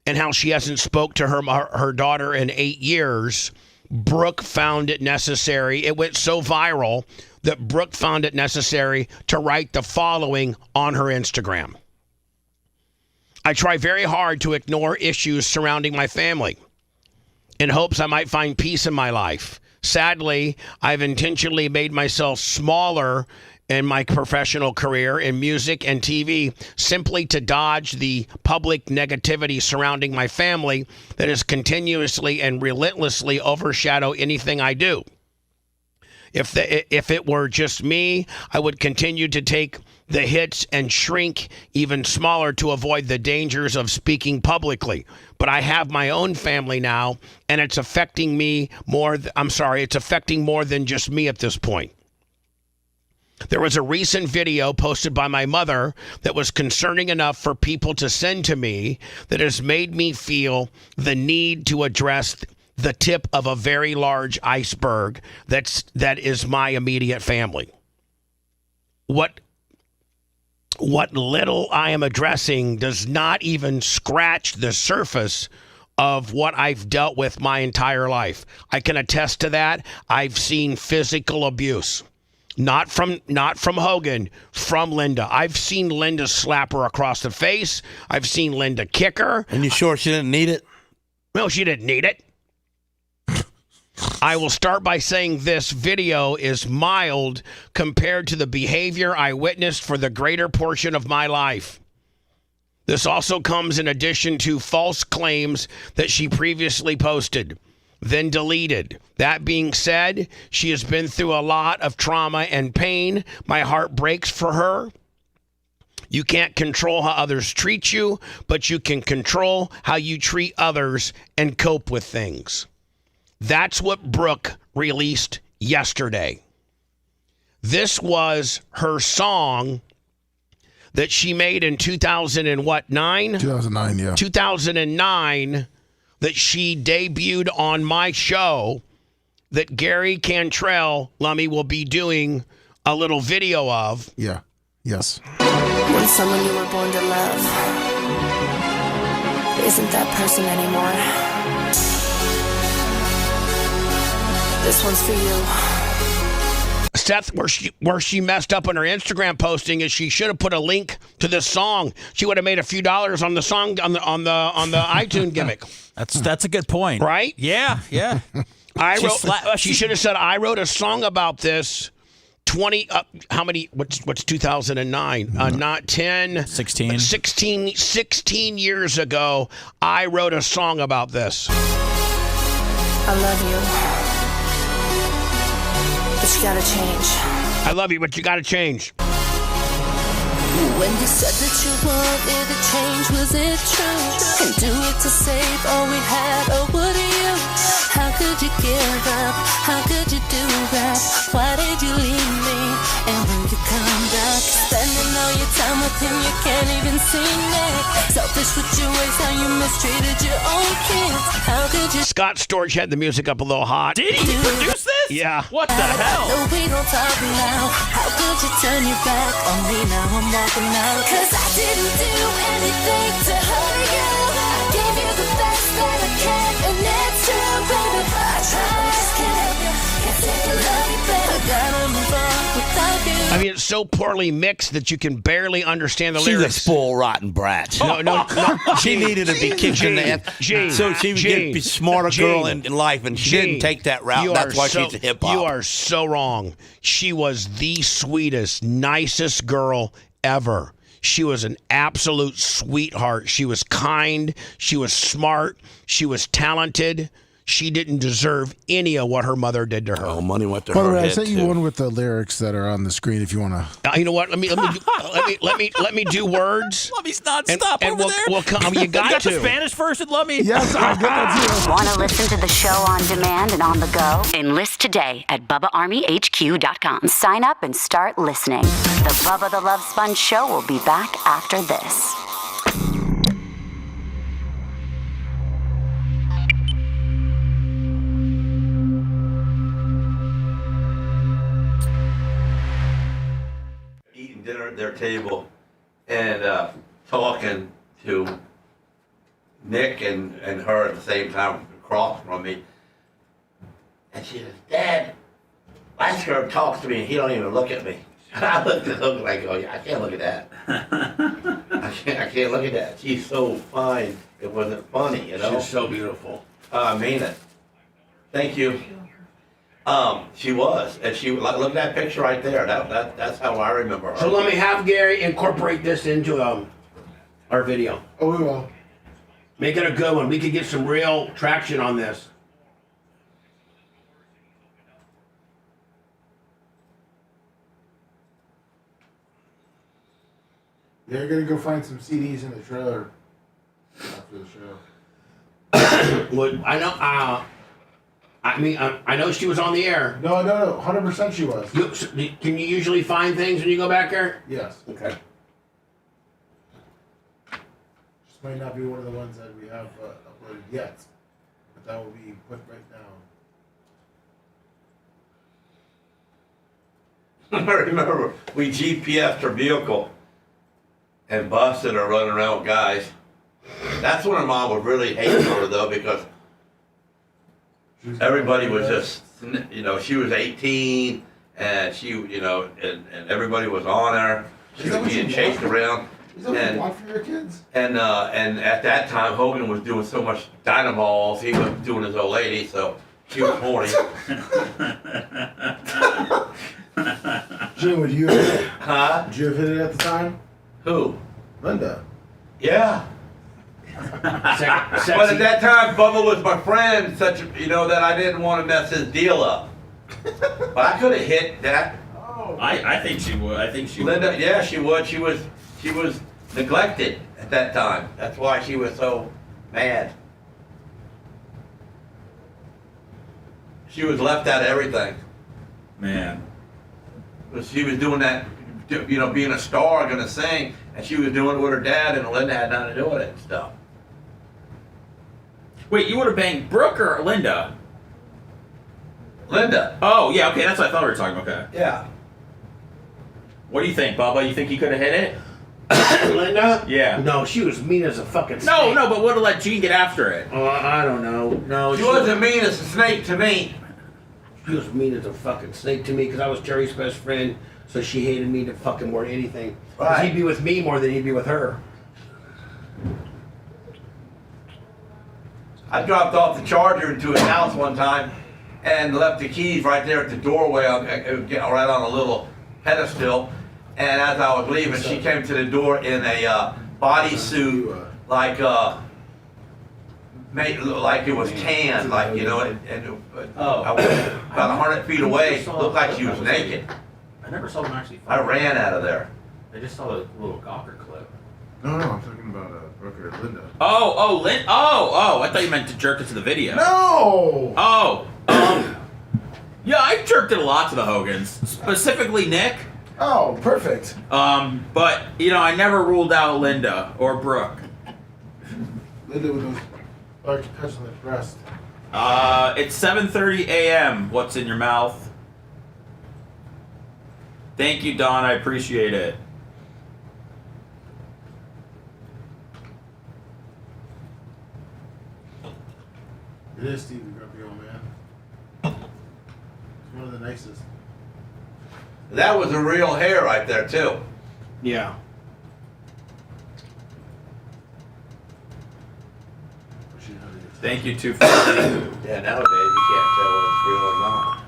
and how she hasn't spoke to her daughter in 8 years, Brooke found it necessary. It went so viral that Brooke found it necessary to write the following on her Instagram. I try very hard to ignore issues surrounding my family in hopes I might find peace in my life. Sadly, I've intentionally made myself smaller in my professional career in music and TV simply to dodge the public negativity surrounding my family that is continuously and relentlessly overshadow anything I do. If it were just me, I would continue to take the hits and shrink even smaller to avoid the dangers of speaking publicly. But I have my own family now, and it's affecting me more. It's affecting more than just me at this point. There was a recent video posted by my mother that was concerning enough for people to send to me that has made me feel the need to address the tip of a very large iceberg that is my immediate family. What little I am addressing does not even scratch the surface of what I've dealt with my entire life. I can attest to that. I've seen physical abuse. Not from Hogan, from Linda. I've seen Linda slap her across the face. I've seen Linda kick her. And you sure she didn't need it? No, she didn't need it. I will start by saying this video is mild compared to the behavior I witnessed for the greater portion of my life. This also comes in addition to false claims that she previously posted, then deleted. That being said, she has been through a lot of trauma and pain. My heart breaks for her. You can't control how others treat you, but you can control how you treat others and cope with things. That's what Brooke released yesterday. This was her song that she made in 2009, yeah. 2009, that she debuted on my show, that Gary Cantrell, Lummy, will be doing a little video of. Yeah. Yes. When someone you were born to love isn't that person anymore. This one's for you. Seth, where she messed up on her Instagram posting is she should have put a link to this song. She would have made a few dollars on the song on the iTunes gimmick. That's a good point, right? Yeah. She should have said I wrote a song about this 20 how many what's 2009 not 10 16 years ago I wrote a song about this. I love you, but you gotta change. I love you, but you gotta change. When you said that you wanted to change, was it true? And do it to save all we had, or would you? How could you give up? How could you do that? Why did you leave me? And when you come back, spending all your time with him, you can't even see me. Selfish with your ways, how you mistreated your own kids. How could you? Scott Storch had the music up a little hot. Did he produce this? Yeah. What the hell? No, we don't talk now. How could you turn your back on me now? I'm walking out. Cause I didn't do anything to hurt you. I gave you the best that I can, and it's true, baby. I tried, just can't help you. Can't say I love you, baby. I gotta move on without you. I mean, it's so poorly mixed that you can barely understand the She's lyrics. a spoiled, rotten brat. No. She needed to be kicked in the ass. So she would be a smarter girl in life, and she didn't take that route. That's why she's a hip-hop. You are so wrong. She was the sweetest, nicest girl ever. She was an absolute sweetheart. She was kind. She was smart. She was talented. She didn't deserve any of what her mother did to her. Oh, money went to By her the way, I head, sent you too. one with the lyrics that are on the screen if you want to. You know what? Let me do words. Lummy's nonstop and over there. We'll come. You got You got to. the Spanish version, Lummy? Yes, I got it too. Want to listen to the show on demand and on the go? Enlist today at BubbaArmyHQ.com. Sign up and start listening. The Bubba the Love Sponge Show will be back after this. Eating dinner at their table and talking to Nick and her at the same time across from me. And she says, Dad, Lasker talks to me and he don't even look at me. And I looked at him like, oh yeah, I can't look at that. I can't look at that. She's so fine. It wasn't funny, you know? She's so beautiful. I mean it. Thank you. She was, and she look at that picture right there. That's how I remember her. So let me have Gary incorporate this into our video. Oh, we will. Make it a good one. We could get some real traction on this. They're gonna go find some CDs in the trailer after the show. Well, I know. I know she was on the air. No, 100% she was. Can you usually find things when you go back there? Yes. Okay. Just might not be one of the ones that we have uploaded yet, but that will be put right now. I remember we GPSed her vehicle and busted her running around with guys. That's when her mom was really hating her though, because everybody was just, she was 18 and she, and everybody was on her. She was being chased around. Is that what you want for your kids? And at that time, Hogan was doing so much Dynamols, he was doing his old lady, so she was horny. Jim, would you have hit it? Huh? Did you have hit it at the time? Who? Linda. Yeah. But at that time, Bubba was my friend, that I didn't want to mess his deal up. But I could have hit that. Oh. I think she would. I think she Linda, would. yeah, she would. She was neglected at that time. That's why she was so mad. She was left out of everything. Man. But she was doing that, being a star, gonna sing, and she was doing it with her dad, and Linda had nothing to do with it and stuff. Wait, you would have banged Brooke or Linda? Linda. Oh, yeah, okay, that's what I thought we were talking about. Okay. Yeah. What do you think, Bubba? You think he could have hit it? Linda? Yeah. No, she was mean as a fucking snake. No, but would have let Gene get after it. Oh, I don't know. No, She wasn't mean as a snake to me. She was mean as a fucking snake to me because I was Terry's best friend, so she hated me to fucking more than anything. 'Cause Right. he'd be with me more than he'd be with her. I dropped off the charger into his house one time, and left the keys right there at the doorway, right on a little pedestal. And as I was leaving, she came to the door in a bodysuit, like made look like it was canned, like, you know, and I was about 100 feet away, looked like she was naked. I never saw them actually. I ran out of there. I just saw a little Gawker clip. No, I'm talking about Brooker and Linda. I thought you meant to jerk it to the video. No! Yeah, I jerked it a lot to the Hogans, specifically Nick. Oh, perfect. But, you know, I never ruled out Linda or Brooke. Linda with those large cuts on the breast. It's 7:30 a.m. What's in your mouth? Thank you, Don. I appreciate it. It is Stevie Grumpy Old Man. He's one of the nicest. That was a real hair right there, too. Yeah. Thank you, 250. Yeah, nowadays you can't tell whether it's real or not.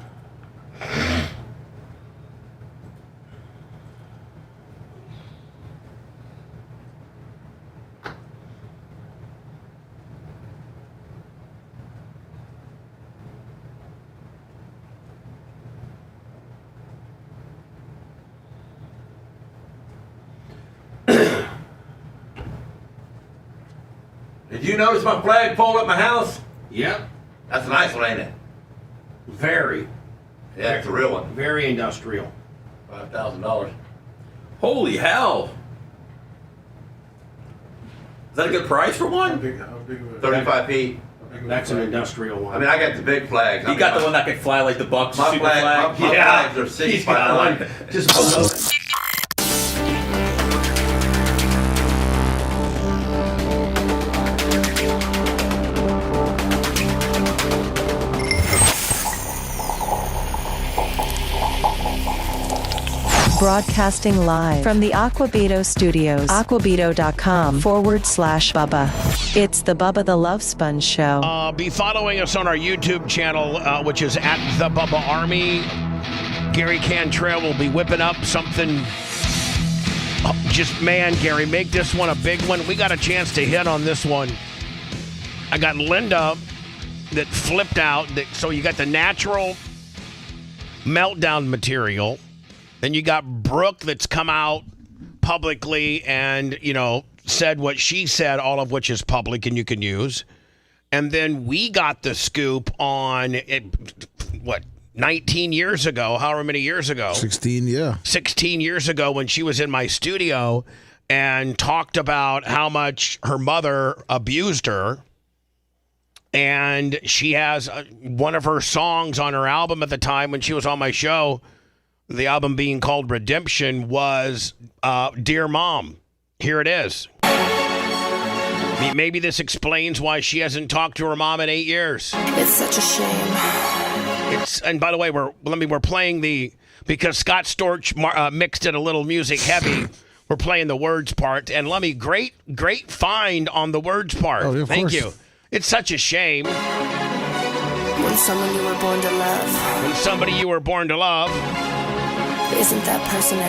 Did you notice my flagpole at my house? Yep. That's a nice one, ain't it? Very. Yeah, it's a real one. Very industrial. $5,000. Holy hell. Is that a good price for one? How big was it? 35 feet. That's an industrial one. I mean, I got the big flags. You got the one that can fly like the Bucks My super flag. My flags are 6 He's by got 9. one just below. Broadcasting live from the Aquabeto Studios. Aquabeto.com/Bubba. It's the Bubba the Love Sponge Show. Be following us on our YouTube channel, which is at the Bubba Army. Gary Cantrell will be whipping up something. Gary, make this one a big one. We got a chance to hit on this one. I got Linda that flipped out. So you got the natural meltdown material. Then you got Brooke that's come out publicly and, you know, said what she said, all of which is public and you can use. And then we got the scoop on, 19 years ago, however many years ago. 16, yeah. 16 years ago when she was in my studio and talked about how much her mother abused her. And she has one of her songs on her album at the time when she was on my show. The album being called Redemption was Dear Mom. Here it is. Maybe this explains why she hasn't talked to her mom in 8 years. It's such a shame. And by the way, we're playing because Scott Storch mixed it a little music heavy. We're playing the words part. And Lummy, great find on the words part. Oh, of Thank course. you. It's such a shame. When someone you were born to love. When somebody you were born to love. Isn't that person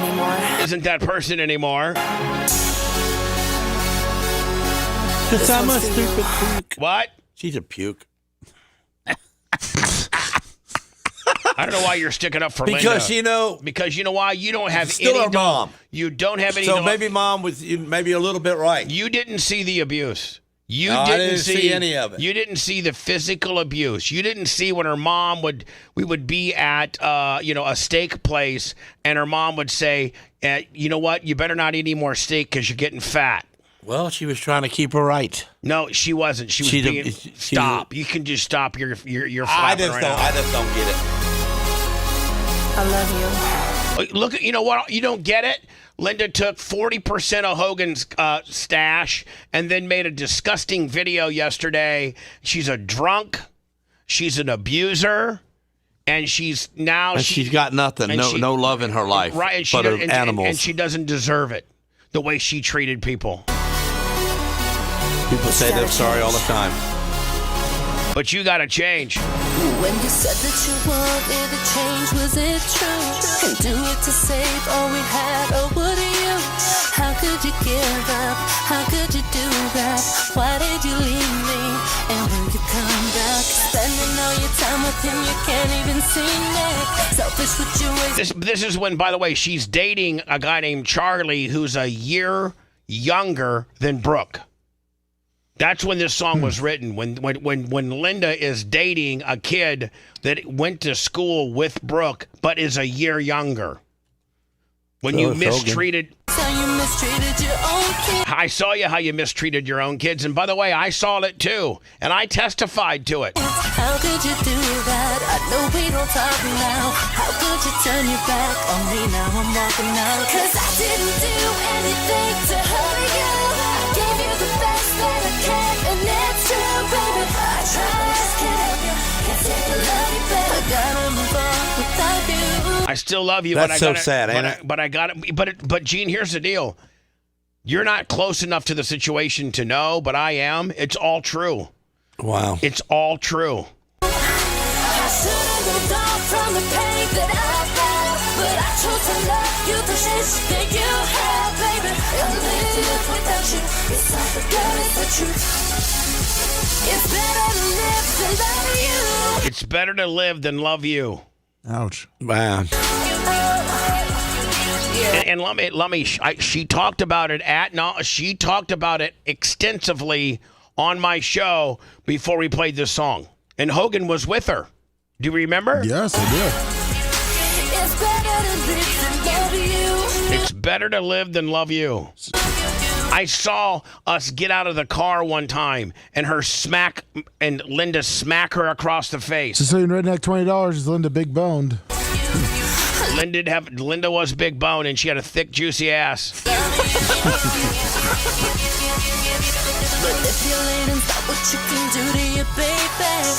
anymore. Because I'm a stupid puke. What? She's a puke. I don't know why you're sticking up for because Linda. Because you know why? You don't have still any... her mom. You don't have any... So maybe mom was maybe a little bit right. You didn't see the abuse. I didn't see any of it. You didn't see the physical abuse. You didn't see when her mom we would be at, a steak place and her mom would say, you know what? You better not eat any more steak because you're getting fat. Well, she was trying to keep her right. No, she wasn't. She was being, stop. You can just stop your flapping I just don't get it. I love you. Look, you know what? You don't get it? Linda took 40% of Hogan's stash and then made a disgusting video yesterday. She's a drunk. She's an abuser. And she's now... And she's got nothing. No love in her life. Right. And but of animals. And she doesn't deserve it. The way she treated people. People say they're sorry all the time. But you got to change. When you said that you wanted to change, was it true? And do it to save all we had, or would you? How could you give up? How could you do that? Why did you leave me? And will you come back? Spending all your time with him, you can't even see me. Selfish with your ways. This is when, by the way, she's dating a guy named Charlie who's a year younger than Brooke. That's when this song was written. When Linda is dating a kid that went to school with Brooke but is a year younger. When you mistreated. I saw you how you mistreated your own kids, and by the way, I saw it too, and I testified to it. How could you do that? I know we don't talk now. How could you turn your back on me? Now I'm walking out. 'Cause I didn't do anything to hurt you. I gave you the best that I can, and it's true, baby. I tried, can't take the love you back. I gotta move on without you. I still love you. That's but I so gotta, sad, ain't it? But I got it. But Gene, here's the deal. You're not close enough to the situation to know, but I am. It's all true. Wow. It's all true. I should've moved on from the pain that I felt, but I chose to love you the shit that you have, baby. And live without you. It's not the girl, it's the truth. It's better to live than love you. It's better to live than love you. Ouch. Wow. And let me. She talked about it she talked about it extensively on my show before we played this song. And Hogan was with her. Do you remember? Yes, I do. It's better to live than love you. It's better to live than love you. I saw us get out of the car one time and Linda smack her across the face. Just so you know, Redneck $20 is Linda big boned. Linda was big bone and she had a thick, juicy ass. But manipulating, stop what you can do to your baby.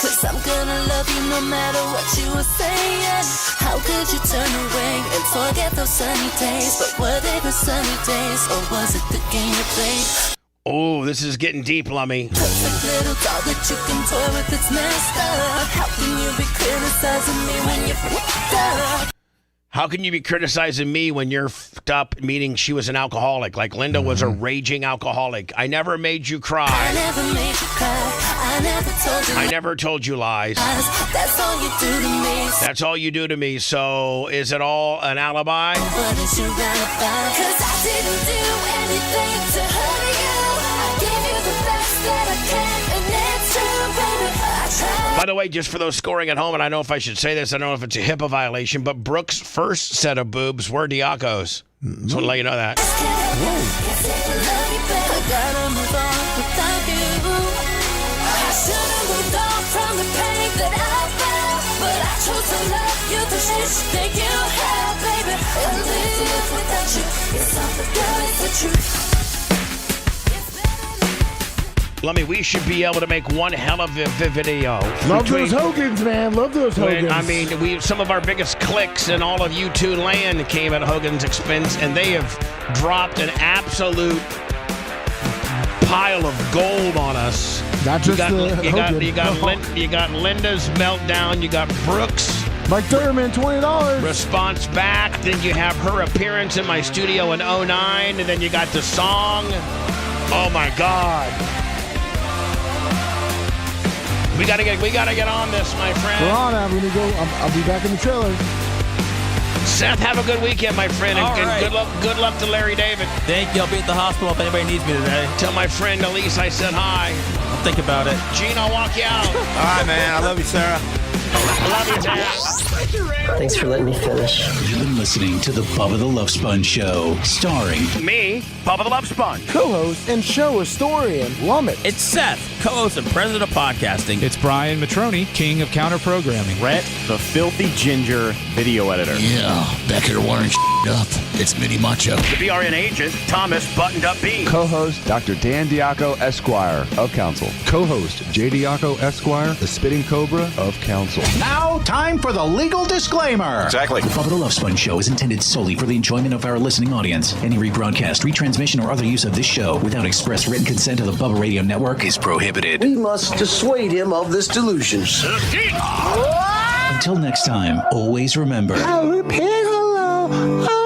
'Cause I'm gonna love you no matter what you were saying. How could you turn away and forget those sunny days? But were they the sunny days, or was it the game you played? Oh, this is getting deep, Lummy. Perfect little doll that you can toy with, it's messed up. How can you be criticizing me when you're fucked up? How can you be criticizing me when you're fucked up, meaning she was an alcoholic? Like Linda was a raging alcoholic. I never made you cry. I never made you cry. I never told you. I never told you lies. That's all you do to me. That's all you do to me. So is it all an alibi? What is your alibi? 'Cause I didn't do anything to hurt you. I gave you the best that I can, and it's true, baby. I tried. By the way, just for those scoring at home, and I don't know if I should say this, I don't know if it's a HIPAA violation, but Brooke's first set of boobs were Diaco's. Just want to let you know that. I gotta move on without you. I should've moved on from the pain that I felt, but I chose to love you the shit that you have, baby. And live without you. It's not the girl, it's the truth. Lummy, we should be able to make one hell of a video. Love those Hogans, man. Love those Hogans. I mean, some of our biggest clicks in all of U2 land came at Hogan's expense, and they have dropped an absolute pile of gold on us. Not just you got Linda's meltdown. You got Brooks. Mike Thurman, $20. Response back. Then you have her appearance in my studio in 2009, and then you got the song. Oh my God. We gotta get on this, my friend. We're on. I'm gonna go. I'll be back in the trailer. Seth, have a good weekend, my friend, and good luck to Larry David. Thank you. I'll be at the hospital if anybody needs me today. Tell my friend Elise I said hi. I'll think about it. Gene, I'll walk you out. All right, man. I love you, Sarah. I love you, Dad. Thanks for letting me finish. You've been listening to the Bubba the Love Sponge Show, starring me, Bubba the Love Sponge, co-host and show historian, Lummit. It's Seth, co-host and president of podcasting. It's Brian Matroni, king of counter programming. Rhett, the filthy ginger video editor. Yeah, back here wiring up. It's Mini Macho. The BRN agent, Thomas Buttoned Up B. Co-host, Dr. Dan Diaco, Esquire of Council. Co-host, J. Diaco, Esquire, the Spitting Cobra of Council. Now Now, time for the legal disclaimer. Exactly. The Bubba the Love Sponge show is intended solely for the enjoyment of our listening audience. Any rebroadcast, retransmission, or other use of this show without express written consent of the Bubba Radio Network is prohibited. We must dissuade him of this delusion. Until next time, always remember. I'll repeat hello.